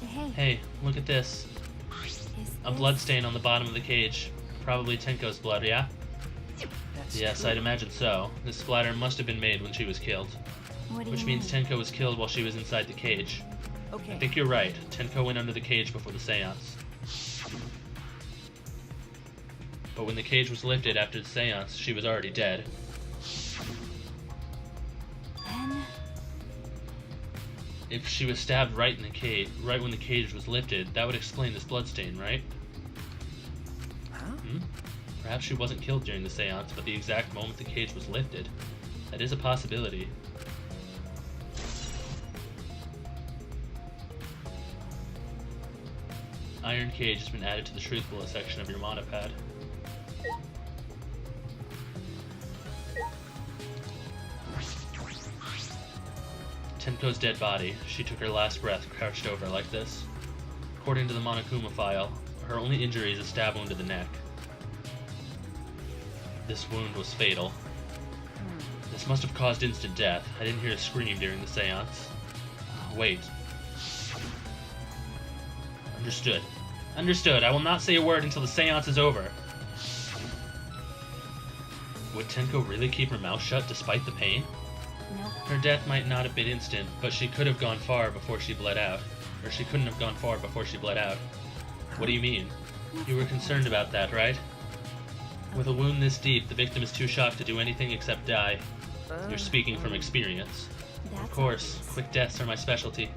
Hey, Hey, look at this. is A this... blood stain on the bottom of the cage. Probably Tenko's blood, yeah? That's Yes, true. I'd imagine so. This splatter must have been made when she was killed. What do Which you means mean? Tenko was killed while she was inside the cage. I Okay. think you're right. Tenko went under the cage before the seance. But when the cage was lifted after the seance, she was already dead. Then... If she was stabbed right in the cage, right when the cage was lifted, that would explain this bloodstain, right? Huh? Perhaps she wasn't killed during the seance, but the exact moment the cage was lifted. That is a possibility. Iron cage has been added to the truth bullet section of your monopad. Tenko's dead body. She took her last breath crouched over like this. According to the Monokuma file, her only injury is a stab wound to the neck. This wound was fatal. This must have caused instant death. I didn't hear a scream during the seance. Wait. Understood. Understood. I will not say a word until the seance is over. Would Tenko really keep her mouth shut despite the pain? Nope. Her death might not have been instant, but she could have gone far before she bled out. Or she couldn't have gone far before she bled out. What do you mean? You were concerned about that, right? With a wound this deep, the victim is too shocked to do anything except die. You're speaking from experience. That's Of course, obvious. quick deaths are my specialty.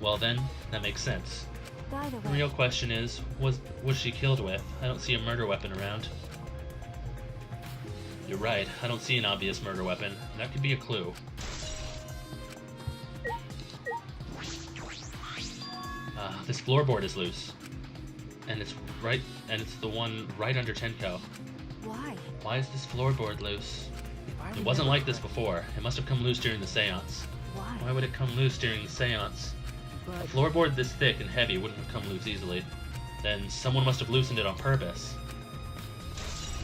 Well then, that makes sense. By the The way, real question is, was she killed with? I don't see a murder weapon around. You're right, I don't see an obvious murder weapon. That could be a clue. This floorboard is loose. And it's the one right under Tenko. why? Why is this floorboard loose? If I It wasn't remember like this before. It must have come loose during the seance. Why? Why would it come loose during the seance? A But floorboard this thick and heavy wouldn't have come loose easily. Then someone must have loosened it on purpose.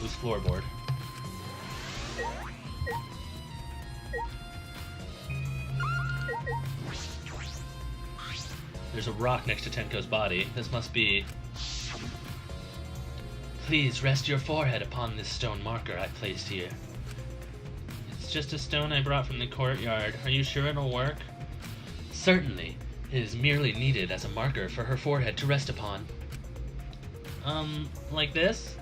Loose floorboard. There's a rock next to Tenko's body. This must be... Please rest your forehead upon this stone marker I placed here. It's just a stone I brought from the courtyard. Are you sure it'll work? Certainly. It is merely needed as a marker for her forehead to rest upon. Like this?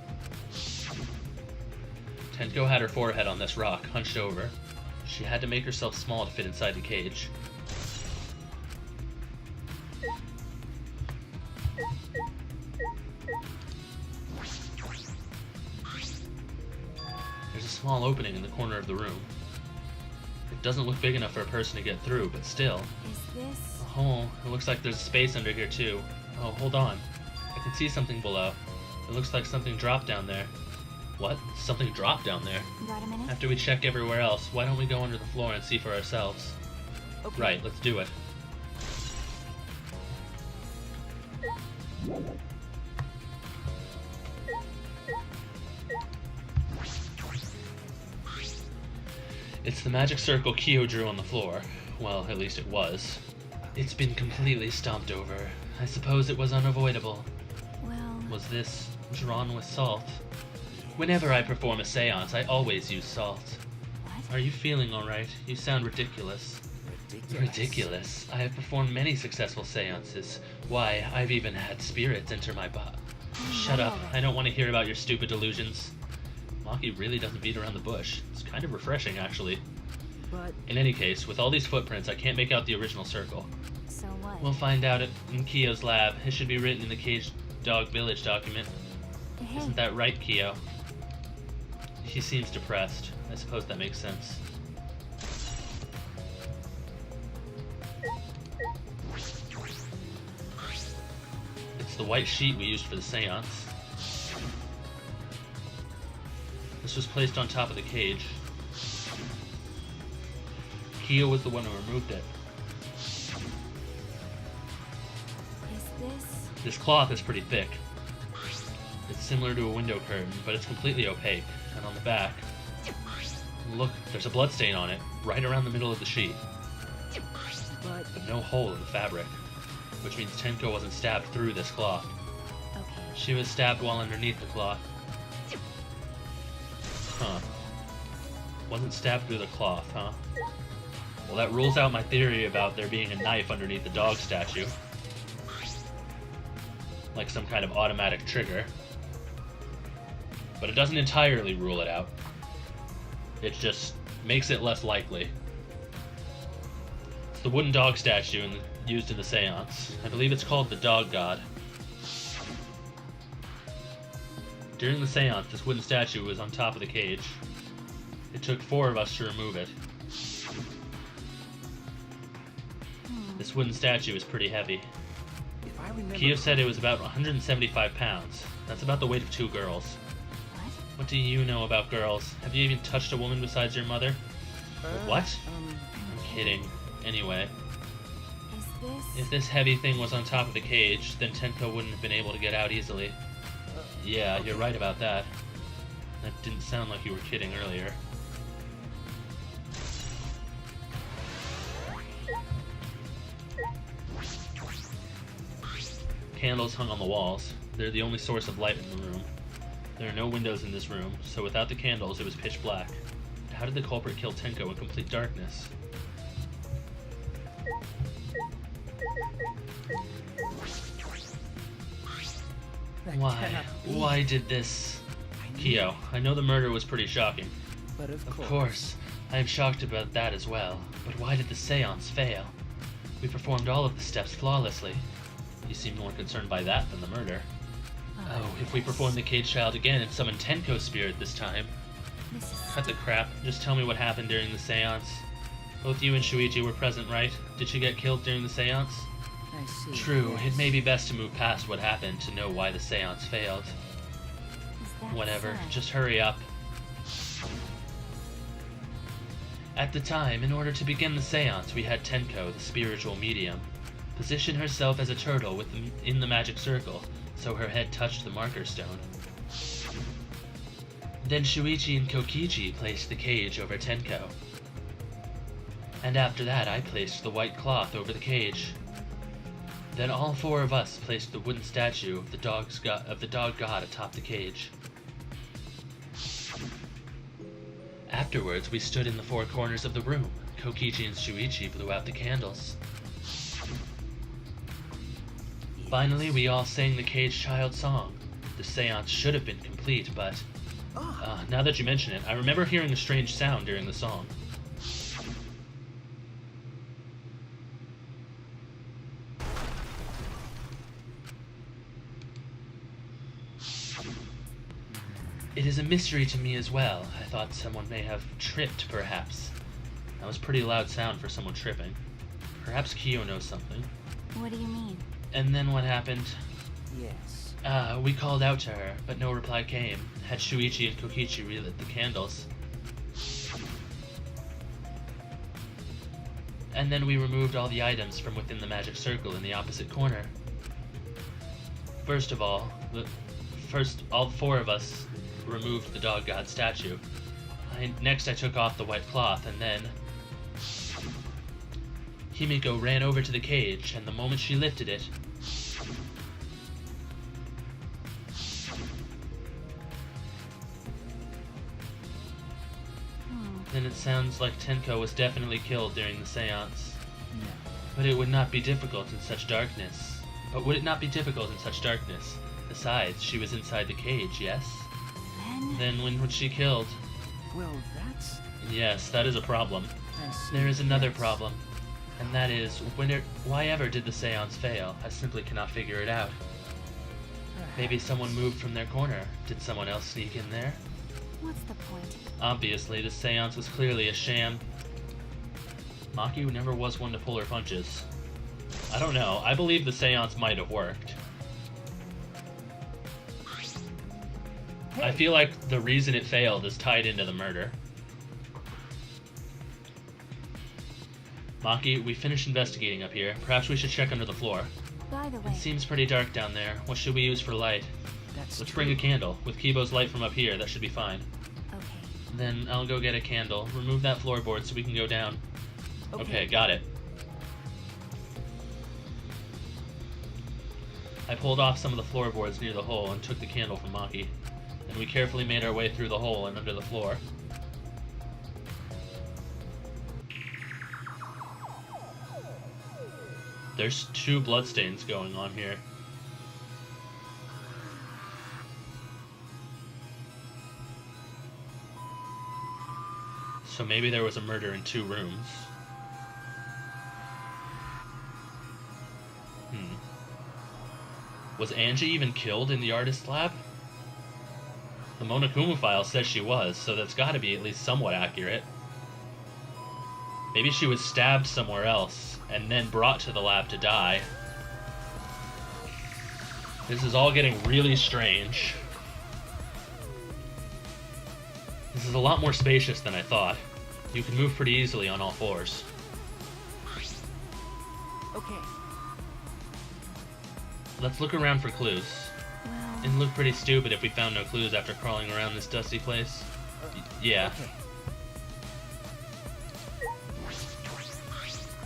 Tenko had her forehead on this rock, hunched over. She had to make herself small to fit inside the cage. There's a small opening in the corner of the room. It doesn't look big enough for a person to get through, but still. Is this... Oh, it looks like there's space under here too. Oh, hold on. I can see something below. It looks like something dropped down there. What? Something dropped down there. Got a minute? After we check everywhere else, why don't we go under the floor and see for ourselves? Okay. Right, let's do it. It's the magic circle Kyo drew on the floor. Well, at least it was. It's been completely stomped over. I suppose it was unavoidable. Well, Was this drawn with salt? Whenever I perform a seance, I always use salt. what? Are you feeling alright? You sound ridiculous. Ridiculous. I have performed many successful seances. Why, I've even had spirits enter my body. Shut up. I don't want to hear about your stupid delusions. Maki really doesn't beat around the bush. It's kind of refreshing, actually. But In any case, with all these footprints, I can't make out the original circle. So what? We'll find out in Kyo's lab. It should be written in the Caged Dog Village document. Hey, Isn't that right, Kyo? He seems depressed. I suppose that makes sense. It's the white sheet we used for the seance. This was placed on top of the cage. Kyo was the one who removed it. is this? This cloth is pretty thick. It's similar to a window curtain, but it's completely opaque. And on the back, look, there's a bloodstain on it, right around the middle of the sheet. but But no hole in the fabric, which means Tenko wasn't stabbed through this cloth. Okay. She was stabbed while underneath the cloth. Huh. Wasn't stabbed through the cloth, huh? Well, that rules out my theory about there being a knife underneath the dog statue. Like some kind of automatic trigger. But it doesn't entirely rule it out. It just makes it less likely. It's the wooden dog statue used in the seance. I believe it's called the Dog God. During the seance, this wooden statue was on top of the cage. It took 4 of us to remove it. This wooden statue is pretty heavy. if I remember, Kyo said it was about 175 pounds. That's about the weight of 2 girls. What? What do you know about girls? Have you even touched a woman besides your mother? What? I'm kidding. Anyway, Is this? if this heavy thing was on top of the cage, then Tenko wouldn't have been able to get out easily. Yeah, you're right about that. That didn't sound like you were kidding earlier. Candles hung on the walls. They're the only source of light in the room. There are no windows in this room, so without the candles, it was pitch black. How did the culprit kill Tenko in complete darkness? that Why? cannot be. Why did this? Kyo, I know the murder was pretty shocking. But of Of course, I am shocked about that as well. But why did the seance fail? We performed all of the steps flawlessly. You seem more concerned by that than the murder. Oh, if we perform the cage child again and summon Tenko's spirit this time. This is Cut the crap. Just tell me what happened during the seance. Both you and Shuichi were present, right? Did she get killed during the seance? I see. True, yes. it may be best to move past what happened to know why the seance failed. Is that Whatever, so? just hurry up. At the time, in order to begin the seance, we had Tenko, the spiritual medium, position herself as a turtle in the magic circle, so her head touched the marker stone. Then Shuichi and Kokichi placed the cage over Tenko. And after that, I placed the white cloth over the cage. Then all 4 of us placed the wooden statue of the dog god atop the cage. Afterwards, we stood in the 4 corners of the room. Kokichi and Shuichi blew out the candles. Finally, we all sang the Cage Child song. The seance should have been complete, but... now that you mention it, I remember hearing a strange sound during the song. It is a mystery to me as well. I thought someone may have tripped, perhaps. That was a pretty loud sound for someone tripping. Perhaps Kyo knows something. What do you mean? And then what happened? Yes. We called out to her, but no reply came. Had Shuichi and Kokichi relit the candles. And then we removed all the items from within the magic circle in the opposite corner. First, all 4 of us removed the dog god statue. Next, I took off the white cloth, and then Himiko ran over to the cage, and the moment she lifted it, then it sounds like Tenko was definitely killed during the seance. No. But it would not be difficult in such darkness. Besides, she was inside the cage, yes? Then when was she killed? Well, that's... Yes, that is a problem. There is another problem, and that is, why ever did the seance fail? I simply cannot figure it out. Maybe someone moved from their corner. Did someone else sneak in there? What's the point? Obviously, the seance was clearly a sham. Maki never was one to pull her punches. I don't know. I believe the seance might have worked. I feel like the reason it failed is tied into the murder. Maki, we finished investigating up here. Perhaps we should check under the floor. By the way, It seems pretty dark down there. What should we use for light? Let's bring a candle. With Kibo's light from up here, that should be fine. okay. Then I'll go get a candle. Remove that floorboard so we can go down. Okay, got it. I pulled off some of the floorboards near the hole and took the candle from Maki. Then we carefully made our way through the hole and under the floor. There's 2 bloodstains going on here. So maybe there was a murder in 2 rooms. Was Angie even killed in the artist's lab? The Monokuma file says she was, so that's gotta be at least somewhat accurate. Maybe she was stabbed somewhere else, and then brought to the lab to die. This is all getting really strange. This is a lot more spacious than I thought. You can move pretty easily on all 4s. Okay. Let's look around for clues. Well, It'd look pretty stupid if we found no clues after crawling around this dusty place. Yeah. Okay.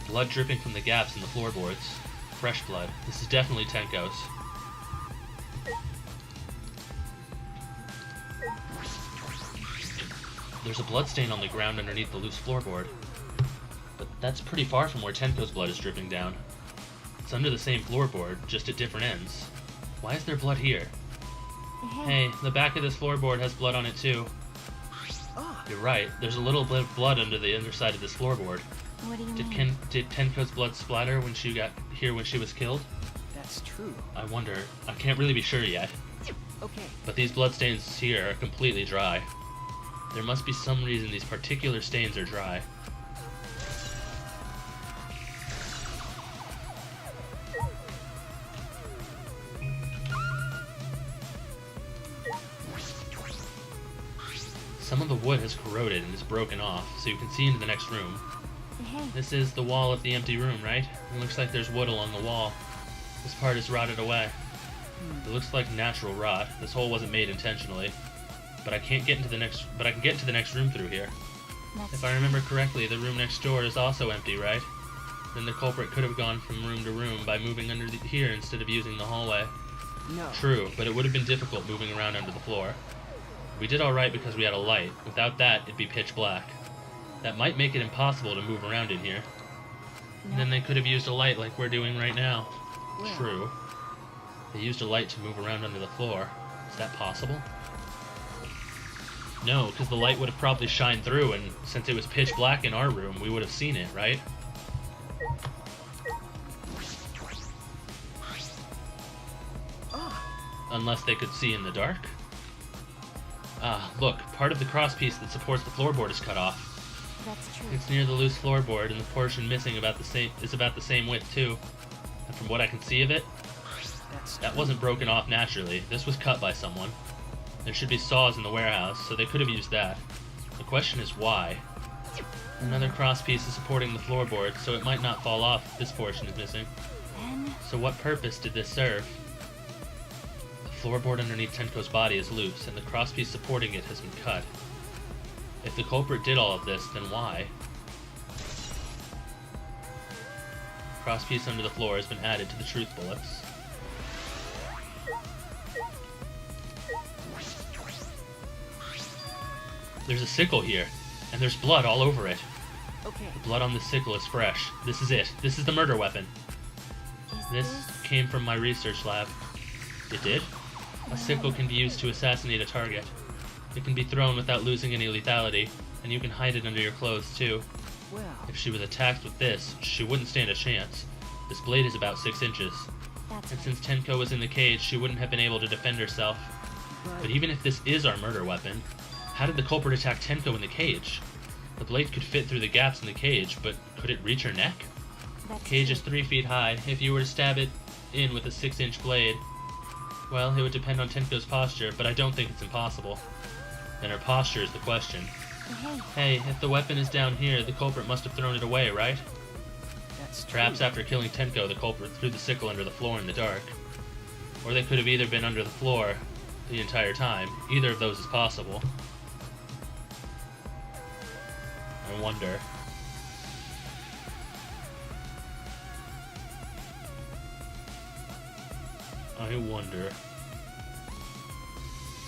Blood dripping from the gaps in the floorboards. Fresh blood. This is definitely Tenko's. There's a bloodstain on the ground underneath the loose floorboard. But that's pretty far from where Tenko's blood is dripping down. It's under the same floorboard, just at different ends. Why is there blood here? Hey, the back of this floorboard has blood on it too. You're right, there's a little bit of blood under the underside of this floorboard. what do you mean? Did Tenko's blood splatter when she got here when she was killed? That's true. I wonder. I can't really be sure yet. Okay. But these bloodstains here are completely dry. There must be some reason these particular stains are dry. Some of the wood has corroded and is broken off, so you can see into the next room. Hey, This is the wall of the empty room, right? It looks like there's wood along the wall. This part is rotted away. It looks like natural rot. This hole wasn't made intentionally. But I can get into the next room through here. that's If I remember correctly, the room next door is also empty, right? Then the culprit could have gone from room to room by moving under here instead of using the hallway. No. True, but it would have been difficult moving around under the floor. We did alright because we had a light. Without that, it'd be pitch black. That might make it impossible to move around in here. And then they could have used a light like we're doing right now. True. They used a light to move around under the floor. Is that possible? No, because the light would have probably shined through, and since it was pitch black in our room, we would have seen it, right? Unless they could see in the dark? Ah, look, part of the crosspiece that supports the floorboard is cut off. That's true. It's near the loose floorboard, and the portion missing is about the same width too. And from what I can see of it, That's That wasn't broken off naturally. This was cut by someone. There should be saws in the warehouse, so they could have used that. The question is why. Another cross piece is supporting the floorboard, so it might not fall off if this portion is missing. Then So what purpose did this serve? The floorboard underneath Tenko's body is loose, and the crosspiece supporting it has been cut. If the culprit did all of this, then why? Crosspiece under the floor has been added to the truth bullets. There's a sickle here, and there's blood all over it. Okay. The blood on the sickle is fresh. This is it. This is the murder weapon. This came from my research lab. It did? A sickle can be used to assassinate a target. It can be thrown without losing any lethality, and you can hide it under your clothes too. Well, If she was attacked with this, she wouldn't stand a chance. This blade is about 6 inches. that's And right. since Tenko was in the cage, she wouldn't have been able to defend herself. But even if this is our murder weapon, how did the culprit attack Tenko in the cage? The blade could fit through the gaps in the cage, but could it reach her neck? That's Cage true. is 3 feet high. If you were to stab it in with a 6-inch blade, well, it would depend on Tenko's posture, but I don't think it's impossible. Then her posture is the question. Hey, Hey, if the weapon is down here, the culprit must have thrown it away, right? that's true. Perhaps after killing Tenko, the culprit threw the sickle under the floor in the dark. Or they could have either been under the floor the entire time. Either of those is possible. I wonder.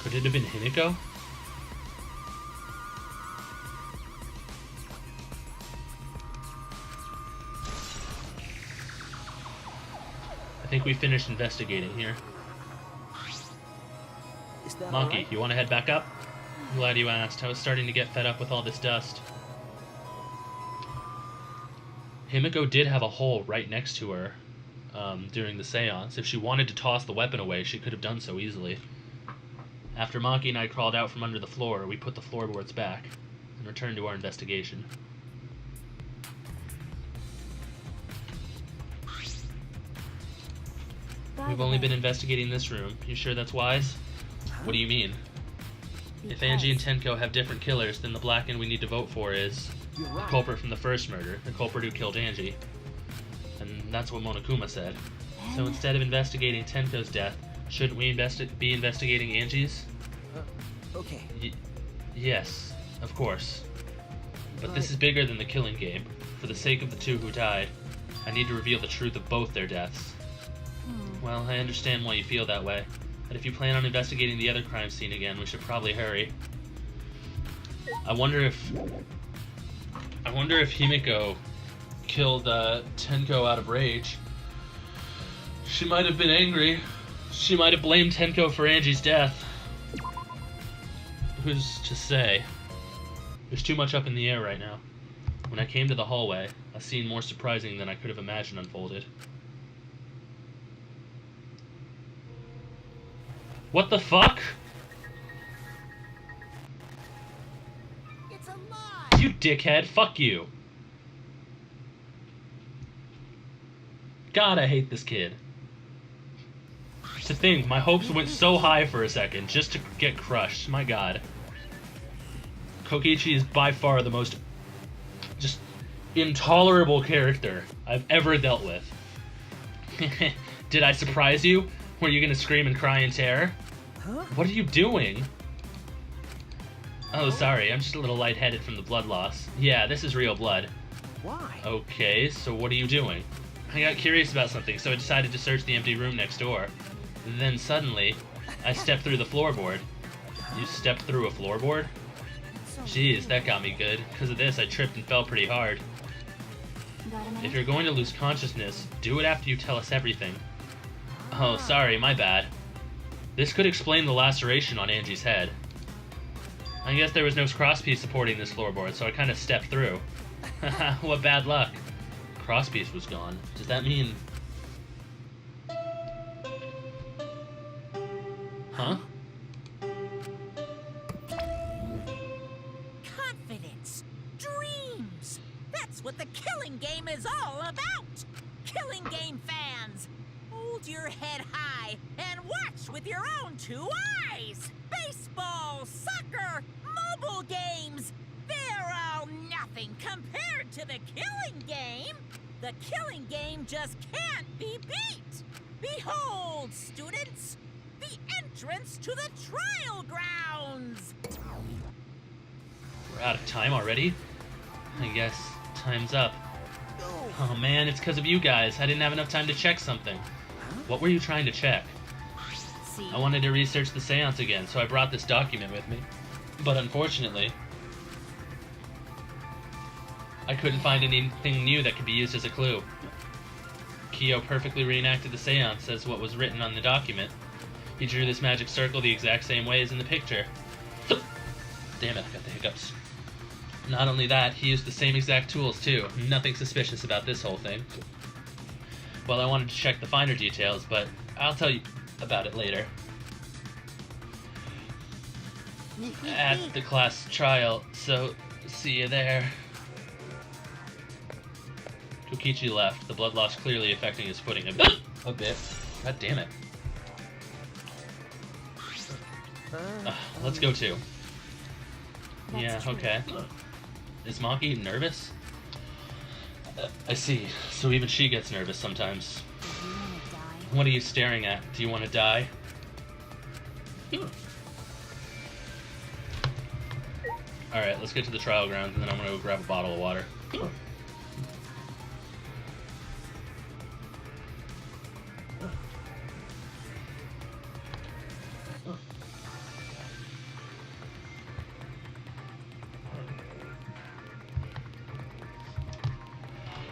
Could it have been Himiko? I think we finished investigating here. Is that Monkey, alright? you want to head back up? I'm glad you asked. I was starting to get fed up with all this dust. Himiko did have a hole right next to her during the seance. If she wanted to toss the weapon away, she could have done so easily. After Monkey and I crawled out from under the floor, we put the floorboards back and returned to our investigation. by We've the only way, been investigating this room. You sure that's wise? What do you mean? If Angie and because- Tenko have different killers, then the Blacken we need to vote for is You're the right. culprit from the first murder, the culprit who killed Angie. And that's what Monokuma said. So instead of investigating Tenko's death, shouldn't we be investigating Angie's? Okay. Yes, of course. But this is bigger than the killing game. For the sake of the two who died, I need to reveal the truth of both their deaths. Well, I understand why you feel that way. But if you plan on investigating the other crime scene again, we should probably hurry. I wonder if Himiko killed Tenko out of rage. She might have been angry. She might have blamed Tenko for Angie's death. Who's to say? There's too much up in the air right now. When I came to the hallway, a scene more surprising than I could have imagined unfolded. What the fuck? It's a lie! You dickhead, fuck you. God, I hate this kid. To think, my hopes went so high for a second, just to get crushed. My god. Kokichi is by far the most just intolerable character I've ever dealt with. Did I surprise you? Were you gonna scream and cry in terror? Huh? What are you doing? Oh, sorry, I'm just a little lightheaded from the blood loss. Yeah, this is real blood. Why? Okay, so what are you doing? I got curious about something, so I decided to search the empty room next door. Then suddenly, I stepped through the floorboard. You stepped through a floorboard? Jeez, that got me good. Because of this, I tripped and fell pretty hard. Got a minute? If you're going to lose consciousness, do it after you tell us everything. Oh, sorry, my bad. This could explain the laceration on Angie's head. I guess there was no crosspiece supporting this floorboard, so I kind of stepped through. Haha, what bad luck. Crosspiece was gone. Does that mean... Huh? Confidence. Dreams. That's what the killing game is all about. Killing game fans. Oh, hold your head high and watch with your own 2 eyes. Baseball, soccer, mobile games, they're all nothing compared to the killing game. The killing game just can't be beat. Behold, students, the entrance to the trial grounds. We're out of time already? I guess time's up. Oh man, it's because of you guys. I didn't have enough time to check something. What were you trying to check? See, I wanted to research the seance again, so I brought this document with me. But unfortunately, I couldn't find anything new that could be used as a clue. Kyo perfectly reenacted the seance as what was written on the document. He drew this magic circle the exact same way as in the picture. Damn it, I got the hiccups. Not only that, he used the same exact tools too. Nothing suspicious about this whole thing. Well, I wanted to check the finer details, but I'll tell you about it later. At the class trial, so see you there. Kokichi left, the blood loss clearly affecting his footing a bit. God damn it. Let's go too. Yeah, okay. Is Maki nervous? I see. So even she gets nervous sometimes. do you want to die? What are you staring at? Do you want to die? Alright, let's get to the trial grounds and then I'm gonna go grab a bottle of water.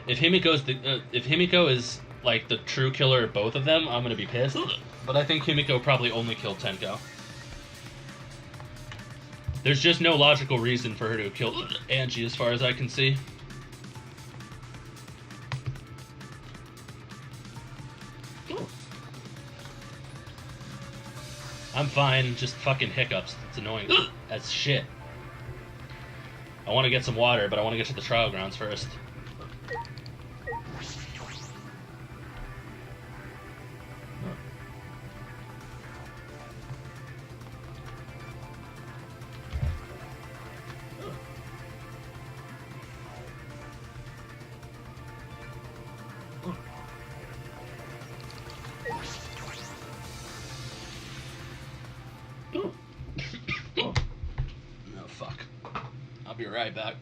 If Himiko is like the true killer of both of them, I'm gonna be pissed. But I think Himiko probably only killed Tenko. There's just no logical reason for her to have killed Angie, as far as I can see. I'm fine, just fucking hiccups. It's annoying as shit. I want to get some water, but I want to get to the trial grounds first. Oh fuck. I'll be right back.